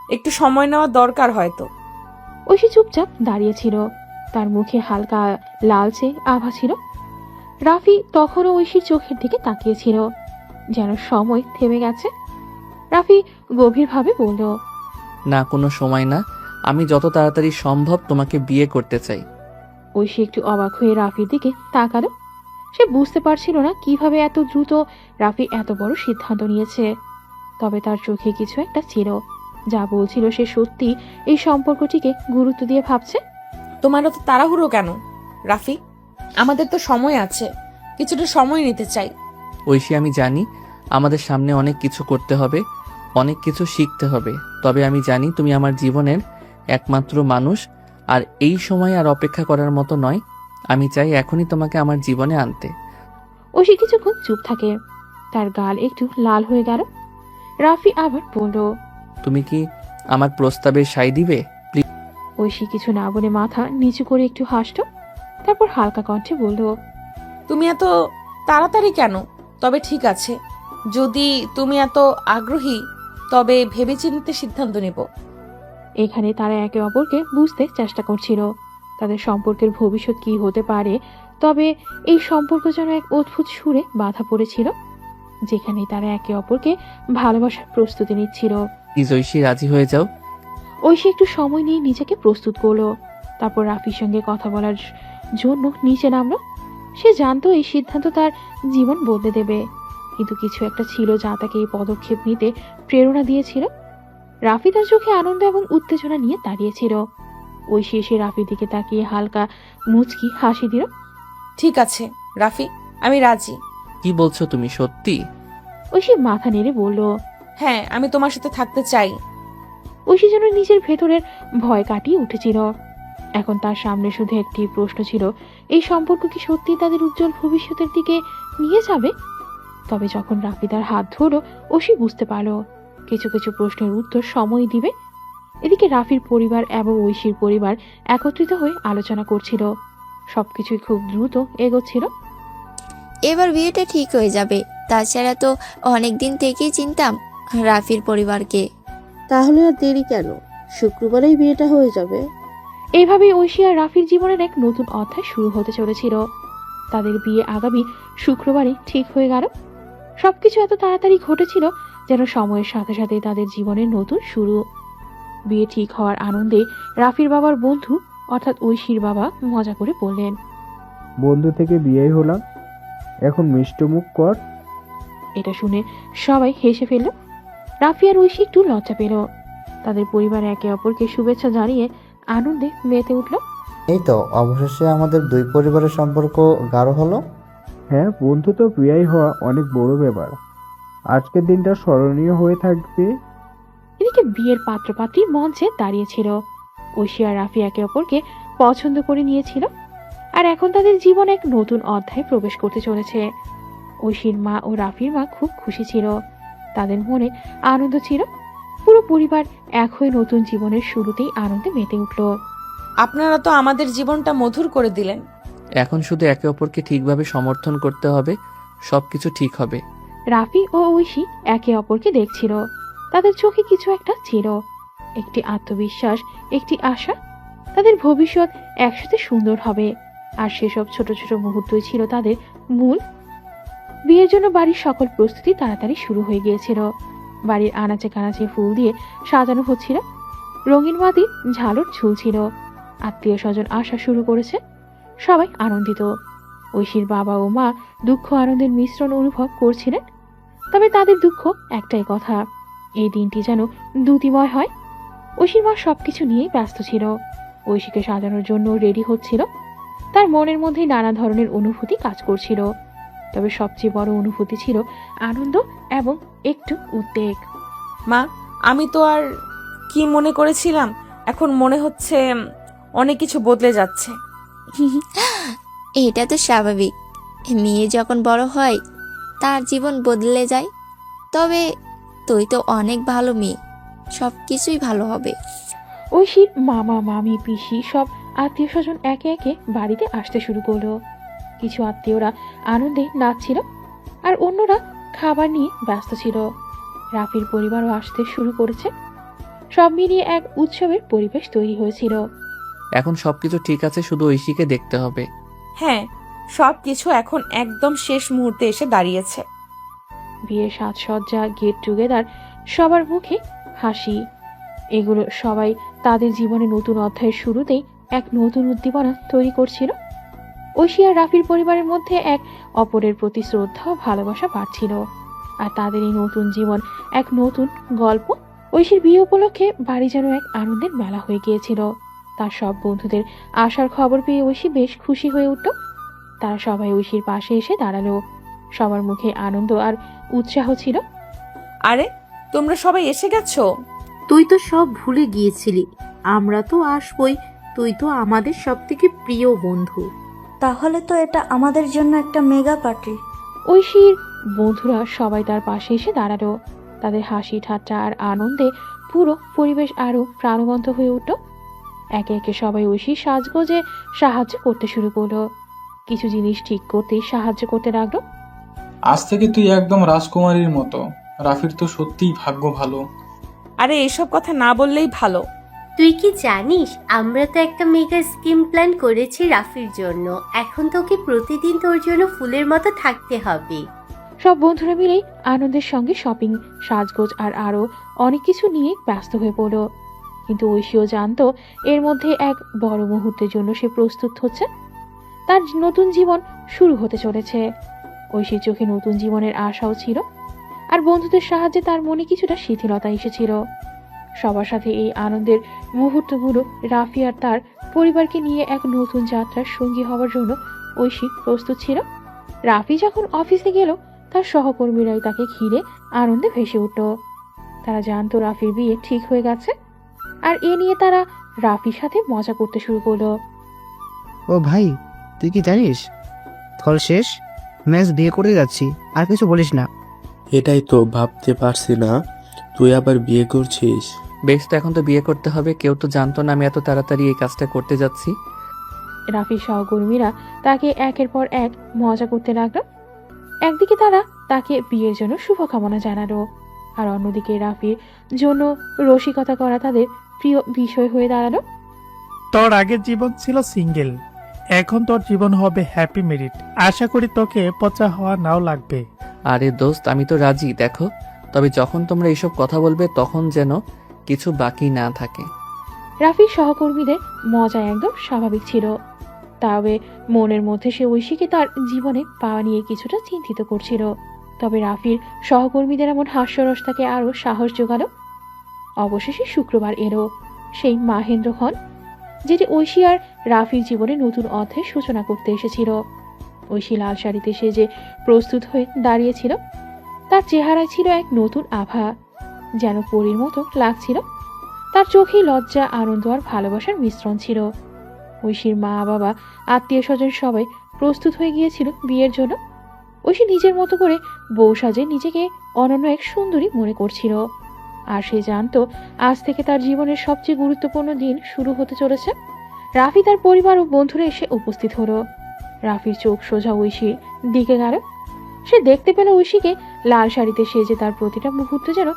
একটু সময় নেওয়া দরকার হয়তো। ঐশী চুপচাপ দাঁড়িয়েছিল, তার মুখে হালকা লালচে আভা ছিল। রাফি তখনও ঐশীর চোখের দিকে তাকিয়েছিল, যেন সময় থেমে গেছে। রাফি গভীরভাবে বলল, না, কোনো সময় না। আমি যত তাড়াতাড়ি সম্ভব তোমাকে বিয়ে করতে চাই। ঐশী একটু অবাক হয়ে রাফির দিকে তাকালো। সে বুঝতে পারছিল না কিভাবে এত দ্রুত রাফি এত বড় সিদ্ধান্ত নিয়েছে। তবে তার চোখে কিছু একটা ছিল, যা বলছিল সে সত্যি এই সম্পর্কটিকে গুরুত্ব দিয়ে ভাবছে। তোমার তো তাড়াহুড়ো কেন রাফি? আমাদের তো সময় আছে, কিছুটা সময় নিতে চাই। ঐশী, আমি জানি আমাদের সামনে অনেক কিছু করতে হবে, অনেক কিছু শিখতে হবে। তবে আমি জানি তুমি আমার জীবনের একমাত্র মানুষ, আর এই সময় আর অপেক্ষা করার মতো নয়। আমি চাই এখনই তোমাকে আমার জীবনে আনতে। ঐশী কিছুক্ষণ চুপ থাকে, তার গাল একটু লাল হয়ে গেল। রাফি আবার বলল, তুমি কি আমার প্রস্তাবে সাই দিবে? ঐশী কিছু না বলে মাথা নিচু করে একটু হাসল, তারপর হালকা কণ্ঠে বলল, তুমি এত তাড়াতাড়ি কেন? তবে ঠিক আছে, যদি তুমি এত আগ্রহী তবে ভেবেচিন্তে সিদ্ধান্ত নেব। এখানে তারা একে অপরকে বুঝতে চেষ্টা করছিল তাদের সম্পর্কের ভবিষ্যৎ কি হতে পারে। তবে এই সম্পর্ক যেন এক অদ্ভুত সুরে বাধা পড়েছিল, যেখানে তারা একে অপরকে ভালোবাসার প্রস্তুতি নিচ্ছিল। প্লিজ ঐশী, রাজি হয়ে যাও। ঐশী একটু সময় নিয়ে নিজেকে প্রস্তুত করলো, তারপর রাফির সঙ্গে কথা বলার জন্য নিচে নামলো। সে জানতো এই সিদ্ধান্ত তার জীবন বদলে দেবে, কিন্তু কিছু একটা ছিল যা তাকে এই পদক্ষেপ নিতে প্রেরণা দিয়েছিল। রাফি তার চোখে আনন্দ এবং উত্তেজনা নিয়ে দাঁড়িয়েছিল। ঐশী এসে রাফির দিকে তাকিয়ে হালকা মুচকি হাসি দিল। ঠিক আছে রাফি, আমি রাজি। কি বলছো তুমি, সত্যি? ঐশী মাথা নেড়ে বলল, হ্যাঁ, আমি তোমার সাথে থাকতে চাই। ঐশী যেন নিজের ভেতরের ভয় কাটিয়ে উঠেছিল। এখন তার সামনে শুধু একটি প্রশ্ন ছিল, এই সম্পর্ক কি সত্যি তাদের উজ্জ্বল ভবিষ্যতের দিকে নিয়ে যাবে? তবে যখন রাফি তার হাত ধরলো, ঐশী বুঝতে পারল কিছু কিছু প্রশ্নের উত্তর সময় দিবে। এদিকে রাফির পরিবার এবং ঐশীর পরিবার একত্রিত হয়ে আলোচনা করছিল। সবকিছুই খুব দ্রুত এগোচ্ছিল। এবার বিয়েটা ঠিক হয়ে যাবে। তাছাড়া তো অনেক দিন থেকেই চিনতাম রাফির পরিবারকে। তাহলে আর দেরি কেন? শুক্রবারেই বিয়েটা হয়ে যাবে। এইভাবেই ঐশী আর রাফির জীবনের এক নতুন অধ্যায় শুরু হতে চলেছিল। তাদের বিয়ে আগামী শুক্রবারই ঠিক হয়ে গেল। সবকিছু এত তাড়াতাড়ি ঘটেছিল যেন সময়ের সাথে সাথে তাদের জীবনের নতুন শুরু। বিয়ে ঠিক হওয়ার আনন্দে রাফির বাবার বন্ধু অর্থাৎ ঐশীর বাবা মজা করে বললেন, বন্ধু থেকে বিয়েই হলাম, এখন মিষ্টমুখ কর। এটা শুনে সবাই হেসে ফেলল। রাফি আর ঐশী একটু লজ্জা পেল। তাদের পরিবার একে অপরকে শুভেচ্ছা জানিয়ে আনন্দে মেতে উঠল। এই তো অবশেষে আমাদের দুই পরিবারের সম্পর্ক গাঢ় হলো। হ্যাঁ, বন্ধু তো বিয়েই হওয়া অনেক বড় ব্যাপার। আজকের দিনটা স্মরণীয় হয়ে থাকবে। এদিকে বিয়ের পাত্রপাত্রী মঞ্চে দাঁড়িয়েছিল। ঐশী আর রাফি একে অপরকে পছন্দ করে নিয়েছিল, আর এখন তাদের জীবন এক নতুন অধ্যায়ে প্রবেশ করতে চলেছে। ঐশীর মা ও রাফির মা খুব খুশি ছিল। তাদের মনে আনন্দ ছিল। পুরো পরিবার এক হয়ে নতুন জীবনের শুরুতেই আনন্দে মেতে উঠল। আপনারা তো আমাদের জীবনটা মধুর করে দিলেন। এখন শুধু একে অপরকে ঠিকভাবে সমর্থন করতে হবে, সবকিছু ঠিক হবে। রাফি ও ঐশী একে অপরকে দেখছিল। তাদের চোখে কিছু একটা ছিল, একটি আত্মবিশ্বাস, একটি আশা। তাদের ভবিষ্যৎ একসাথে সুন্দর হবে। আর সেসব ছোট ছোট মুহূর্তই ছিল তাদের মূল। বিয়ের জন্য বাড়ির সকল প্রস্তুতি তাড়াতাড়ি শুরু হয়ে গিয়েছিল। বাড়ির আনাচে কানাচে ফুল দিয়ে সাজানো হচ্ছিল, রঙিন বাতি ঝালর ঝুলছিল। আত্মীয় স্বজন আসা শুরু করেছে। সবাই আনন্দিত। ঐশীর বাবা ও মা দুঃখ আনন্দের মিশ্রণ অনুভব করছিলেন। তবে তাদের দুঃখ একটাই কথা, এই দিনটি যেন দ্যুতিময় হয়। ঐশীর মা সবকিছু নিয়েই ব্যস্ত ছিল। ঐশীকে সাজানোর জন্য রেডি হচ্ছিল। তার মনের মধ্যে নানা ধরনের অনুভূতি কাজ করছিল। তবে সবচেয়ে বড় অনুভূতি ছিল আনন্দ এবং একটু উদ্বেগ। মা, আমি তো আর কি মনে করেছিলাম, এখন মনে হচ্ছে অনেক কিছু বদলে যাচ্ছে। এটা তো স্বাভাবিক। মেয়ে যখন বড় হয় তার জীবন বদলে যায়। তবে তুই তো অনেক ভালো মেয়ে, সব কিছুই ভালো হবে। ঐশীর মামা মামি পিসি সব আত্মীয় স্বজন একে একে বাড়িতে আসতে শুরু করলো। কিছু আত্মীয়রা আনন্দে নাচছিল, আর অন্যরা খাবার নিয়ে ব্যস্ত ছিল। রাফির পরিবারও আসতে শুরু করেছে। সব মিলিয়ে এক উৎসবের পরিবেশ তৈরি হয়েছিল। এখন সবকিছু ঠিক আছে, শুধু ঐশীকে দেখতে হবে। হ্যাঁ, সবকিছু এখন একদম শেষ মুহূর্তে এসে দাঁড়িয়েছে। বিয়ের সাজসজ্জা, গেট টুগেদার, সবার মুখে হাসি, এগুলো সবাই তাদের জীবনে নতুন অধ্যায়ের শুরুতেই এক নতুন উদ্দীপনা তৈরি করছিল। ঐশী আর রাফির পরিবারের মধ্যে এক অপরের প্রতি শ্রদ্ধা ও ভালোবাসা বাড়ছিল। আর তাদের এই নতুন জীবন এক নতুন গল্প। ঐশীর বিয়ে উপলক্ষে বাড়ি যেন এক আনন্দের মেলা হয়ে গিয়েছিল। তার সব বন্ধুদের আসার খবর পেয়ে ঐশী বেশ খুশি হয়ে উঠল। তারা সবাই ঐশীর পাশে এসে দাঁড়ালো। সবার মুখে আনন্দ আর উৎসাহ ছিল। আরে, তোমরা সবাই এসে গেছো? তুই তো সব ভুলে গিয়েছিলি। আমরা তো আসবই, তুই তো আমাদের সবথেকে প্রিয় বন্ধু। তাহলে তো এটা আমাদের জন্য একটা মেগা পার্টি। ঐশীর বন্ধুরা সবাই তার পাশে এসে দাঁড়ালো। তাদের হাসি ঠাট্টা আর আনন্দে পুরো পরিবেশ আরো প্রাণবন্ত হয়ে উঠল। একে একে সবাই ঐশীর সাজগোজে সাহায্য করতে শুরু করলো। কিছু জিনিস ঠিক করতে সাহায্য করতে লাগলো। আজ থেকে তুই একদম রাজকুমারীর মতো, রাফির তো সত্যিই ভাগ্য ভালো। আরে এসব কথা না বললেই ভালো। তুই কি জানিস আমরা তো একটা মেগা স্কিম প্ল্যান করেছি রাফির জন্য। এখন তোকে প্রতিদিন তোর জন্য ফুলের মতো থাকতে হবে। সব বন্ধুরা মিলেই আনন্দের সঙ্গে শপিং, সাজগোজ আর আরো অনেক কিছু নিয়ে ব্যস্ত হয়ে পড়ল। কিন্তু ঐশীও জানতো এর মধ্যে এক বড় মুহূর্তের জন্য সে প্রস্তুত হচ্ছে। তার নতুন জীবন শুরু হতে চলেছে। ঐশীর চোখে নতুন জীবনের আশাও ছিল, আর বন্ধুদের সাহায্যে তার মনে কিছুটা শিথিলতা এসেছিল। সবার সাথে এই আনন্দের মুহূর্তগুলো রাফি আর তার পরিবারকে নিয়ে এক নতুন যাত্রার সঙ্গী হওয়ার জন্য ঐশী প্রস্তুত ছিল। রাফি যখন অফিসে গেল, তার সহকর্মীরাই তাকে ঘিরে আনন্দে ভেসে উঠল। তারা জানতো রাফির বিয়ে ঠিক হয়ে গেছে, আর এ নিয়ে তারা রাফির সাথে মজা করতে শুরু করলো। ও ভাই, তুই কি জানিস ফল শেষ, ম্যাচ বিয়ে করে যাচ্ছি, আর কিছু বলিস না। এটাই তো ভাবতে পারছি না, তুই আবার বিয়ে করছিস। বেশ, তো এখন তো বিয়ে করতে হবে। কেউ তো জানতো না আমি এত তাড়াতাড়ি এই কাজটা করতে যাচ্ছি। রাফির সহকর্মীরা তাকে একের পর এক মজা করতে লাগলো। একদিকে তারা তাকে বিয়ের জন্য শুভকামনা জানালো, আর অন্যদিকে রাফির জন্য রসিকতা করা তাদের প্রিয় বিষয় হয়ে দাঁড়ালো। তোর আগের জীবন ছিল সিঙ্গেল, এখন তোর জীবন হবে হ্যাপি মেরিড। আশা করি তোকে পচা হওয়া নাও লাগবে। আরে দোস্ত, আমি তো রাজি। দেখো, তবে যখন তোমরা এসব কথা বলবে তখন যেন কিছু বাকি না থাকে। রাফির সহকর্মীদের মজা একদম স্বাভাবিক ছিল, তবে মনের মধ্যে সে ঐশীকে তার জীবনে পাওয়া নিয়ে কিছুটা চিন্তিত করছিল। তবে রাফির সহকর্মীদের এমন হাস্যরস তাকে আরো সাহস জোগালো। অবশেষে শুক্রবার এলো, সেই মাহেন্দ্রক্ষণ, যেটি ঐশী আর রাফির জীবনে নতুন অধ্যায়ের সূচনা করতে এসেছিল। ঐশী লাল শাড়িতে সেজে প্রস্তুত হয়ে দাঁড়িয়েছিল। তার চেহারায় ছিল এক নতুন আভা, যেন পরীর মতো লাগছিল। তার চোখেই লজ্জা, আনন্দ আর ভালোবাসার মিশ্রণ ছিল। ঐশীর মা, বাবা, আত্মীয় স্বজন সবাই প্রস্তুত হয়ে গিয়েছিল বিয়ের জন্য। ঐশী নিজের মতো করে বউ সাজে নিজেকে অনন্য এক সুন্দরী মনে করছিল, আর সে জানতো আজ থেকে তার জীবনের সবচেয়ে গুরুত্বপূর্ণ দিন শুরু হতে চলেছে। রাফি, তার পরিবার ও বন্ধুরা এসে উপস্থিত হলো। রাফির চোখ সোজা ঐশীর দিকে গেল। সে দেখতে পেল ঐশীকে লাল শাড়িতে সেজে। তার প্রতিটা মুহূর্ত যেন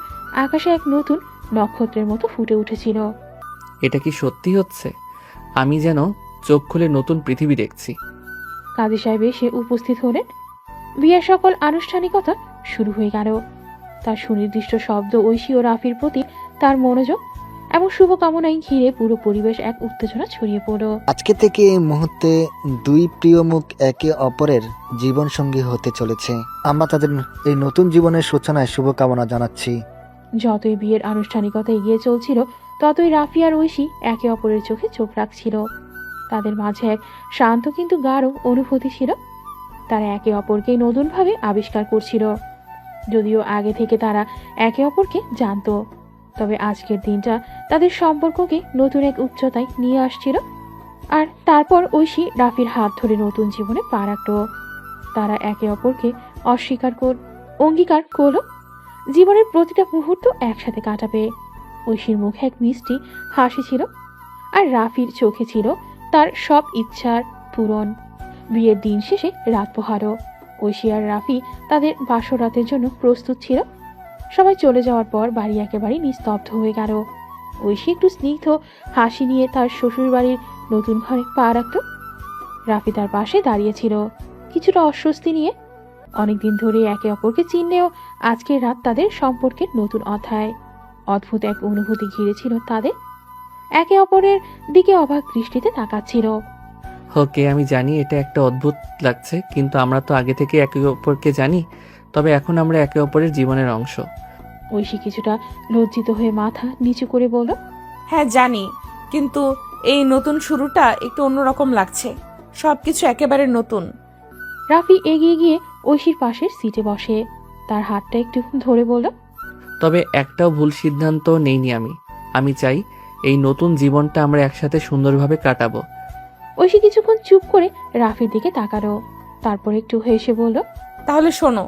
আকাশে এক নতুন নক্ষত্রের মতো ফুটে উঠেছিল। এটা কি সত্যি হচ্ছে? আমি যেন চোখ খুলে নতুন পৃথিবী দেখছি। কাজী সাহেব এসে উপস্থিত হলেন। বিয়ের সকল আনুষ্ঠানিকতা শুরু হয়ে গেল। তার সুনির্দিষ্ট শব্দ ঐশী ও রাফির প্রতি তার মনোযোগ এবং শুভকামনায় ঘিরে পুরো পরিবেশ এক উত্তেজনা ছড়িয়ে পড়ল। আজকে থেকে এই মুহূর্তে দুই প্রিয় মুখ একে অপরের জীবন সঙ্গী হতে চলেছে। আমরা তাদের এই নতুন জীবনের সূচনায় শুভকামনা জানাচ্ছি। যতই বিয়ের আনুষ্ঠানিকতা এগিয়ে চলছিল, ততই রাফি আর ঐশী একে অপরের চোখে চোখ রাখছিল। তাদের মাঝে এক শান্ত কিন্তু গাঢ় অনুভূতি ছিল। তারা একে অপরকে নতুনভাবে আবিষ্কার করছিল। যদিও আগে থেকে তারা একে অপরকে জানতো, তবে আজকের দিনটা তাদের সম্পর্ককে নতুন এক উচ্চতায় নিয়ে আসছিল। আর তারপর ঐশী রাফির হাত ধরে নতুন জীবনে পা রাখল। তারা একে অপরকে অঙ্গীকার করল জীবনের প্রতিটা মুহূর্ত একসাথে কাটাবে। ঐশীর মুখে এক মিষ্টি হাসি ছিল, আর রাফির চোখে ছিল তার সব ইচ্ছার পূরণ। বিয়ের দিন শেষে রাত পোহারো। ঐশী আর রাফি তাদের বাসর রাতের জন্য প্রস্তুত ছিল। সবাই চলে যাওয়ার পর বাড়ি একেবারে নিস্তব্ধ হয়ে গেল। ঐশী একটু স্নিগ্ধ হাসি নিয়ে তার শ্বশুর বাড়ির নতুন ঘরে পা রাখল। রাফি তার পাশে দাঁড়িয়েছিল, কিছুটা অস্বস্তি নিয়ে। অনেকদিন ধরে একে অপরকে চিনলেও আজকের রাত তাদের সম্পর্কের নতুন অধ্যায়। অদ্ভুত এক অনুভূতি ঘিরেছিল তাদের। একে অপরের দিকে অবাক দৃষ্টিতে তাকাচ্ছিল। ওকে, আমি জানি এটা একটা অদ্ভুত লাগছে, কিন্তু আমরা তো আগে থেকে একে অপরকে জানি। তবে এখন আমরা একে অপরের জীবনের অংশ। ঐশী কিছুটা লজ্জিত হয়ে মাথা নিচু করে বলল, হ্যাঁ জানি, কিন্তু এই নতুন শুরুটা একটু অন্যরকম লাগছে। সবকিছু একেবারে নতুন। রাফি এগিয়ে গিয়ে ঐশীর পাশের সিটে বসে। তার হাতটা একটু ধরে বলল, তবে একটাও ভুল সিদ্ধান্ত নেইনি আমি। আমি চাই এই নতুন জীবনটা আমরা একসাথে সুন্দরভাবে কাটাবো। ঐশী কিছুক্ষণ চুপ করে রাফির দিকে তাকালো, তারপর একটু হেসে বলল, তাহলে শোনো,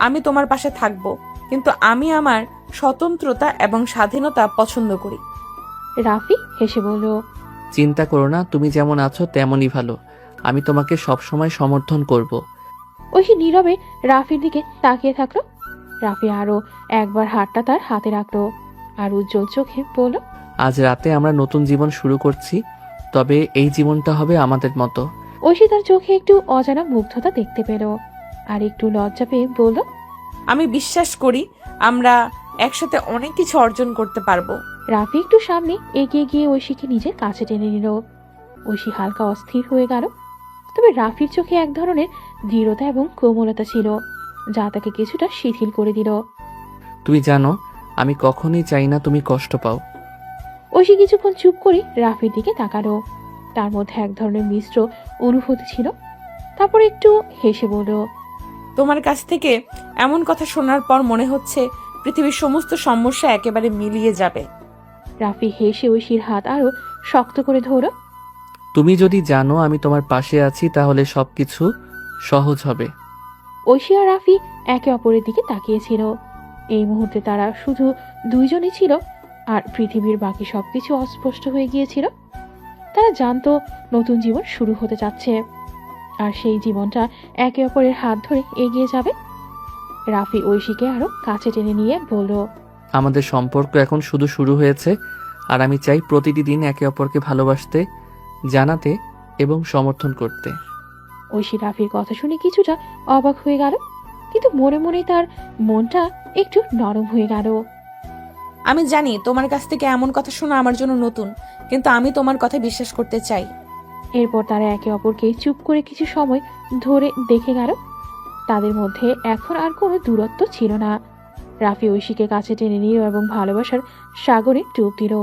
আমি তোমার পাশে থাকবো, কিন্তু আমি আমার স্বতন্ত্রতা এবং স্বাধীনতা পছন্দ করি। রাফি হেসে বলল, চিন্তা করো না, তুমি যেমন আছো তেমনই ভালো। আমি তোমাকে সবসময় সমর্থন করব। ঐশী নীরবে রাফির দিকে তাকিয়ে থাকলো। রাফি আরো একবার হাতটা তার হাতে রাখলো আর উজ্জ্বল চোখে বলল, আজ রাতে আমরা নতুন জীবন শুরু করছি, তবে এই জীবনটা হবে আমাদের মতো। ঐশী তার চোখে একটু অজানা মুগ্ধতা দেখতে পেল আর একটু লজ্জা পেয়ে বলল, আমি বিশ্বাস করি আমরা একসাথে অনেক কিছু অর্জন করতে পারবো। রাফি একটু সামনে এগিয়ে গিয়ে ঐশীকে নিজের কাছে টেনে নিল। ঐশী হালকা অস্থির হয়ে গেল, তবে রাফির চোখে এক ধরনের দৃঢ়তা এবং কোমলতা ছিল যা তাকে কিছুটা শিথিল করে দিল। তুমি জানো, আমি কখনোই চাই না তুমি কষ্ট পাও। ঐশী কিছুক্ষণ চুপ করে রাফির দিকে তাকালো। তার মধ্যে এক ধরনের মিশ্র অনুভূতি ছিল। তারপর একটু হেসে বলল, তোমার কাছ থেকে এমন কথা শোনার পর মনে হচ্ছে পৃথিবীর সমস্ত সমস্যা একেবারে মিলিয়ে যাবে। রাফি হেসে ঐশীর হাত আরো শক্ত করে ধরল। তুমি যদি জানো আমি তোমার পাশে আছি তাহলে সবকিছু সহজ হবে। ঐশী আর রাফি একে অপরের দিকে তাকিয়েছিল। এই মুহূর্তে তারা শুধু দুইজনই ছিল, আর পৃথিবীর বাকি সবকিছু অস্পষ্ট হয়ে গিয়েছিল। তারা জানতো নতুন জীবন শুরু হতে যাচ্ছে, আর সেই জীবনটা একে অপরের হাত ধরে এগিয়ে যাবে। রাফি ঐশীকে আরো কাছে টেনে নিয়ে বলল, আমাদের সম্পর্ক এখন শুধু শুরু হয়েছে, আর আমি চাই প্রতিটি দিন একে অপরকে ভালোবাসতে, জানাতে এবং সমর্থন করতে। ঐশী রাফির কথা শুনে কিছুটা অবাক হয়ে গেল, কিন্তু মনে মনে তার মনটা একটু নরম হয়ে গেল। আমি জানি তোমার কাছ থেকে এমন কথা শোনা আমার জন্য নতুন, কিন্তু আমি তোমার কথা বিশ্বাস করতে চাই। এরপর তারা একে অপরকে চুপ করে কিছু সময় ধরে দেখে গেল। তাদের মধ্যে এখন আর কোনো দূরত্ব ছিল না। রাফি ঐশীকে কাছে টেনে নিল এবং ভালোবাসার সাগরে ডুব দিল।